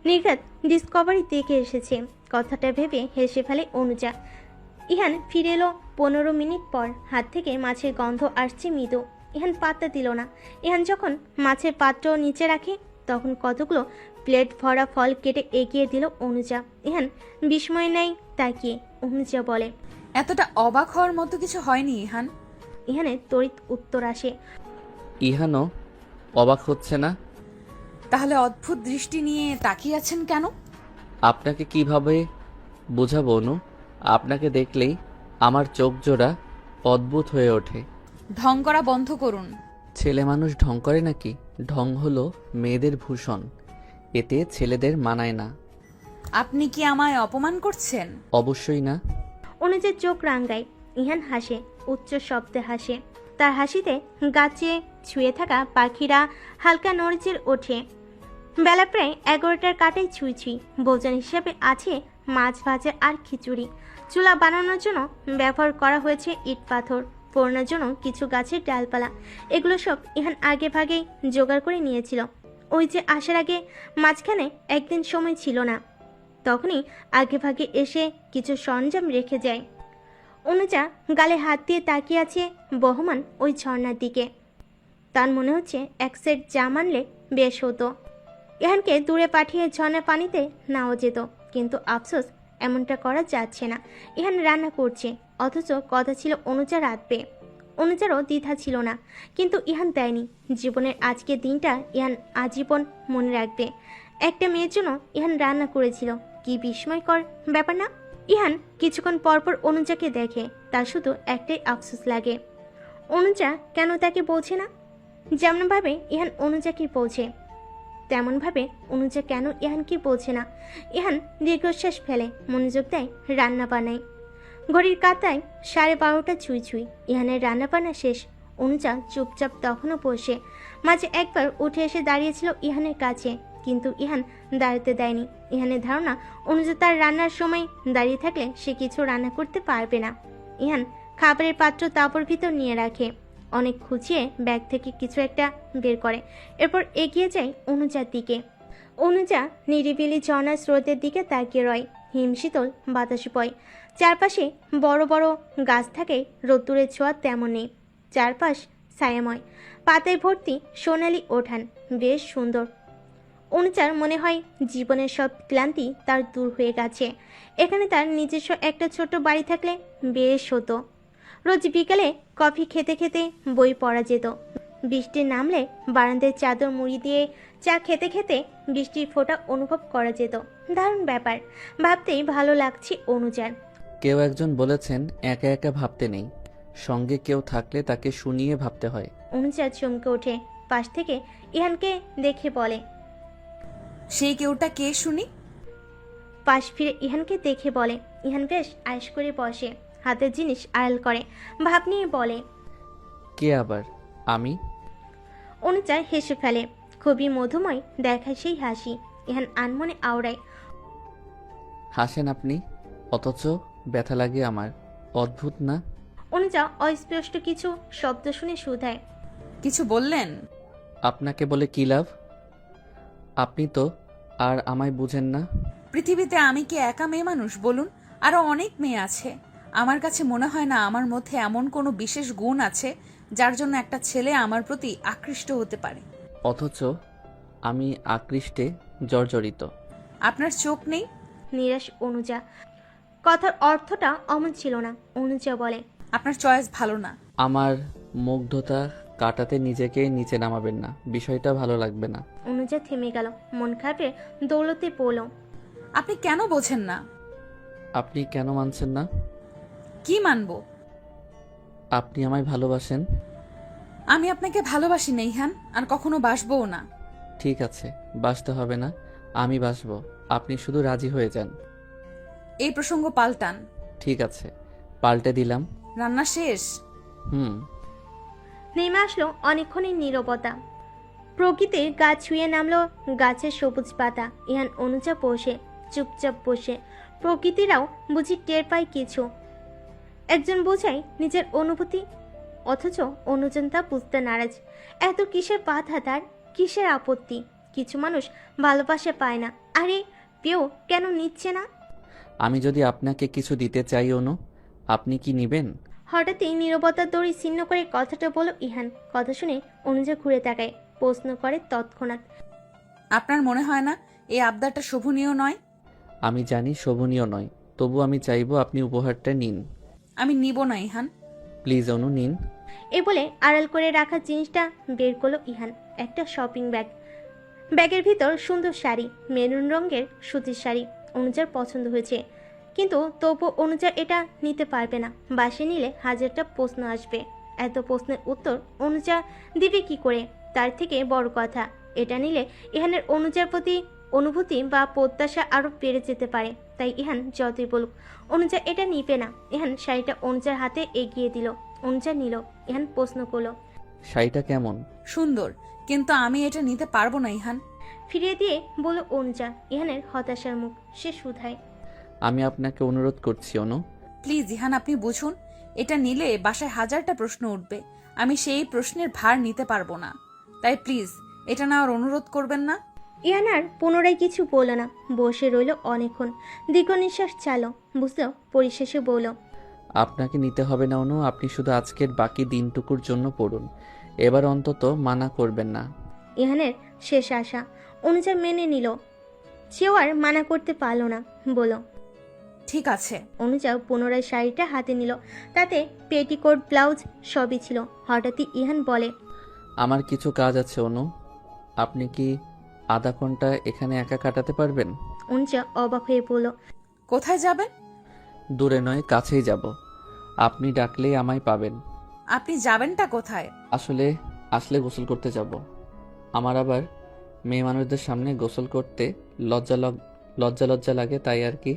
নির্ঘাত ডিসকভারি দেখে এসেছে, কথাটা ভেবে হেসে ফেলে অনুজা। ইহান ফিরে এলো 15 মিনিট পর। হাত থেকে মাছের গন্ধ আসছে মৃদু। ইহান পাত্তা দিল না। ইহান যখন মাছের পাত্র নিচে রাখে, তখন কতগুলো প্লেট ভরা ফল কেটে এগিয়ে দিল অনুজা। ইহান বিস্ময় নেই তাকিয়ে। অনুজা বলে, এতটা অবাক হওয়ার মতো কিছু হয়নি ইহান। ইহানের তড়িৎ উত্তর আসে, ইহানও অবাক হচ্ছে না? তাহলে অদ্ভুত দৃষ্টি নিয়ে তাকিয়ে আছেন কেন? আপনাকে কিভাবে বোঝাবো অনু? আপনাকে দেখলেই আমার চোখ জোড়া অদ্ভুত হয়ে ওঠে। ঢং করা বন্ধ করুন। ছেলে মানুষ ঢং করে নাকি? ঢং হলো মেয়েদের ভূষণ, এতে ছেলেদের মানায় না। আপনি কি আমায় অপমান করছেন? অবশ্যই না। অনুজার চোখ রাঙ্গায়। ইহান হাসে, উচ্চ শব্দে হাসে। তার হাসিতে গাছে ছুঁয়ে থাকা পাখিরা হালকা নড়চড় ওঠে। বেলা প্রায় 11টার কাটাই ছুঁই ছুঁই। ভোজন হিসেবে আছে মাছ ভাজা আর খিচুড়ি। চুলা বানানোর জন্য ব্যবহার করা হয়েছে ইট পাথর, পোড়ানোর জন্য কিছু গাছের ডালপালা। এগুলো সব ইহান আগে ভাগেই জোগাড় করে নিয়েছিল। ওই যে আসার আগে মাঝখানে একদিন সময় ছিল না, তখনই আগে ভাগে এসে কিছু সরঞ্জাম রেখে যায়। অনুজা গালে হাত দিয়ে তাকিয়ে আছে বহমান ওই ঝর্ণার দিকে। তার মনে হচ্ছে এক সেট জাম আনলে বেশ হতো। ইহানকে দূরে পাঠিয়ে ঝর্ণার পানিতে নাও যেত, কিন্তু আফসোস এমনটা করা যাচ্ছে না। ইহান রান্না করছে, অথচ কথা ছিল অনুজা রাঁধবে। অনুজারও দ্বিধা ছিল না, কিন্তু ইহান দেয়নি। জীবনের আজকের দিনটা ইহান আজীবন মনে রাখবে। একটা মেয়ের জন্য ইহান রান্না করেছিল, কি বিস্ময়কর ব্যাপার না? ইহান কিছুক্ষণ পরপর অনুজাকে দেখে, তার শুধু একটাই আফসোস লাগে, অনুজা কেন তাকে বলছে না? যেমনভাবে ইহান অনুজাকে বলছে, তেমনভাবে অনুজা কেন ইহানকে বলছে না? ইহান দীর্ঘশ্বাস ফেলে, মনোযোগ দেয় রান্না বানায়। ঘড়ির কাঁটায় 12:30 ছুঁই ছুঁই। ইহানের রান্না বান্না শেষ। অনুজা চুপচাপ তখনও বসে। মাঝে একবার উঠে এসে দাঁড়িয়েছিল ইহানের কাছে, কিন্তু ইহান দাঁড়াতে দেয়নি। ইহানের ধারণা অনুজা তার রান্নার সময় দাঁড়িয়ে থাকলে সে কিছু রান্না করতে পারবে না। ইহান খাবারের পাত্র তাঁবুর ভিতর নিয়ে রাখে। অনেক খুঁজিয়ে ব্যাগ থেকে কিছু একটা বের করে, এরপর এগিয়ে যায় অনুজার দিকে। অনুজা নিরিবিলি ঝর্ণার স্রোতের দিকে তাকিয়ে রয়। হিমশীতল বাতাস বয়। চারপাশে বড় বড় গাছ থাকে, রোদ্দুরের ছোঁয়া তেমন নেই। চারপাশ ছায়াময়, পাতায় ভর্তি সোনালি ওঠান, বেশ সুন্দর। অনুজার মনে হয় জীবনের সব ক্লান্তি তার দূর হয়ে গেছে। এখানে তার নিজস্ব একটা ছোট বাড়ি থাকলে বেশ হতো। রোজ বিকালে কফি খেতে খেতে বই পড়া যেত। বৃষ্টি নামলে বারান্দায় চাদর মুড়ি দিয়ে চা খেতে খেতে বৃষ্টির ফোঁটা অনুভব করা যেত। দারুণ ব্যাপার, ভাবতেই ভালো লাগছে অনুজার। কেউ একজন বলেছেন একা একা ভাবতে নেই, সঙ্গে কেউ থাকলে তাকে শুনিয়ে ভাবতে হয়। অনুজা চমকে ওঠে, পাশ থেকে ইহানকে দেখে বলে, সেই কেউটা কে শুনি? পাশ ফিরে ইহানকে দেখে বলে। ইহান বেশ আয়েশ করে বসে, হাতের জিনিস আড়াল করে, ভাব নিয়ে বলে, কে আবার? আমি? অনুজা হেসে ফেলে, খুবই মধুময় দেখায় সেই হাসি। ইহান আনমনে আওড়ায়, হাসেন আপনি, অথচ ব্যথা লাগে আমার। অদ্ভুত না? অনুজা অস্পষ্ট কিছু শব্দ শুনে শুধায়, কিছু বললেন? আপনাকে বলে কি লাভ? আপনি তো আর আমায় বুঝেন না। পৃথিবীতে আমি কি একা মেয়ে মানুষ বলুন? আরো অনেক মেয়ে আছে। আমার কাছে মনে হয় না আমার মধ্যে এমন কোনো বিশেষ গুণ আছে যার জন্য একটা ছেলে আমার প্রতি আকৃষ্ট হতে পারে। অথচ আমি আকৃষ্টে জর্জরিত। আপনার চোখ নেই? নিরাশ অনুজা। কথার অর্থটা অমন ছিল না। অনুজা বলে, আপনার চয়েস ভালো না। আমার মুগ্ধতা কাটাতে নিজেকে নিচে নামাবেন না, বিষয়টা ভালো লাগবে না। অনুজা থেমে গেল, মন খারাপে দৌলতে পড়ল। আপনি কেন বোঝেন না? আপনি কেন মানছেন না? কি মানবো? আপনি আমায় ভালোবাসেন। আমি আপনাকে ভালোবাসি নেইহান, আর কখনো বাসবও না। ঠিক আছে, বাসতে হবে না, আমি বাসবো, আপনি শুধু রাজি হয়ে যান। এই প্রসঙ্গ পাল্টান। ঠিক আছে, পাল্টে দিলাম। রান্না শেষ? হুম। নেমে আসলো অনেকক্ষণের নীরবতা। প্রকৃতির গাছ ছুঁয়ে নামলো গাছের সবুজ পাতা। ইহান অনুজা বসে, চুপচাপ বসে। প্রকৃতিরাও বুঝি টের পায় কিছু। একজন বোঝায় নিজের অনুভূতি, অথচ অন্যজন তা বুঝতে নারাজ। এত কিসের বাধা তার, কিসের আপত্তি? কিছু মানুষ ভালোবাসা পায় না। আরে পেও কেন নিচ্ছে না? আমি যদি আপনাকে কিছু দিতে চাই অনু, আপনি কি নিবেন? হঠাৎই নীরবতার দড়ি ছিন্ন করে কথাটা বলো ইহান। কথা শুনে অনুজা ঘুরে তাকায়, প্রশ্ন করে তৎক্ষণাৎ, আপনার মনে হয় না এই আবদারটা শোভনীয় নয়? আমি জানি শোভনীয় নয়, তবু আমি চাইবো আপনি উপহারটা নিন। আমি নিব না ইহান। প্লিজ অনু, নিন। এ বলে আড়াল করে রাখা জিনিসটা বের করলো ইহান। একটা শপিং ব্যাগ। ব্যাগের ভিতর সুন্দর শাড়ি, মেরুন রঙের সুতির শাড়ি। অনুজার পছন্দ হয়েছে, কিন্তু তবু অনুজা এটা নিতে পারবে না। বাসে নিলে হাজারটা প্রশ্ন আসবে। এত প্রশ্নের উত্তর অনুজা দিবে কি করে? তার থেকে বড় কথা, এটা নিলে ইহানের অনুজার প্রতি অনুভূতি বা প্রত্যাশা আরো বেড়ে যেতে পারে। তাই ইহান যতই বলুক, অনুজা এটা নিবে না। ইহান শাড়িটা অনুজার হাতে এগিয়ে দিল। অনুজা নিল। ইহান প্রশ্ন করলো, শাড়িটা কেমন? সুন্দর, কিন্তু আমি এটা নিতে পারবো না ইহান। ফিরিয়ে দিয়ে বলল অনুজা। ইহানের হতাশার মুখ সে শুধায়, আমি আপনাকে অনুরোধ করছি অনু। প্লিজ ইহান, আপনি বুঝুন, এটা নিলে বাসায় হাজারটা প্রশ্ন উঠবে। আমি সেই প্রশ্নের ভার নিতে পারবো না। তাই প্লিজ এটা নেওয়ার অনুরোধ করবেন না। ইহান আর পুনরায় কিছু বলল না, বসে রইল অনেকক্ষণ। দীর্ঘ নিঃশ্বাস চালো, বুঝলো। পরিশেষে বলল, আপনাকে নিতে হবে না অনু, আপনি শুধু আজকের বাকি দিনটুকুর জন্য পড়ুন, এবার অন্তত মানা করবেন না। ইহানের শেষ আশা। অনুজা মেনে নিল, সেও আর মানা করতে পারল না। বলল, ঠিক আছে। অনুজা পুনরায় শাড়িটা হাতে নিল। তাতে পেটিকোট, ব্লাউজ সবই ছিল। হঠাৎই ইহান বলে, আমার কিছু কাজ আছে অনু, আপনি কি আধা ঘন্টা এখানে একা কাটাতে পারবেন? অনুজা অবাক হয়ে বলল, কোথায় যাবেন? দূরে নয়, কাছেই যাব, আপনি ডাকলেই আমায় পাবেন। আপনি যাবেনটা কোথায়? আসলে গোসল করতে যাব। আমার আবার মেয়ে মানুষদের সামনে গোসল করতে লজ্জা লজ্জা লাগে, তাই আর কি।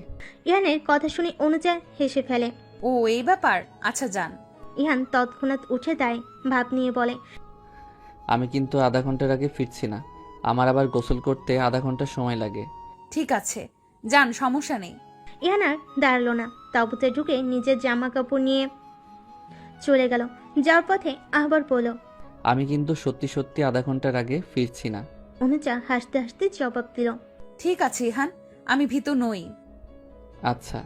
ইহানের কথা শুনে অনুজা হেসে ফেলে। ও এই ব্যাপার, আচ্ছা যান। ইহান তৎক্ষণাৎ উঠে দাঁড়ায়, ভাব নিয়ে বলে, আমি কিন্তু আধা ঘন্টার আগে ফিরছি না, আমার আবার গোসল করতে আধা ঘন্টা সময় লাগে। ঠিক আছে যান, সমস্যা নেই। ইহান আর দাঁড়ালো না, তাঁবুতে ঢুকে নিজের জামা কাপড় নিয়ে চলে গেল। যাওয়ার পথে আবার বলল, আমি কিন্তু সত্যি সত্যি আধা ঘন্টার আগে ফিরছি না। অনুজা হাসতে হাসতে জবাব দিল, ঠিক আছে ইহান, আমি ভীতু নই। আচ্ছা।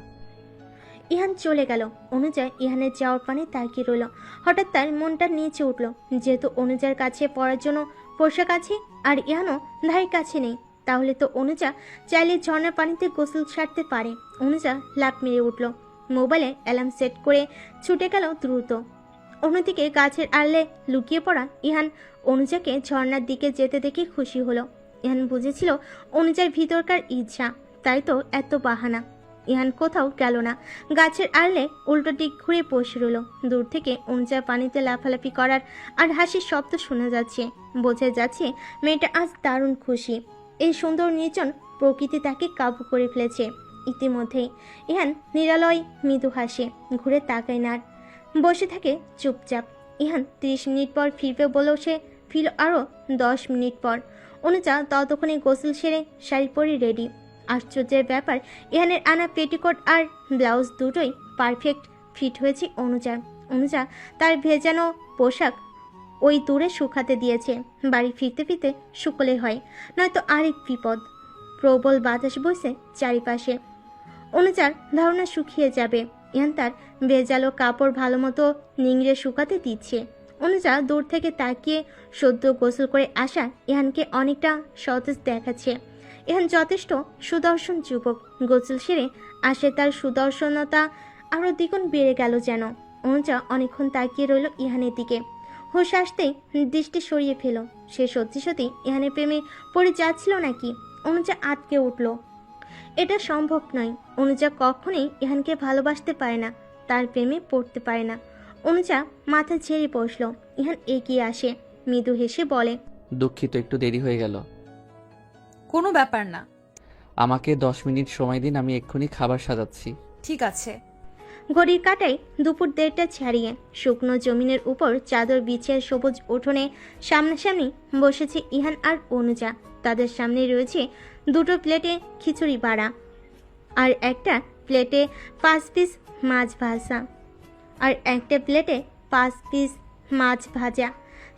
ইহান চলে গেল। অনুজা ইহানের যাওয়ার পানে তাকিয়ে রইল। হঠাৎ তার মনটা নিচে উঠল, যেহেতু অনুজার কাছে পড়ার জন্য পোশাক আছে আর ইহানও ধারে কাছে নেই, তাহলে তো অনুজা চাইলে ঝর্ণার পানিতে গোসল সারতে পারে। অনুজা লাফ মেরে উঠল, মোবাইলে অ্যালার্ম সেট করে ছুটে গেল দ্রুত। অন্যদিকে গাছের আড়ালে লুকিয়ে পড়া ইহান অনুজাকে ঝর্ণার দিকে যেতে দেখে খুশি হলো। ইহান বুঝেছিল অনুজার ভিতরকার ইচ্ছা, তাই তো এত বাহানা। ইহান কোথাও গেল না, গাছের আড়ালে উল্টো দিক ঘুরে বসে রইল। দূর থেকে অনুজার পানিতে লাফালাফি করার আর হাসির শব্দ শোনা যাচ্ছে। বোঝা যাচ্ছে মেয়েটা আজ দারুণ খুশি। এই সুন্দর নির্জন প্রকৃতি তাকে কাবু করে ফেলেছে ইতিমধ্যেই। ইহান নিরালয় মৃদু হাসে, ঘুরে তাকায় না, বসে থাকে চুপচাপ। ইহান 30 মিনিট পর ফিরবে বলেও সে ফিরল আরও 10 মিনিট পর। অনুজা ততক্ষণে গোসল সেরে শাড়ি পরে রেডি। আশ্চর্যের ব্যাপার, ইহানের আনা পেটিকোট আর ব্লাউজ দুটোই পারফেক্ট ফিট হয়েছে অনুজার। অনুজা তার ভেজানো পোশাক ওই দূরে শুকাতে দিয়েছে। বাড়ি ফিরতে ফিরতে শুকলে হয়, নয়তো আরেক বিপদ। প্রবল বাতাস বইছে চারিপাশে, অনুজার ধারণা শুকিয়ে যাবে। ইহান তার ভেজালো কাপড় ভালো মতো নিংড়ে শুকাতে দিচ্ছে। অনুজা দূর থেকে তাকিয়ে সদ্য গোসল করে আসা ইহানকে অনেকটা সতেজ দেখাচ্ছে। ইহান যথেষ্ট সুদর্শন যুবক। গোসল সেরে আসে তার সুদর্শনতা আরও দ্বিগুণ বেড়ে গেল যেন। অনুজা অনেকক্ষণ তাকিয়ে রইল ইহানের দিকে। হুঁশ আসতেই দৃষ্টি সরিয়ে ফেল। সে সত্যি সত্যি ইহানের প্রেমে পড়ে যাচ্ছিল নাকি? অনুজা আটকে উঠল। এটা সম্ভব নয়। অনুজা কখনোই ইহানকে ভালোবাসতে পারে না, তার প্রেমে পড়তে পারে না। অনুজা মাথা ঝেড়ে বসল। ইহান এগিয়ে আসে, মৃদু হেসে বলে, দুঃখিত, একটু দেরি হয়ে গেল। কোনো ব্যাপার না। আমাকে 10 মিনিট সময় দিন, আমি এক্ষুনি খাবার সাজাচ্ছি। ঠিক আছে। ঘড়ির কাঁটায় দুপুর 1:30 ছাড়িয়ে শুকনো জমিনের উপর চাদর বিছিয়ে সবুজ উঠোনে সামনাসামনি বসেছে ইহান আর অনুজা। তাদের সামনে রয়েছে 2টো প্লেটে খিচুড়ি বাড়া আর একটা প্লেটে 5 পিস মাছ ভাজা আর একটা প্লেটে 5 পিস মাছ ভাজা।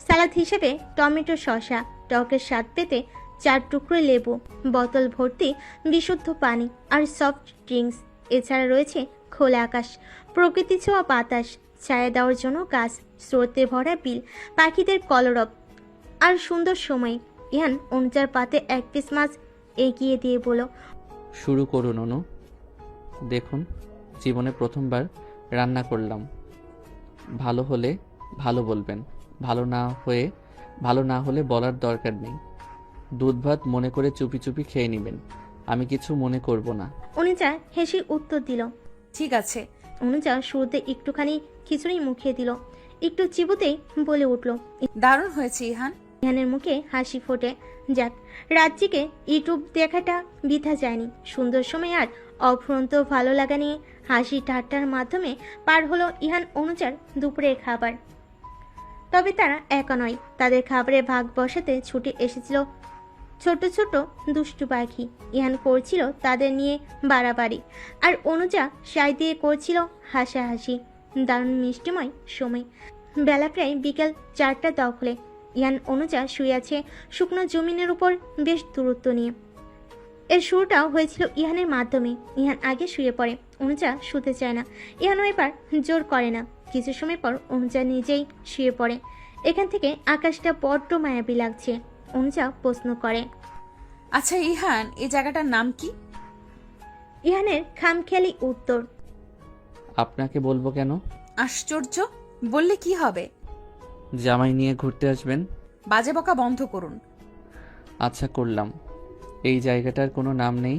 সালাদ হিসেবে টমেটো শসা, টকের স্বাদ পেতে 4 টুকরো লেবু, বোতল ভর্তি বিশুদ্ধ পানি আর সফট ড্রিঙ্কস। এছাড়া রয়েছে খোলা আকাশ, প্রকৃতি ছোঁয়া বাতাস, ছায়া দেওয়ার জন্য গাছ, স্রোতে ভরা বিল, পাখিদের কলরব আর সুন্দর সময়। ইহান অনুজার পাতে 1 পিস মাছ এগিয়ে দিয়ে বলল, শুরু করুন অনু। দেখুন, জীবনে প্রথমবার রান্না করলাম। ভালো হলে ভালো বলবেন, ভালো না হলে বলার দরকার নেই। দুধ ভাত মনে করে চুপি চুপি খেয়ে নেবেন, আমি কিছু মনে করব না। অনুজা হেসে উত্তর দিল, ঠিক আছে। অনুজা শুরুতে একটুখানি খিচুড়ি মুখে দিল, একটু চিবুতেই বলে উঠল, দারুণ হয়েছে ইহান। ইহানের মুখে হাসি ফোটে। যাক, রাজ্যিকে ইউটিউব দেখাটা বৃথা যায়নি। সুন্দর সময় আর অফুরন্ত ভালো লাগা নিয়ে হাসি ঠাট্টার মাধ্যমে পার হলো ইহান অনুজার দুপুরের খাবার। তবে তারা একা নয়, তাদের খাবারে ভাগ বসাতে ছুটে এসেছিল ছোট ছোট দুষ্টু পাখি। ইহান করছিল তাদের নিয়ে বাড়াবাড়ি, আর অনুজা সাই দিয়ে করছিল হাসাহাসি। দারুণ মিষ্টিময় সময়। বেলা প্রায় বিকেল 4টা দখলে। ইহান অনুজা শুয়ে আছে শুকনো জমিনের উপর বেশ দূরত্ব নিয়ে। এর শুরুটাও হয়েছিল ইহানের মাধ্যমে। ইহান আগে শুয়ে পড়ে, অনুজা শুতে চায় না। ইহানও এবার জোর করে না। কিছু সময় পর অনুজা নিজেই শুয়ে পড়ে। এখান থেকে আকাশটা বড্ড মায়াবী লাগছে। অনুজা প্রশ্ন করে, আচ্ছা ইহান, এই জায়গাটার নাম কি? ইহানের খামখেয়ালি উত্তর, আপনাকে বলবো কেন? আশ্চর্য, বললে কি হবে? জামাই নিয়ে ঘুরতে আসবেন? বাজে বকা বন্ধ করুন। আচ্ছা, করলাম। এই জায়গাটার কোনো নাম নেই?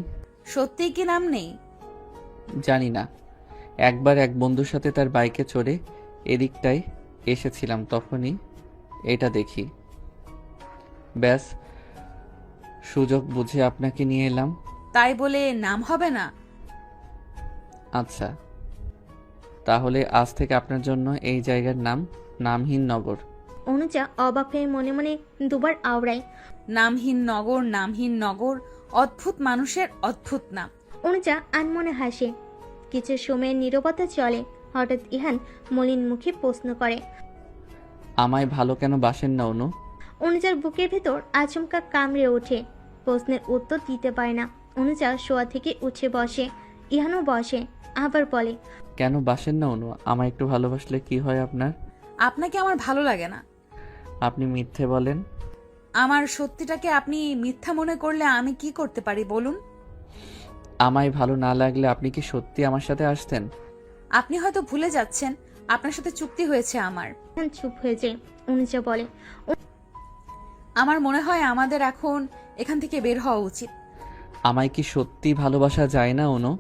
সত্যিই কি নাম নেই? জানি না। একবার এক বন্ধুর সাথে তার বাইকে চড়ে এদিকটায় এসেছিলাম, তখনই এটা দেখি। ব্যাস, সুযোগ বুঝে আপনাকে নিয়ে এলাম। তাই বলে নাম হবে না? আচ্ছা, তাহলে আজ থেকে আপনার জন্য এই জায়গার নাম নামহীন নগর। অনুজা অবাক হয়ে মনে মনে দুবার আওড়ায়। নামহীন নগর, নামহীন নগর, অদ্ভুত মানুষের অদ্ভুত নাম। অনুজা আনমনে হাসে। কিছু সময়ের নীরবতা চলে। হঠাৎ ইহান মলিন মুখে প্রশ্ন করে, আমায় ভালো কেন বাসেন না অনু? অনুজার বুকের ভেতর আচমকা কামড়ে ওঠে। প্রশ্নের উত্তর দিতে পারে না। অনুজা শোয়া থেকে উঠে বসে। ইহানও বসে, আবার বলে, কেন বাসেন না অনু? আমায় একটু ভালোবাসলে কি হয় আপনার? আপনাকে আমার ভালো লাগে না। আপনি মিথ্যে বলেন। আমার সত্যিটাকে আপনি মিথ্যা মনে করলে আমি কি করতে পারি বলুন? আমায় ভালো না লাগলে আপনি কি সত্যি আমার সাথে আসতেন? আপনি হয়তো ভুলে যাচ্ছেন, আপনার সাথে চুক্তি হয়েছে আমার। ইহান চুপ হয়ে যায়। অনুজা বলে, আমার মনে হয় আমাদের এখন এখান থেকে বের হওয়া উচিত। আমায় কি সত্যি ভালোবাসা যায় না অনু?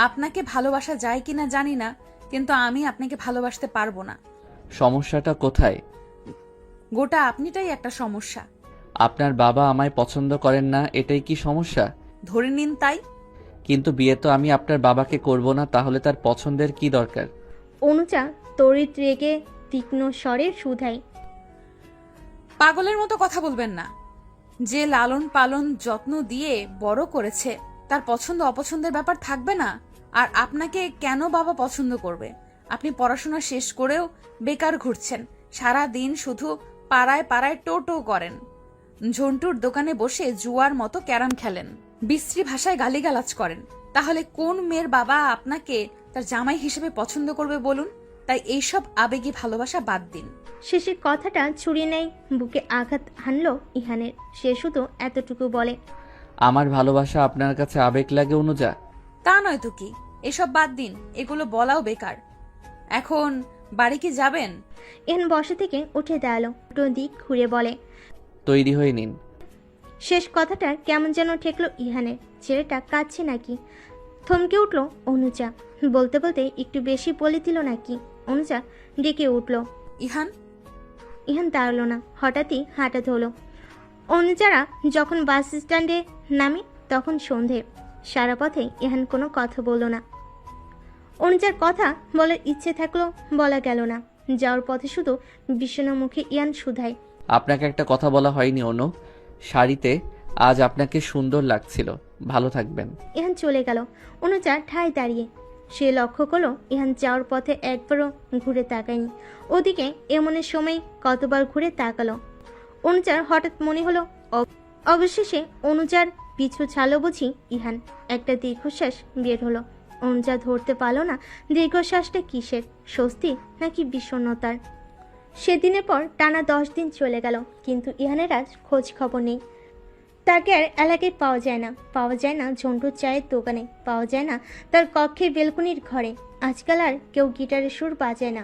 আপনাকে ভালোবাসা যায় কিনা জানি না, কিন্তু আমি আপনাকে ভালোবাসতে পারবো না। সমস্যাটা কোথায়? গোটা আপনিটাই একটা সমস্যা। আপনার বাবা আমায় পছন্দ করেন না, এটাই কি সমস্যা? ধরে নিন তাই। কিন্তু বিয়ে তো আমি আপনার বাবাকে করব না, তাহলে তার পছন্দের কি দরকার? অনুজা তড়িৎ রেগে তীক্ষ্ণ স্বরে শুধায়, পাগলের মতো কথা বলবেন না। যে লালন পালন যত্ন দিয়ে বড় করেছে, তার পছন্দ অপছন্দের ব্যাপার থাকবে না? আর আপনাকে কেন বাবা পছন্দ করবে? আপনি পড়াশোনা শেষ করেও বেকার ঘুরছেন, সারা দিন শুধু পাড়ায় পাড়ায় টো করেন, ঝন্টুর দোকানে বসে জুয়ার মতো ক্যারাম খেলেন, বিশ্রী ভাষায় গালিগালাজ করেন। তাহলে কোন মেয়ের বাবা আপনাকে তার জামাই হিসেবে পছন্দ করবে বলুন? তাই এইসব আবেগী ভালোবাসা বাদ দিন। শেষের কথাটা ছুরিয়ে নেয়, বুকে আঘাত হানলো ইহানের। সে শুধু এতটুকু বলে, আমার ভালোবাসা আপনার কাছে আবেগ লাগে অনুজা? তা নয় তো কি, এসব বাদ দিন, এগুলো বলাও বেকার। এখন বাড়ি কি যাবেন? ইহান বসা থেকে উঠে দাঁড়ালো, দুটো দিক ঘুরে বলে। তৈরি হয়ে নিন। শেষ কথাটা কেমন যেন ঠেকলো ইহানের। ছেলেটা কাঁদছে নাকি? থমকে উঠল অনুজা। বলতে বলতে একটু বেশি বলে দিল নাকি? অনুজা ডেকে উঠল। ইহান। ইহান দাঁড়ালো না, হঠাৎই হাঁটা ধরলো। অনুজারা যখন বাস স্ট্যান্ডে নামি তখন সন্ধে। সারা পথে ইহান কোনো কথা বলল না। অনুজার কথা বলার ইচ্ছে থাকলো, বলা গেল না। যাওয়ার পথে শুধু বিষণ্ণ মুখে ইহান শুধায়। আপনাকে একটা কথা বলা হয়নি অনু। শাড়িতে আজ আপনাকে সুন্দর লাগছিল। ভালো থাকবেন। ইহান চলে গেল। অনুজা ঠায় দাঁড়িয়ে। সে লক্ষ্য করলো ইহান যাওয়ার পথে একবারও ঘুরে তাকায়নি। ওদিকে এমনের সময় কতবার ঘুরে তাকালো। অনুজার হঠাৎ মনে হলো অবশেষে অনুজার পিছু ছাড়লো বুঝি ইহান। একটা দীর্ঘশ্বাস বের হলো। অনুজা ধরতে পারল না দীর্ঘশ্বাসটা কিসের, স্বস্তি নাকি বিষণ্ণতার। সেদিনের পর টানা 10 দিন চলে গেল, কিন্তু ইহানের আজ খোঁজ খবর নেই। তাকে আর এলাকায় পাওয়া যায় না। পাওয়া যায় না ঝন্টুর চায়ের দোকানে, পাওয়া যায় না তার কক্ষের বেলকনির ঘরে। আজকাল আর কেউ গিটারের সুর বাজায় না।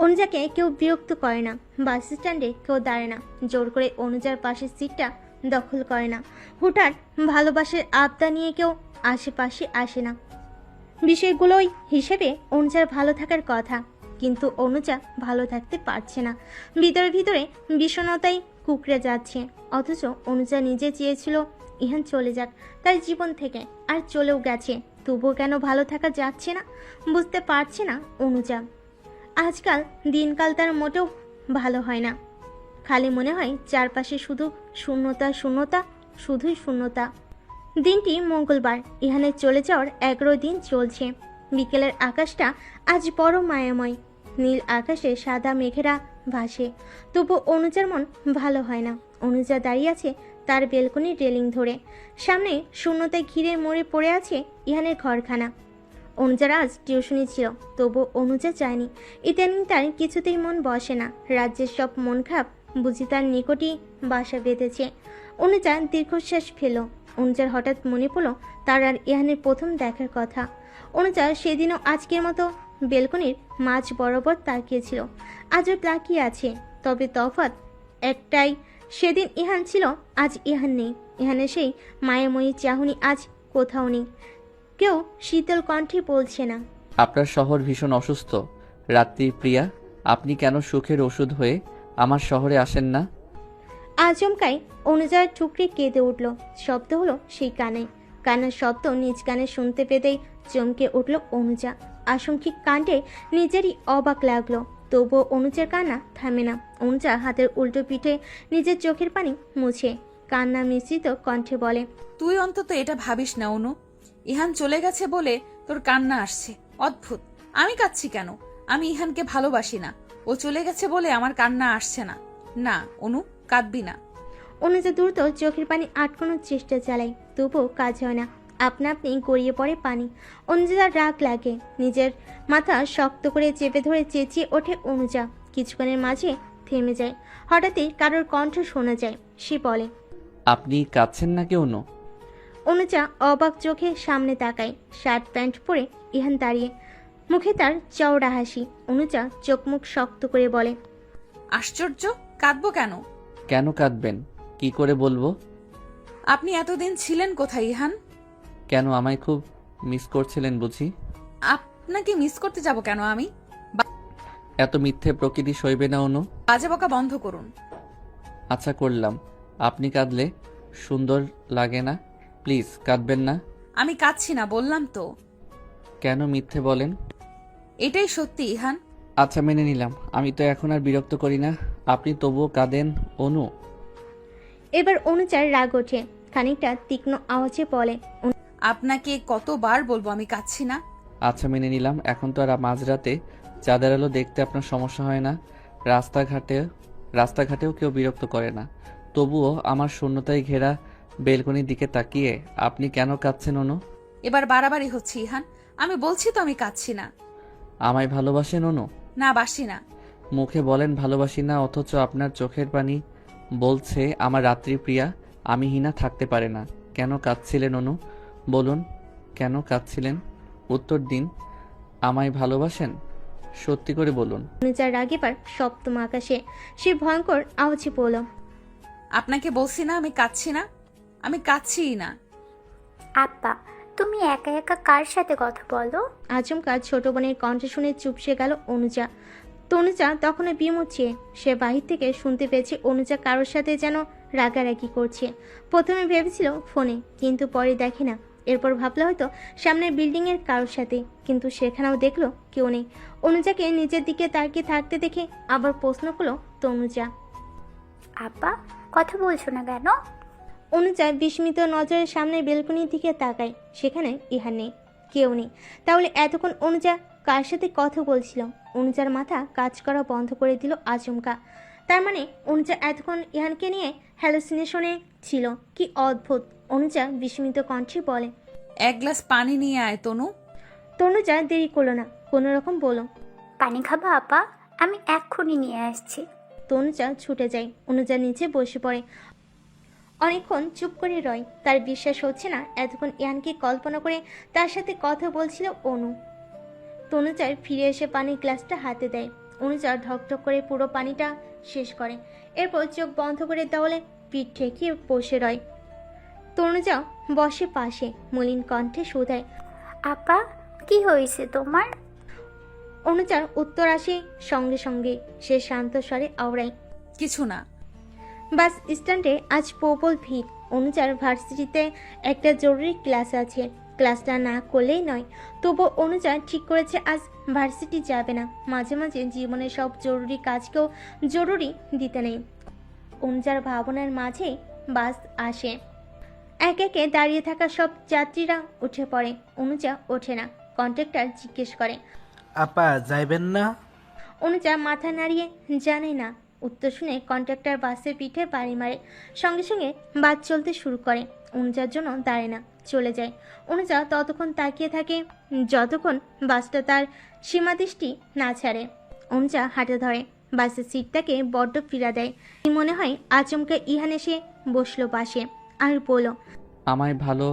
অনুজাকে কেউ বিরক্ত করে না। বাস স্ট্যান্ডে কেউ দাঁড়ায় না। জোর করে অনুজার পাশের সিটটা দখল করে না। হুঠাৎ ভালোবাসার আবদা নিয়ে কেউ আশেপাশে আসে না। বিষয়গুলোই হিসেবে অনুজার ভালো থাকার কথা, কিন্তু অনুজা ভালো থাকতে পারছে না। ভিতরে ভিতরে বিষণ্ণতাই কুকড়ে যাচ্ছে। অথচ অনুজা নিজে চেয়েছিল ইহান চলে যাক তার জীবন থেকে, আর চলেও গেছে। তবুও কেন ভালো থাকা যাচ্ছে না বুঝতে পারছে না অনুজা। আজকাল দিনকাল তার মোটেও ভালো হয় না। খালি মনে হয় চারপাশে শুধু শূন্যতা, শূন্যতা, শুধুই শূন্যতা। দিনটি মঙ্গলবার। ইহানের চলে যাওয়ার 11 দিন চলছে। বিকেলের আকাশটা আজ বড় মায়াময়। নীল আকাশে সাদা মেঘেরা ভাসে। তবু অনুজার মন ভালো হয় না। অনুজা দাঁড়িয়ে আছে তার বেলকনির রেলিং ধরে। সামনে শূন্যতায় ঘিরে মরে পড়ে আছে ইহানের ঘরখানা। অনুজার আজ টিউশনি ছিল, তবু অনুজা চায়নি। ইদানিং তার কিছুতেই মন বসে না। রাজ্যের সব মন খাপ বুঝি তার নিকটই বাসা বেঁধেছে। অনুজা দীর্ঘশ্বাস ফেল। অনুজার হঠাৎ মনে পড়ল তার আর ইহানের প্রথম দেখার কথা। অনুজা সেদিনও আজকের মতো বেলকনির মাঝ বরাবর তাকিয়েছিল। আজও তাকিয়ে আছে, তবে তফাৎ একটাই, সেদিন ইহান ছিল, আজ ইহান নেই। ইহানের সেই মায়াময়ী চাহনি আজ কোথাও নেই। কেউ শীতল কণ্ঠে বলছে না। আপনার শহর ভীষণ অসুস্থ রাত্রি প্রিয়া। আপনি কেন সুখের ওষুধ হয়ে আমার শহরে আসেন না? আচমকাই অনুজার ঠুকরে কেঁদে উঠল। শব্দ হলো সেই কানে। কান্নার শব্দ নিজ কানে শুনতে পেতেই চমকে উঠল অনুজা। আশঙ্কিক কাণ্ডে নিজেরই অবাক লাগলো। তবুও অনুজার কান্না থামে না। অনুজা হাতের উল্টো পিঠে নিজের চোখের পানি মুছে কান্না মিশ্রিত কণ্ঠে বলে, তুই অন্তত এটা ভাবিস না অনু, ইহান চলে গেছে বলে তোর কান্না আসছে। অদ্ভুত, আমি কাঁদছি কেন? আমি ইহানকে ভালোবাসি না। ও চলে গেছে বলে আমার কান্না আসছে না। না অনু, কাঁদবি না। অনুজা দ্রুত চোখের পানি আটকানোর চেষ্টা চালায়, তবুও কাজ হয় না। আপনা আপনি গড়িয়ে পড়ে পানি। অনুজার রাগ লাগে। নিজের মাথা শক্ত করে চেপে ধরে চেঁচিয়ে ওঠে অনুজা। কিছুক্ষণের মাঝে থেমে যায়। হঠাৎই কারোর কণ্ঠ শোনা যায়। সে বলে, আপনি কাঁদছেন নাকি অনু? অনুজা অবাক চোখে সামনে তাকায়। শার্ট প্যান্ট পরে ইহান দাঁড়িয়ে, মুখে তার চওড়া হাসি। অনুজা চোখ মুখ শক্ত করে বলে, আশ্চর্য, কাঁদবো কেন? কেন কাঁদবেন? কি করে বলবো? আপনি এতদিন ছিলেন কোথায় ইহান? কেন আমায় খুব মিস করছিলেন বুঝি? আপনাকে মিস করতে যাব কেন আমি? এত মিথ্যে প্রকৃতি সইবে না অনু। বাজে বকা বন্ধ করুন। আচ্ছা করলাম। আপনি কাঁদলে সুন্দর লাগে না। প্লিজ কাঁদবেন না। আমি কাঁদছি না, বললাম তো। কেন মিথ্যে বলেন? এটাই সত্যি ইহান। আচ্ছা মেনে নিলাম। আমি তো এখন আর বিরক্ত করি না। আপনি তবুও কাঁদেন অনু। এবার অনুজার রাগ ওঠে। খানিকটা তীক্ষ্ণ আওয়াজে বলে, আপনাকে কতবার বলবো আমি কাঁদছি না? আচ্ছা মেনে নিলাম। এখন তো আর মাঝরাতে চাঁদের আলো দেখতে আপনার সমস্যা হয় না। রাস্তাঘাটেও কেউ বিরক্ত করে না। তবুও আমার শূন্যতায় ঘেরা বেলকনির দিকে তাকিয়ে আপনি কেন কাঁদছেন অনু? এবার বাড়াবাড়ি হচ্ছে ইহান। আমি বলছি তো আমি কাঁদছি না। আমায় ভালোবাসেন অনু? না, বাসি না। মুখে বলেন ভালোবাসি না, অথচ আপনার চোখের পানি বলছে আমার রাত্রি প্রিয়া। আমি হিনা থাকতে পারে না। কেন কাঁদছিলেন অনু? বলুন, কেন কাঁদছিলেন? উত্তর দিন। আমায় ভালোবাসেন? সত্যি করে বলুন। অনুজার রাগ এবার সপ্তম আকাশে। সে ভয়ঙ্কর আওয়াজে বলল, আপনাকে বলছি না আমি কাঁদছি না, আমি কাঁদছিই না। আব্বা, তুমি একা একা কার সাথে কথা বলো? আচমকা ছোট বোনের কণ্ঠ শুনে চুপসে গেল অনুজা। তনুজা তখনও বিমুচ্ছে। সে বাহির থেকে শুনতে পেয়েছে অনুজা কারোর সাথে যেন রাগারাগি করছে। প্রথমে ভেবেছিল ফোনে, কিন্তু পরে দেখে না। এরপর ভাবলো হয়তো সামনের বিল্ডিংয়ের কারোর সাথে, কিন্তু সেখানেও দেখলো কেউ নেই। অনুজাকে নিজের দিকে তাকিয়ে থাকতে দেখে আবার প্রশ্ন করলো তনুজা, আব্বা, কথা বলছো না কেন? অনুজা বিস্মিত নজরে সামনের বেলকনির দিকে তাকায়। সেখানে ইহান নেই, কেউ নেই। তাহলে এতক্ষণ অনুজা কার সাথে কথা বলছিল? অনুজার মাথা কাজ করা বন্ধ করে দিল আচমকা। তার মানে অনুজা এতক্ষণ ইহানকে নিয়ে হ্যালুসিনেশনে ছিল। কি অদ্ভুত! অনুজা বিস্মিত কণ্ঠে বলে, এক গ্লাস পানি নিয়ে আয় তনু। তনুজা দেরি করলো না, কোনো রকম বলো, পানি খাবা আপা? আমি এক্ষুনি নিয়ে আসছি। তনুজা ছুটে যায়। অনুজা নিচে বসে পড়ে। অনেকক্ষণ চুপ করে রয়। তার বিশ্বাস হচ্ছে না এতক্ষণ ইয়ানকে কল্পনা করে তার সাথে কথা বলছিল অনু। তনুজার ফিরে এসে পানির গ্লাসটা হাতে দেয়। অনুজা ঢকঢক করে পুরো পানিটা শেষ করে। এরপর চোখ বন্ধ করে দেওয়ালে পিঠ ঠেকিয়ে বসে রয়। তনুজা বসে পাশে, মলিন কণ্ঠে শুধায়, আপা, কি হয়েছে তোমার? অনুজার উত্তর আসে সঙ্গে সঙ্গে। সে শান্ত স্বরে আওড়ায়, কিছু না। বাস স্ট্যান্ডে আজ প্রবল ভিড়। অনুজার ভার্সিটিতে একটা জরুরি ক্লাস আছে। ক্লাসটা না করলেই নয়। তবু অনুজা ঠিক করেছে আজ ভার্সিটি যাবে না। মাঝে মাঝে জীবনের সব জরুরি কাজকেও জরুরি দিতে নেই। অনুজার ভাবনার মাঝে বাস আসে। এক একে দাঁড়িয়ে থাকা সব যাত্রীরা উঠে পড়ে। অনুজা ওঠে না। কন্ট্রাক্টর জিজ্ঞেস করে, আপা যাইবেন না? অনুজা মাথা নাড়িয়ে জানে না। উত্তর শুনে কন্ট্রাক্টর বাসের পিঠে বাড়ি মারে। সঙ্গে সঙ্গে বাস চলতে শুরু করে। অনুজার জন্য দাঁড়ায় না, চলে যায়। অনুজা ততক্ষণ তাকিয়ে থাকে যতক্ষণ বাসটা তার সীমাদৃষ্টি না ছাড়ে। অনুজা হাঁটে ধরে। বাসের সিটটাকে বড্ড ফিরা দেয়। মনে হয় আচমকা ইহান এসে বসলো পাশে আর বলল, আমায় ভালো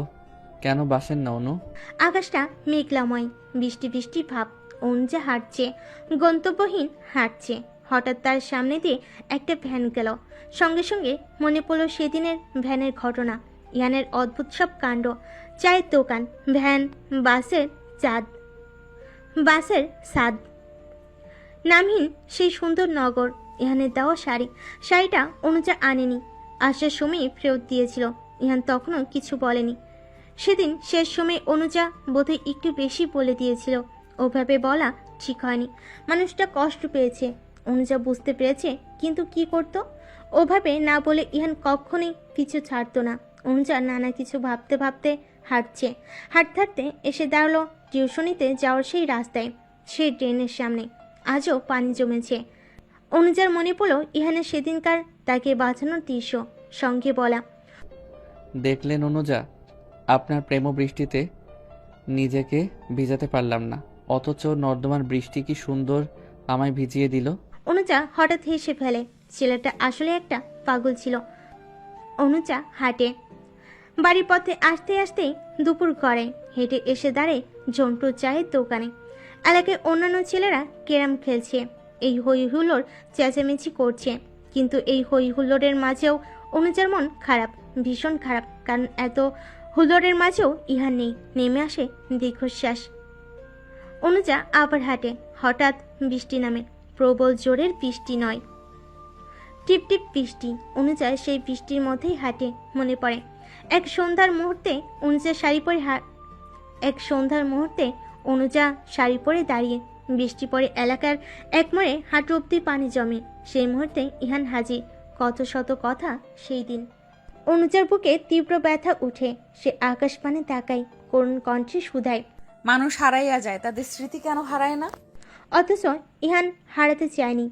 কেন বাসেন না অনু? আকাশটা মেঘলাময়, বৃষ্টি বৃষ্টি ভাব। অনুজা হাঁটছে, গন্তব্যহীন হাঁটছে। হঠাৎ তার সামনে দিয়ে একটা ভ্যান গেল। সঙ্গে সঙ্গে মনে পড়ল সেদিনের ভ্যানের ঘটনা, ইয়ানের অদ্ভুত সব কাণ্ড। চায়ের দোকান, ভ্যান, বাসের ছাদ, নামহীন সেই সুন্দর নগর, ইহানের দেওয়া শাড়িটা অনুজা আনেনি। আসার সময় ফেরত দিয়েছিল। ইহান তখনও কিছু বলেনি। সেদিন শেষ সময় অনুজা বোধহয় একটু বেশি বলে দিয়েছিল। ওভাবে বলা ঠিক হয়নি। মানুষটা কষ্ট পেয়েছে, অনুজা বুঝতে পেরেছে, কিন্তু কি করত? ওভাবে না বলে ইহান কখনোই কিছু ছাড়তো না। অনুজা নানা কিছু ভাবতে ভাবতে হাঁটছে। হাঁটতে হাঁটতে এসে দাঁড়ালো টিউশনিতে যাওয়ার সেই রাস্তায়, সেই ট্রেনের সামনে। আজও পানি জমেছে। অনুজার মনে পড়ল ইহানের সেদিনকার তাকে বাঁচানোর দৃশ্য, সঙ্গে বলা, দেখলেন অনুজা, আপনার প্রেম বৃষ্টিতে নিজেকে ভিজাতে পারলাম না, অথচ নর্দমার বৃষ্টি কি সুন্দর আমায় ভিজিয়ে দিল। অনুজা হঠাৎ হেসে ফেলে। ছেলেটা আসলে একটা পাগল ছিল। অনুজা হাঁটে। বাড়ির পথে আসতে আসতেই দুপুর গড়ায়। হেঁটে এসে দাঁড়ায় ঝন্টুর চায়ের দোকানে। এলাকায় অন্যান্য ছেলেরা ক্যারাম খেলছে। এই হই হুল্লোড় চেঁচামেচি করছে। কিন্তু এই হই হুল্লোড়ের মাঝেও অনুজার মন খারাপ, ভীষণ খারাপ। কারণ এত হুল্লোড়ের মাঝেও ইহান নেই। নেমে আসে দীর্ঘশ্বাস। অনুজা আবার হাঁটে। হঠাৎ বৃষ্টি নামে। প্রবল জোরের বৃষ্টি নয়, টিপ টিপ বৃষ্টি। অনুজা সেই বৃষ্টির মধ্যেই হাঁটে। মনে পড়ে এক সন্ধ্যার মুহূর্তে অনুজা শাড়ি পরে দাঁড়িয়ে। বৃষ্টি পরে এলাকার এক মোড়ে হাঁটু অব্দি পানি জমে। সেই মুহূর্তে ইহান হাজির। কত শত কথা সেই দিন। অনুজার বুকে তীব্র ব্যথা উঠে। সে আকাশ পানে তাকায়, করুণ কণ্ঠে শুধায়, মানুষ হারাইয়া যায়, তাদের স্মৃতি কেন হারায় না? অথচ ইহান হারাতে চায়নি।